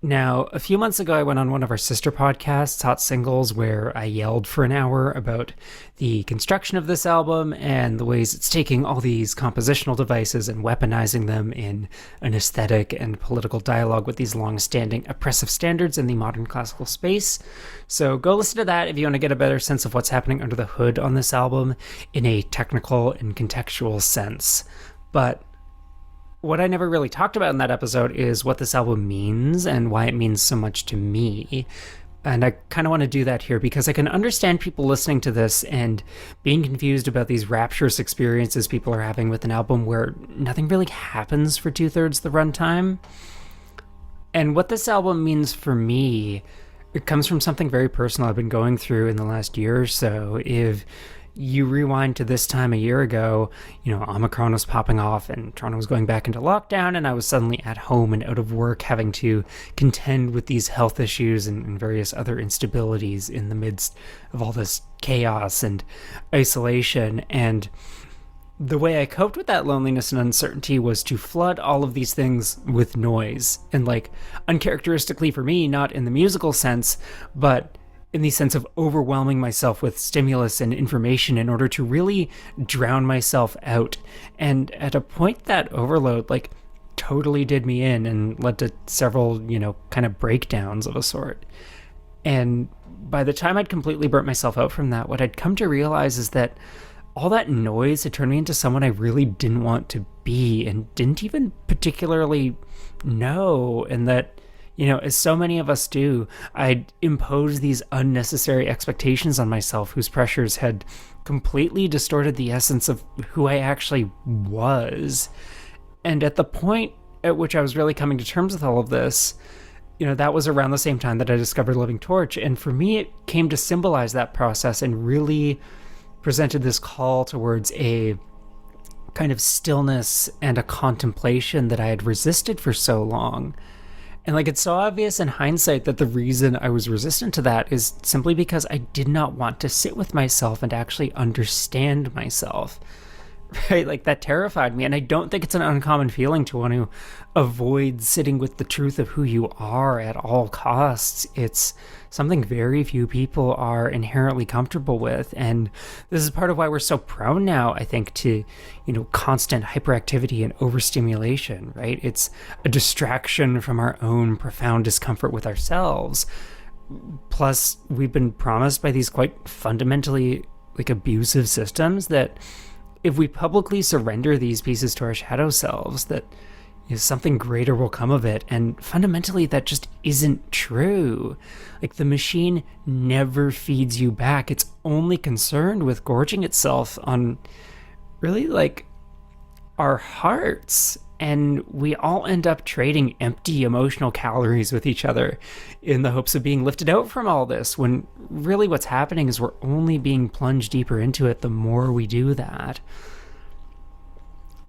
Now, a few months ago, I went on one of our sister podcasts, Hot Singles, where I yelled for an hour about the construction of this album and the ways it's taking all these compositional devices and weaponizing them in an aesthetic and political dialogue with these long-standing oppressive standards in the modern classical space. So go listen to that if you want to get a better sense of what's happening under the hood on this album in a technical and contextual sense. But what I never really talked about in that episode is what this album means and why it means so much to me. And I kind of want to do that here because I can understand people listening to this and being confused about these rapturous experiences people are having with an album where nothing really happens for 2/3 the runtime. And what this album means for me, it comes from something very personal I've been going through in the last year or so. If you rewind to this time a year ago, Omicron was popping off and Toronto was going back into lockdown, and I was suddenly at home and out of work having to contend with these health issues and various other instabilities in the midst of all this chaos and isolation. And the way I coped with that loneliness and uncertainty was to flood all of these things with noise. And uncharacteristically for me, not in the musical sense, but in the sense of overwhelming myself with stimulus and information in order to really drown myself out. And at a point, that overload totally did me in and led to several, kind of breakdowns of a sort. And by the time I'd completely burnt myself out from that, what I'd come to realize is that all that noise had turned me into someone I really didn't want to be and didn't even particularly know. And that, as so many of us do, I'd impose these unnecessary expectations on myself whose pressures had completely distorted the essence of who I actually was. And at the point at which I was really coming to terms with all of this, that was around the same time that I discovered Living Torch. And for me, it came to symbolize that process and really presented this call towards a kind of stillness and a contemplation that I had resisted for so long. And it's so obvious in hindsight that the reason I was resistant to that is simply because I did not want to sit with myself and actually understand myself. Right? That terrified me. And I don't think it's an uncommon feeling to want to avoid sitting with the truth of who you are at all costs. It's something very few people are inherently comfortable with. And this is part of why we're so prone now, I think, to, constant hyperactivity and overstimulation, right? It's a distraction from our own profound discomfort with ourselves. Plus, we've been promised by these quite fundamentally, abusive systems that if we publicly surrender these pieces to our shadow selves, that something greater will come of it. And fundamentally, that just isn't true. The machine never feeds you back. It's only concerned with gorging itself on really our hearts. And we all end up trading empty emotional calories with each other in the hopes of being lifted out from all this, when really what's happening is we're only being plunged deeper into it the more we do that.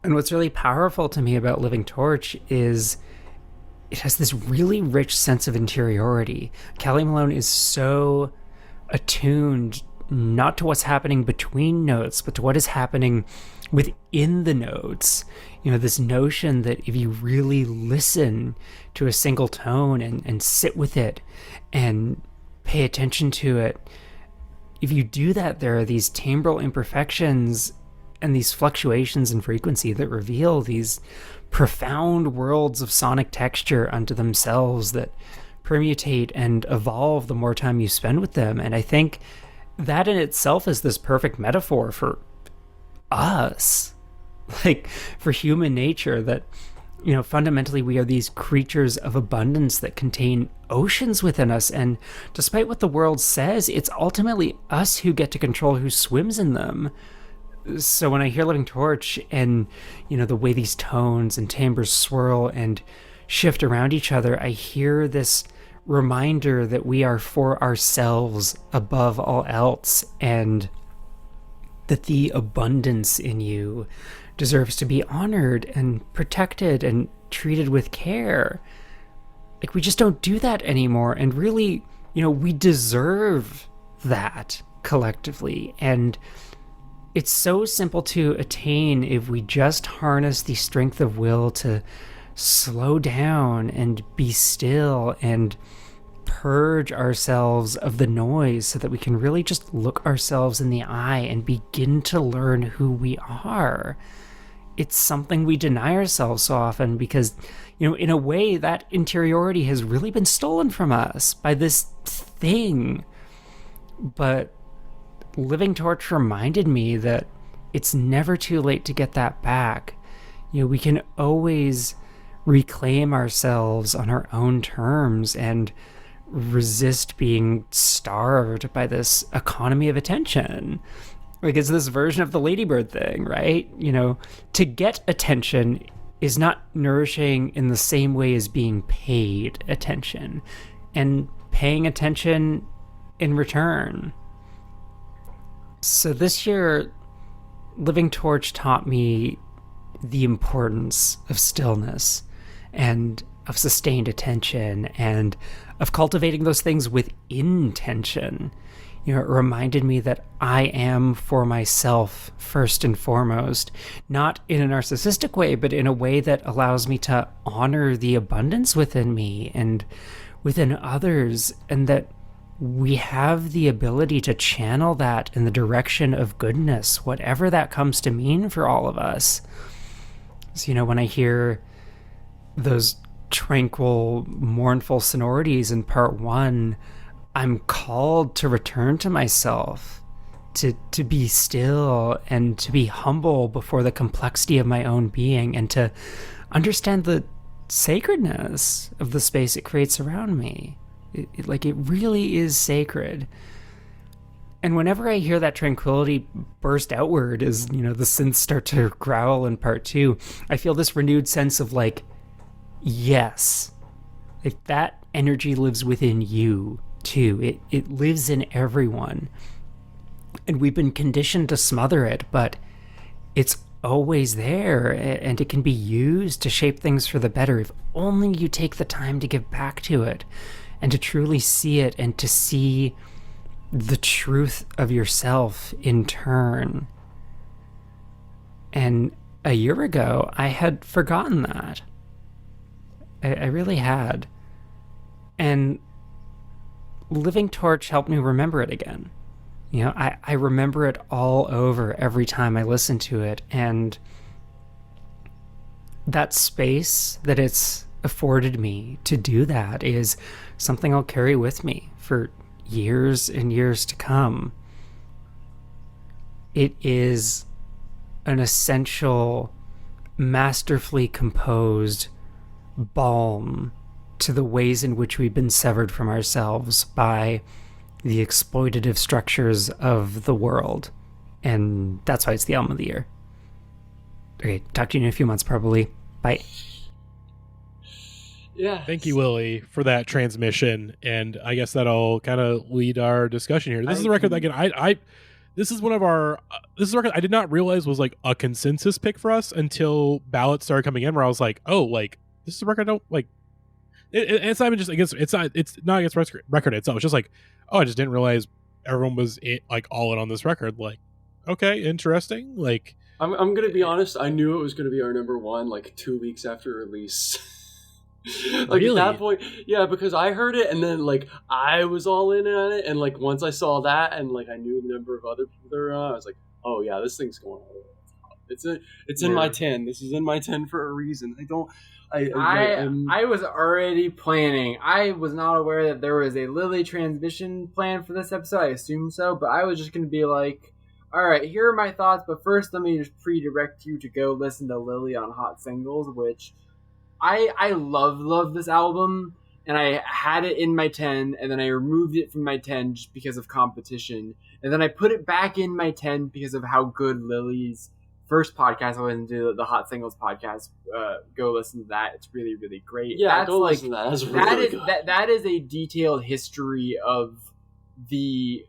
And what's really powerful to me about Living Torch is it has this really rich sense of interiority. Callie Malone is so attuned not to what's happening between notes, but to what is happening within the notes. You know, this notion that if you really listen to a single tone and sit with it and pay attention to it, if you do that, there are these timbral imperfections and these fluctuations in frequency that reveal these profound worlds of sonic texture unto themselves that permutate and evolve the more time you spend with them. And I think that in itself is this perfect metaphor for us, like for human nature, that, you know, fundamentally we are these creatures of abundance that contain oceans within us. And despite what the world says, it's ultimately us who get to control who swims in them. So when I hear Living Torch and, you know, the way these tones and timbres swirl and shift around each other, I hear this reminder that we are for ourselves above all else, and that the abundance in you deserves to be honored and protected and treated with care. Like, we just don't do that anymore. And really, you know, we deserve that collectively. And it's so simple to attain if we just harness the strength of will to slow down and be still and purge ourselves of the noise so that we can really just look ourselves in the eye and begin to learn who we are. It's something we deny ourselves so often because, you know, in a way that interiority has really been stolen from us by this thing. But Living Torch reminded me that it's never too late to get that back. You know, we can always reclaim ourselves on our own terms and resist being starved by this economy of attention. Like, it's this version of the ladybird thing, right? You know, to get attention is not nourishing in the same way as being paid attention and paying attention in return. So this year, Living Torch taught me the importance of stillness and of sustained attention and of cultivating those things with intention. You know, it reminded me that I am for myself first and foremost, not in a narcissistic way, but in a way that allows me to honor the abundance within me and within others, and that we have the ability to channel that in the direction of goodness, whatever that comes to mean for all of us. So, you know, when I hear those tranquil, mournful sonorities in part one, I'm called to return to myself, to be still and to be humble before the complexity of my own being, and to understand the sacredness of the space it creates around me. It really is sacred. And whenever I hear that tranquility burst outward as, you know, the synths start to growl in part two, I feel this renewed sense of like, yes, like that energy lives within you too. It lives in everyone. And we've been conditioned to smother it, but it's always there, and it can be used to shape things for the better if only you take the time to give back to it and to truly see it and to see the truth of yourself in turn. And a year ago, I had forgotten that. I really had. And Living Torch helped me remember it again. You know, I remember it all over every time I listen to it, and that space that it's afforded me to do that is something I'll carry with me for years and years to come. It is an essential, masterfully composed balm to the ways in which we've been severed from ourselves by the exploitative structures of the world. And that's why it's the album of the year. Okay, talk to you in a few months, probably. Bye. Yeah. Thank you, Lily, for that transmission, and I guess that'll kind of lead our discussion here. This is a record that again, this is one of our this is a record I did not realize was like a consensus pick for us until ballots started coming in, where I was like, oh, like this is a record I don't like. It's not even just against it's not against record itself. It's just like, oh, I just didn't realize everyone was like all in on this record. Like, okay, interesting. Like, I'm gonna be honest. I knew it was gonna be our number one like 2 weeks after release. Like really? At that point, yeah, because I heard it and then like I was all in on it, and like once I saw that and like I knew the number of other people that were on, I was like, oh yeah, this thing's going on. It's in my 10. This is in my 10 for a reason. I was already planning. I was not aware that there was a Lily transmission plan for this episode. I assumed so, but I was just going to be like, all right, here are my thoughts, but first let me just pre-direct you to go listen to Lily on Hot Singles, which I love this album, and I had it in my 10, and then I removed it from my 10 just because of competition, and then I put it back in my 10 because of how good Lily's first podcast I listened to, the Hot Singles podcast. Go listen to that. It's really, really great. Yeah, go listen to that. That's really good. That is a detailed history of the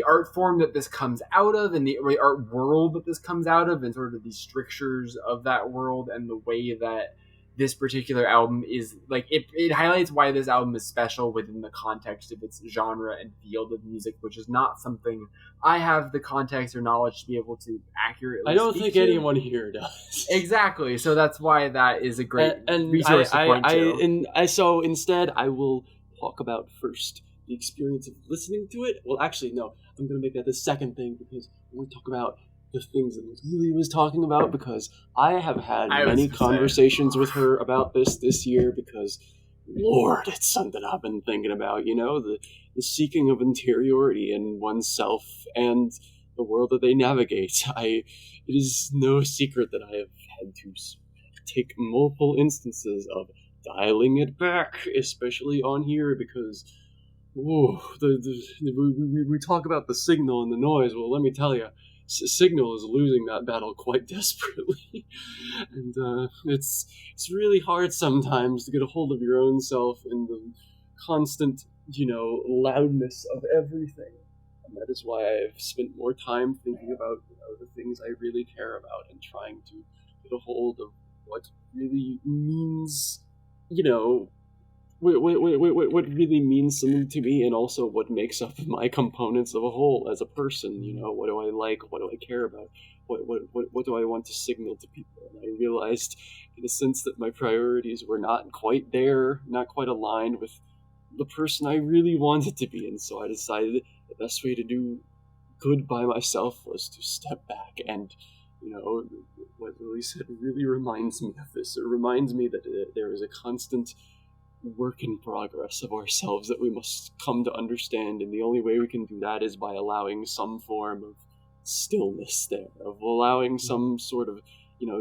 art form that this comes out of, and the art world that this comes out of, and sort of the strictures of that world, and the way that this particular album is like it highlights why this album is special within the context of its genre and field of music, which is not something I have the context or knowledge to be able to accurately. I don't think anyone here does. Exactly, so that's why that is a great and resource to point to. So instead, I will talk about first the experience of listening to it. Well, actually, no, I'm going to make that the second thing because we'll talk about the things that Lily was talking about, because I have had many conversations with her about this year, because Lord, it's something I've been thinking about, you know, the seeking of interiority in oneself and the world that they navigate. It is no secret that I have had to take multiple instances of dialing it back, especially on here, because we talk about the signal and the noise. Well, let me tell you, Signal is losing that battle quite desperately, and it's really hard sometimes to get a hold of your own self in the constant, loudness of everything. And that is why I've spent more time thinking about the things I really care about and trying to get a hold of what really means, what really means something to me, and also what makes up my components of a whole as a person. What do I like? What do I care about? What do I want to signal to people? And I realized, in a sense, that my priorities were not quite there, not quite aligned with the person I really wanted to be. And so I decided the best way to do good by myself was to step back. And what Lily said really reminds me of this. It reminds me that there is a constant work in progress of ourselves that we must come to understand, and the only way we can do that is by allowing some form of stillness there, of allowing some sort of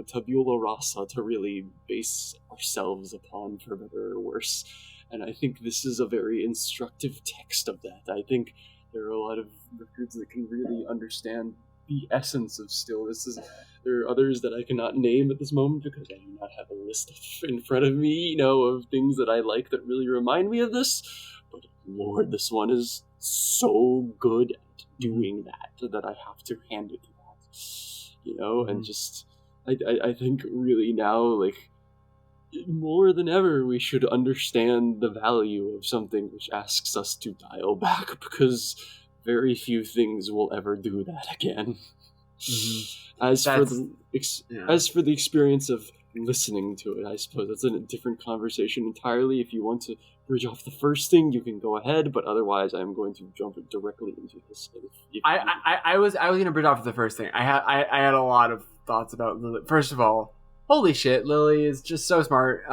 tabula rasa to really base ourselves upon, for better or worse. And I think this is a very instructive text of that. I think there are a lot of records that can really understand the essence of stillness. There are others that I cannot name at this moment because I do not have a list in front of me, of things that I like that really remind me of this. But Lord, this one is so good at doing that I have to hand it to that. And just, I think really now, like, more than ever, we should understand the value of something which asks us to dial back, because very few things will ever do that again. Mm-hmm. As for the experience of listening to it, I suppose that's a different conversation entirely. If you want to bridge off the first thing, you can go ahead, but otherwise I'm going to jump directly into this. I was going to bridge off the first thing. I had a lot of thoughts about Lily. First of all, holy shit, Lily is just so smart.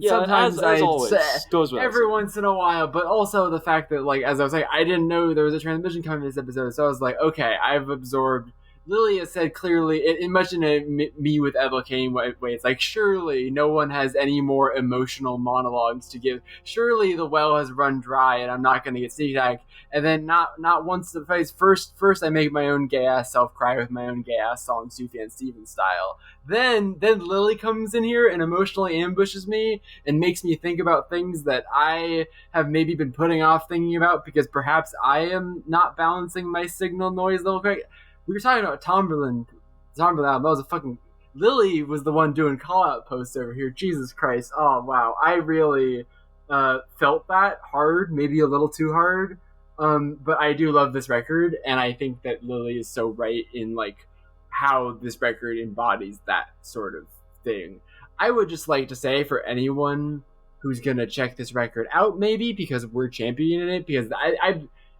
Sometimes as always, goes every once in a while, but also the fact that, like, as I was saying, I didn't know there was a transmission coming in this episode, so I was like, okay, I've absorbed Lily has said clearly, much in a me with Ethel Kane way, it's like, surely no one has any more emotional monologues to give. Surely the well has run dry and I'm not going to get sneak attack. And then not once the face. First I make my own gay ass self cry with my own gay ass song, Sufjan Stevens style. Then Lily comes in here and emotionally ambushes me and makes me think about things that I have maybe been putting off thinking about because perhaps I am not balancing my signal noise level correct. We were talking about Tomberlin album. That was a fucking... Lily was the one doing call-out posts over here. Jesus Christ. Oh, wow. I really felt that hard, maybe a little too hard. But I do love this record, and I think that Lily is so right in, like, how this record embodies that sort of thing. I would just like to say for anyone who's going to check this record out, maybe, because we're championing it, because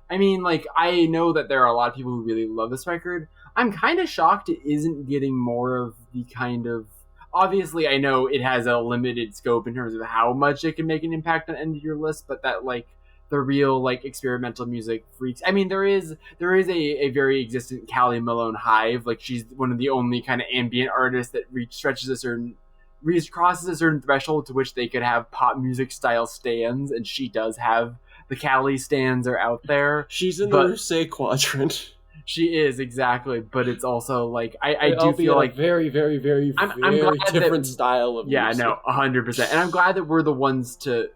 I mean, like, I know that there are a lot of people who really love this record. I'm kind of shocked it isn't getting more of the kind of... Obviously, I know it has a limited scope in terms of how much it can make an impact on end of your list, but that, like, the real, like, experimental music freaks... I mean, there is a very existent Callie Malone hive. Like, she's one of the only kind of ambient artists that crosses a certain threshold to which they could have pop music style stands, and she does have... The Callie stands are out there. She's in the Rousseau quadrant. She is, exactly. But it's also, like, I do feel like... very, very, very, I'm very different style of music. Yeah, no, 100%. And I'm glad that we're the ones to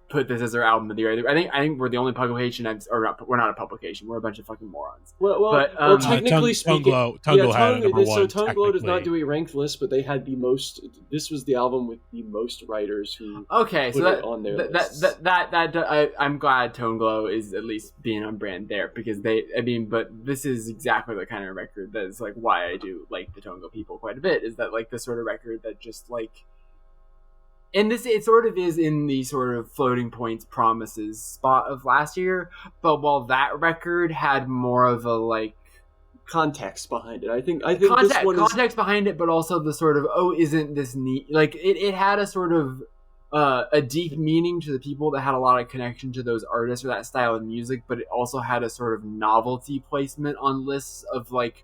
put this as our album of the year. I think we're the only publication we're not a publication. We're a bunch of fucking morons. Well, technically speaking, Tonglow had a number one. So Tonglow does not do a ranked list, but they had the most. This was the album with the most writers who. Okay, so that on their lists. I'm glad Tonglow is at least being on brand there because but this is exactly the kind of record that is like why I do like the Tonglow people quite a bit. Is that like the sort of record that just like. And it sort of is in the sort of floating points promises spot of last year, but while that record had more of a like context behind it, I think context behind it, but also the sort of isn't this neat? Like it had a sort of a deep meaning to the people that had a lot of connection to those artists or that style of music, but it also had a sort of novelty placement on lists of like,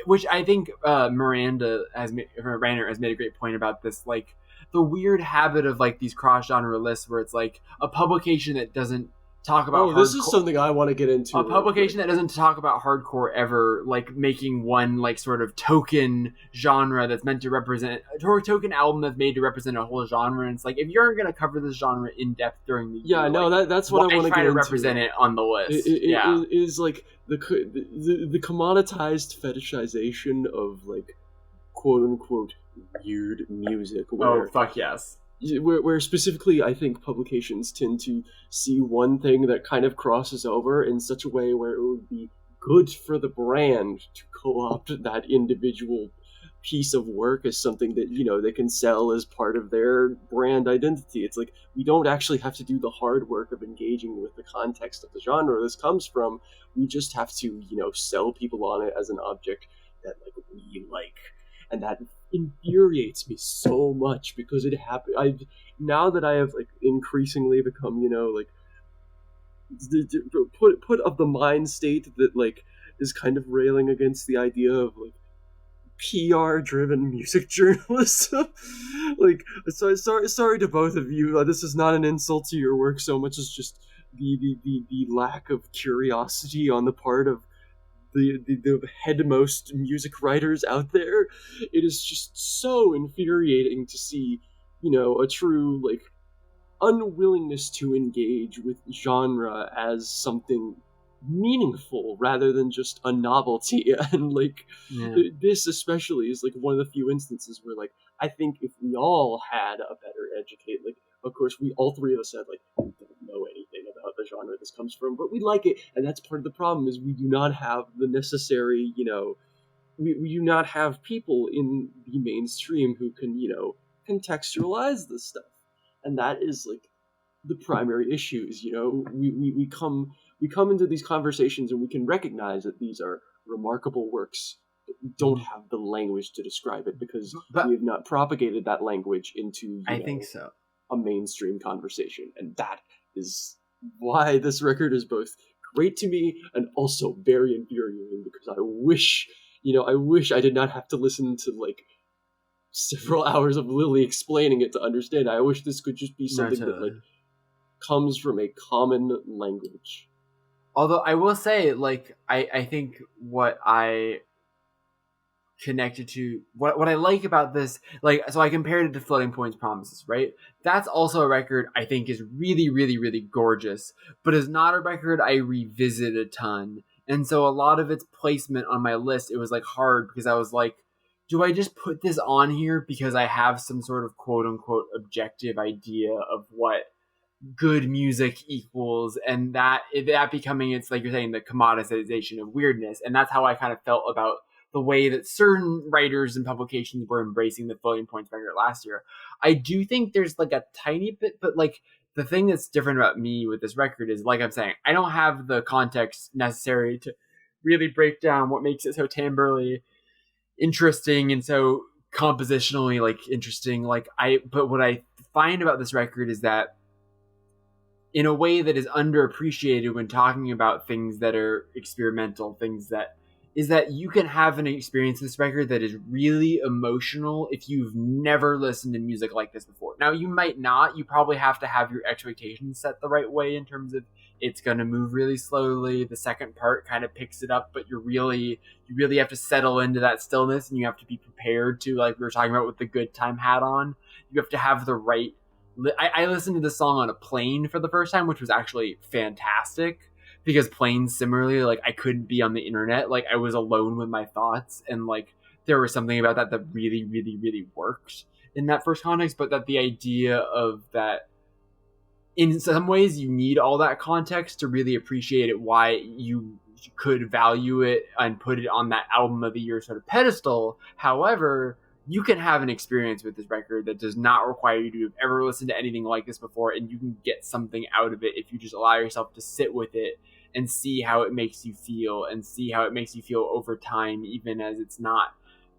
which I think Miranda has made a great point about this, like. The weird habit of like these cross-genre lists where it's like a publication that doesn't talk about this is something I want to get into. A publication that doesn't talk about hardcore ever, like making one like sort of token genre that's meant to represent a token album that's made to represent a whole genre. And it's like if you're going to cover this genre in depth during the year, that's what I want to get into. Represent it on the list. It is like the commoditized fetishization of like quote unquote weird music. Fuck yes. Where specifically I think publications tend to see one thing that kind of crosses over in such a way where it would be good for the brand to co-opt that individual piece of work as something that, you know, they can sell as part of their brand identity. It's like, we don't actually have to do the hard work of engaging with the context of the genre this comes from. We just have to, you know, sell people on it as an object that like we like. And that infuriates me so much because it happened. Now that I have like increasingly become, you know, like put of the mind state that like is kind of railing against the idea of like PR driven music journalism. Like, so sorry to both of you. This is not an insult to your work so much as just the lack of curiosity on the part of the headmost music writers out there. It is just so infuriating to see, you know, a true like unwillingness to engage with genre as something meaningful rather than just a novelty. And like this especially is like one of the few instances where like I think if we all had a better educate, like of course we all three of us said like we don't know anything about the genre this comes from, but we like it, and that's part of the problem is we do not have the necessary, you know, we do not have people in the mainstream who can, you know, contextualize this stuff, and that is like the primary issues. You know, we come into these conversations and we can recognize that these are remarkable works, but we don't have the language to describe it because we have not propagated that language into think so. A mainstream conversation. And that is why this record is both great to me and also very infuriating, because I wish I wish I did not have to listen to like several hours of Lily explaining it to understand. I wish this could just be something that like comes from a common language. Although I will say, like, I think what I connected to, what I like about this, like, so I compared it to Floating Points Promises, right? That's also a record I think is really, really, really gorgeous, but is not a record I revisit a ton. And so a lot of its placement on my list, it was like hard because I was like, do I just put this on here because I have some sort of quote unquote objective idea of what good music equals, and that becoming, it's like you're saying, the commoditization of weirdness. And that's how I kind of felt about the way that certain writers and publications were embracing the Floating Points record last year. I do think there's like a tiny bit, but like the thing that's different about me with this record is, like I'm saying, I don't have the context necessary to really break down what makes it so timbrally interesting and so compositionally like interesting. But what I find about this record is that, in a way that is underappreciated when talking about things that are experimental, things that is that you can have an experience with this record that is really emotional if you've never listened to music like this before. Now, you might not. You probably have to have your expectations set the right way in terms of it's going to move really slowly. The second part kind of picks it up, but you really have to settle into that stillness, and you have to be prepared to, like we were talking about with the good time hat on, you have to have the right... I listened to this song on a plane for the first time, which was actually fantastic. Because planes, similarly, like, I couldn't be on the internet. Like, I was alone with my thoughts, and like there was something about that really, really, really worked in that first context. But that the idea of that, in some ways, you need all that context to really appreciate it. Why you could value it and put it on that album of the year sort of pedestal. However, you can have an experience with this record that does not require you to have ever listened to anything like this before, and you can get something out of it if you just allow yourself to sit with it and see how it makes you feel, and see how it makes you feel over time, even as it's not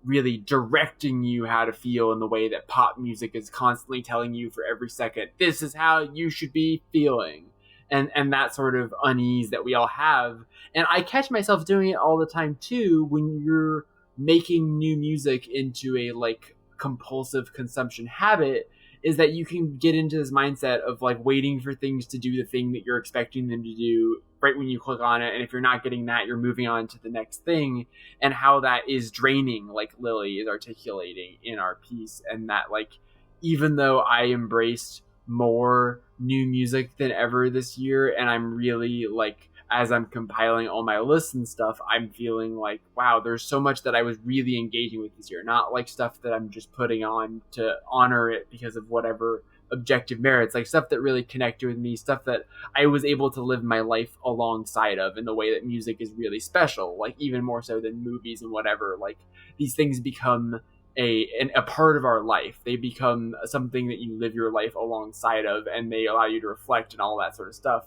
really directing you how to feel in the way that pop music is constantly telling you for every second, this is how you should be feeling. And that sort of unease that we all have. And I catch myself doing it all the time too, when you're making new music into a like compulsive consumption habit, is that you can get into this mindset of like waiting for things to do the thing that you're expecting them to do right when you click on it. And if you're not getting that, you're moving on to the next thing, and how that is draining, like Lily is articulating in our piece. And that, like, even though I embraced more new music than ever this year, and I'm really like, as I'm compiling all my lists and stuff, I'm feeling like, wow, there's so much that I was really engaging with this year. Not like stuff that I'm just putting on to honor it because of whatever objective merits, like stuff that really connected with me, stuff that I was able to live my life alongside of in the way that music is really special, like even more so than movies and whatever. Like, these things become a part of our life. They become something that you live your life alongside of, and they allow you to reflect and all that sort of stuff.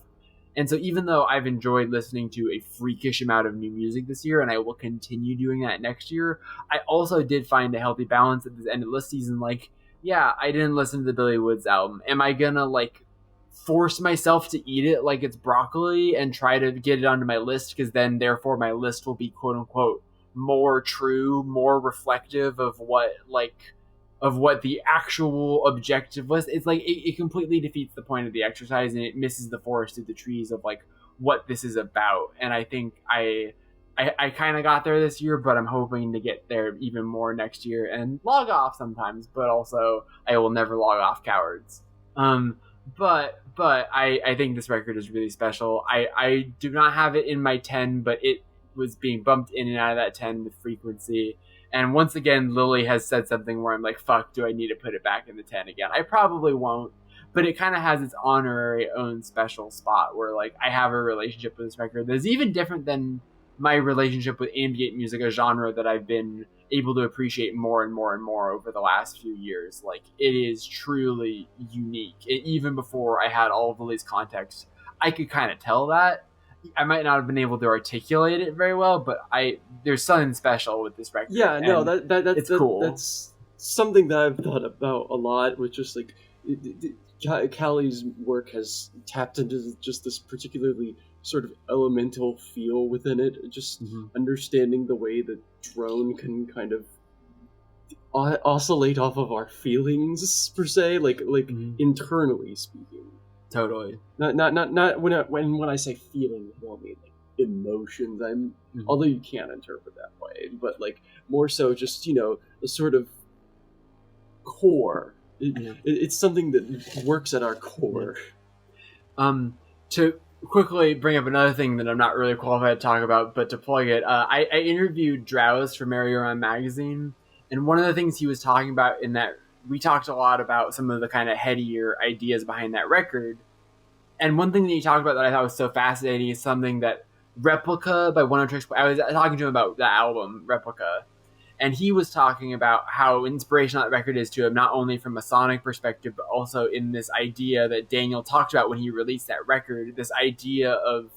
And so even though I've enjoyed listening to a freakish amount of new music this year, and I will continue doing that next year, I also did find a healthy balance at the end of this season. Like, yeah, I didn't listen to the Billy Woods album. Am I gonna like force myself to eat it like it's broccoli and try to get it onto my list, because then therefore my list will be quote unquote more true, more reflective of what the actual objective was? It's like it completely defeats the point of the exercise, and it misses the forest through the trees of like what this is about. And I think I kind of got there this year, but I'm hoping to get there even more next year and log off sometimes, but also I will never log off, cowards. But I think this record is really special. I do not have it in my 10, but it was being bumped in and out of that 10 with frequency. And once again, Lily has said something where I'm like, fuck, do I need to put it back in the 10 again? I probably won't, but it kind of has its honorary own special spot where like I have a relationship with this record that is even different than my relationship with ambient music, a genre that I've been able to appreciate more and more and more over the last few years. Like, it is truly unique. Even before I had all of Lily's context, I could kind of tell that. I might not have been able to articulate it very well, but there's something special with this record. Yeah, no, that's cool. That's something that I've thought about a lot, which is like Callie's work has tapped into just this particularly sort of elemental feel within it. Just understanding the way that drone can kind of oscillate off of our feelings per se, like internally speaking. Totally. Not when I say feelings, I don't mean like emotions. Although you can interpret that way, but like more so just the sort of core. It's something that works at our core. To quickly bring up another thing that I'm not really qualified to talk about, but to plug it, I interviewed Drowse for Merry Around Magazine, and one of the things he was talking about in that, we talked a lot about some of the kind of headier ideas behind that record. And one thing that he talked about that I thought was so fascinating is something that Replica by One-Trick. I was talking to him about the album Replica, and he was talking about how inspirational that record is to him, not only from a sonic perspective, but also in this idea that Daniel talked about when he released that record, this idea of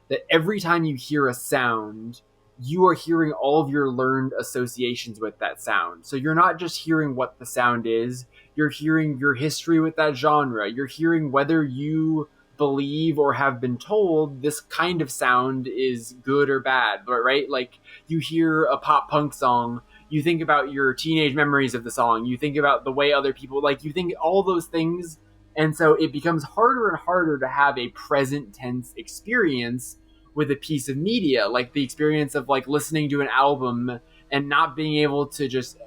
that every time you hear a sound, you are hearing all of your learned associations with that sound. So you're not just hearing what the sound is, you're hearing your history with that genre. You're hearing whether you believe or have been told this kind of sound is good or bad, right? Like, you hear a pop punk song, you think about your teenage memories of the song, you think about the way other people, like, you think all those things, and so it becomes harder and harder to have a present tense experience with a piece of media, like the experience of like listening to an album and not being able to just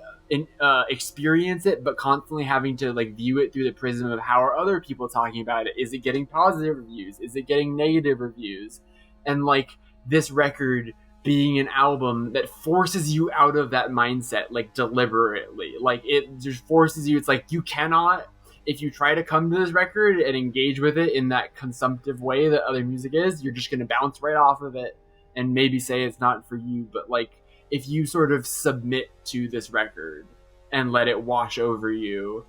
experience it, but constantly having to like view it through the prism of how are other people talking about it. Is it getting positive reviews? Is it getting negative reviews? And like this record being an album that forces you out of that mindset, like deliberately, like it just forces you. It's like you cannot, if you try to come to this record and engage with it in that consumptive way that other music is, you're just going to bounce right off of it and maybe say it's not for you. But like, if you sort of submit to this record and let it wash over you,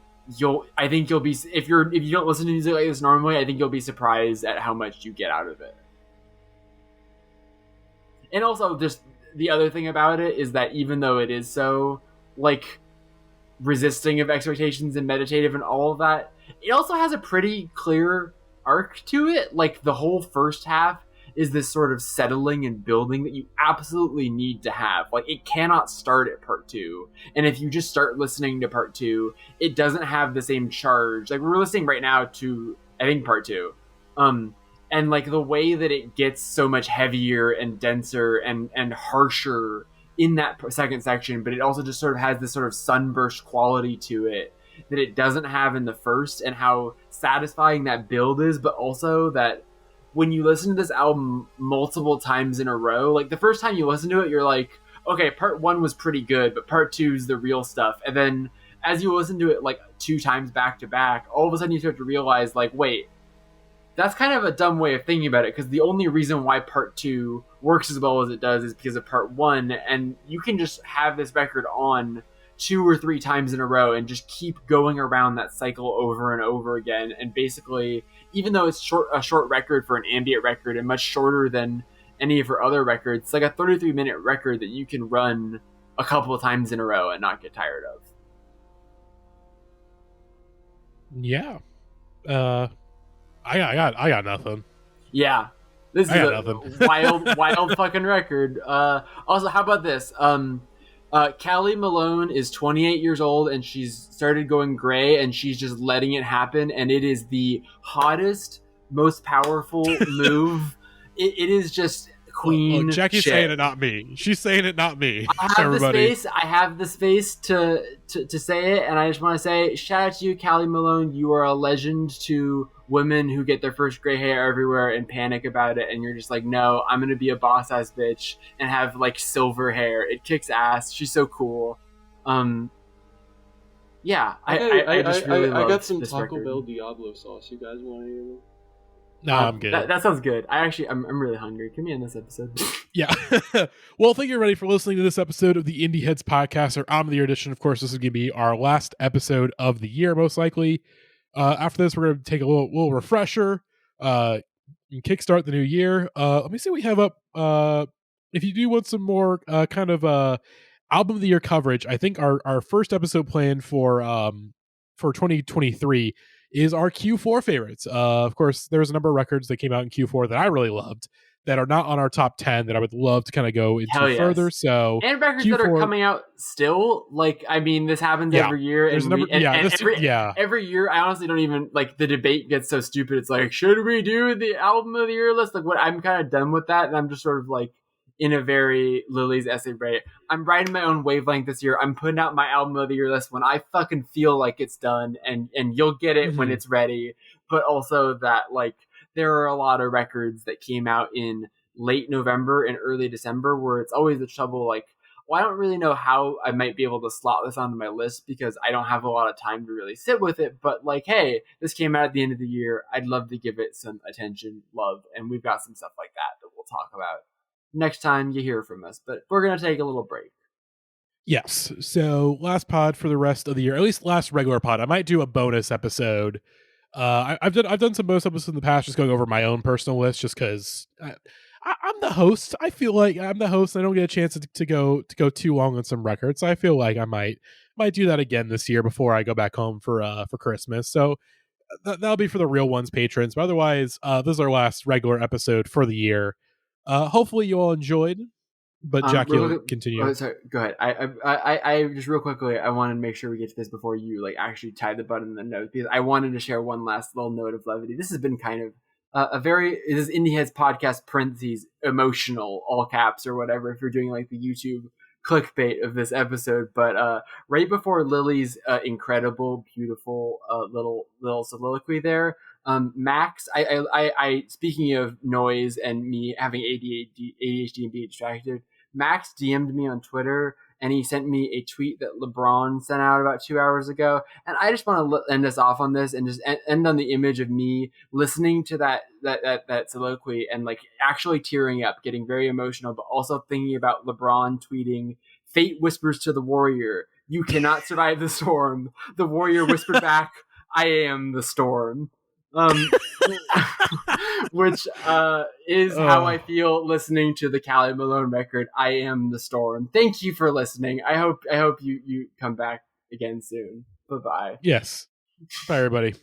I think you'll be, if you don't listen to music like this normally, I think you'll be surprised at how much you get out of it. And also just the other thing about it is that even though it is so like resisting of expectations and meditative and all of that, it also has a pretty clear arc to it. Like the whole first half is this sort of settling and building that you absolutely need to have. Like it cannot start at part 2. And if you just start listening to part 2, it doesn't have the same charge. Like we're listening right now to, I think, part 2. And like the way that it gets so much heavier and denser and harsher in that second section, but it also just sort of has this sort of sunburst quality to it that it doesn't have in the first, and how satisfying that build is, but also that when you listen to this album multiple times in a row, like the first time you listen to it, you're like, okay, part 1 was pretty good, but part 2 is the real stuff. And then as you listen to it like 2 times back to back, all of a sudden you start to realize like, wait, that's kind of a dumb way of thinking about it, because the only reason why part 2 works as well as it does is because of part 1, and you can just have this record on 2 or 3 times in a row and just keep going around that cycle over and over again. And basically, even though it's a short record for an ambient record and much shorter than any of her other records, it's like a 33-minute record that you can run a couple of times in a row and not get tired of. Yeah. I got nothing. Yeah. This is a wild fucking record. Also, how about this? Callie Malone is 28 years old and she's started going gray and she's just letting it happen. And it is the hottest, most powerful move. It is just queen. Look, Jackie's shit. saying it, not me. She's saying it, not me. I have the space to say it. And I just want to say, shout out to you, Callie Malone. You are a legend to women who get their first gray hair everywhere and panic about it, and you're just like, no, I'm gonna be a boss ass bitch and have like silver hair. It kicks ass. She's so cool. Yeah, I just really I got some this Taco record. Bell Diablo sauce. You guys want to hear it? No, I'm good. That sounds good. I'm really hungry. Can we end this episode? Yeah. Well, thank you everybody for listening to this episode of the Indieheads podcast, or Album of the Year edition. Of course, this is going to be our last episode of the year, most likely. After this, we're going to take a little refresher and kickstart the new year. Let me see what we have up. If you do want some more kind of album of the year coverage, I think our first episode planned for 2023 is our Q4 favorites. Of course, there's a number of records that came out in Q4 that I really loved that are not on our top 10 that I would love to kind of go into Hell yes. further. So And records Q4, that are coming out still. Like, I mean, this happens Yeah. every year. There's And, a number- every year, I honestly don't even, like, the debate gets so stupid. It's like, should we do the album of the year list? Like, what? I'm kind of done with that. And I'm just sort of like, in a very Lily's essay rate, I'm riding my own wavelength this year. I'm putting out my album of the year list when I fucking feel like it's done, and you'll get it when it's ready. But also that, like, there are a lot of records that came out in late November and early December where it's always the trouble, like, well, I don't really know how I might be able to slot this onto my list because I don't have a lot of time to really sit with it. But, like, hey, this came out at the end of the year. I'd love to give it some attention, love, and we've got some stuff like that we'll talk about next time you hear from us. But we're going to take a little break. Yes. So last pod for the rest of the year, at least last regular pod. I might do a bonus episode. I've done some bonus episodes in the past, just going over my own personal list, just because I'm the host. I feel like I'm the host. I don't get a chance to go too long on some records. So I feel like I might do that again this year before I go back home for Christmas. So that'll be for the real ones patrons. But otherwise, this is our last regular episode for the year. Hopefully you all enjoyed. But Jack, you'll continue. Oh, sorry, go ahead. I just real quickly, I wanted to make sure we get to this before you like actually tie the button in the note, because I wanted to share one last little note of levity. This has been kind of this is Indieheads podcast parentheses emotional, all caps or whatever, if you're doing like the YouTube clickbait of this episode. But right before Lily's incredible, beautiful little soliloquy there, Max, I speaking of noise and me having ADHD and being distracted, Max DM'd me on Twitter and he sent me a tweet that LeBron sent out about 2 hours ago. And I just want to end us off on this and just end on the image of me listening to that soliloquy and like actually tearing up, getting very emotional, but also thinking about LeBron tweeting, "Fate whispers to the warrior, you cannot survive the storm." The warrior whispered back, "I am the storm." Which is how I feel listening to the Callie Malone record, "I Am the Storm." Thank you for listening. I hope you come back again soon. Bye-bye. Yes. Bye, everybody.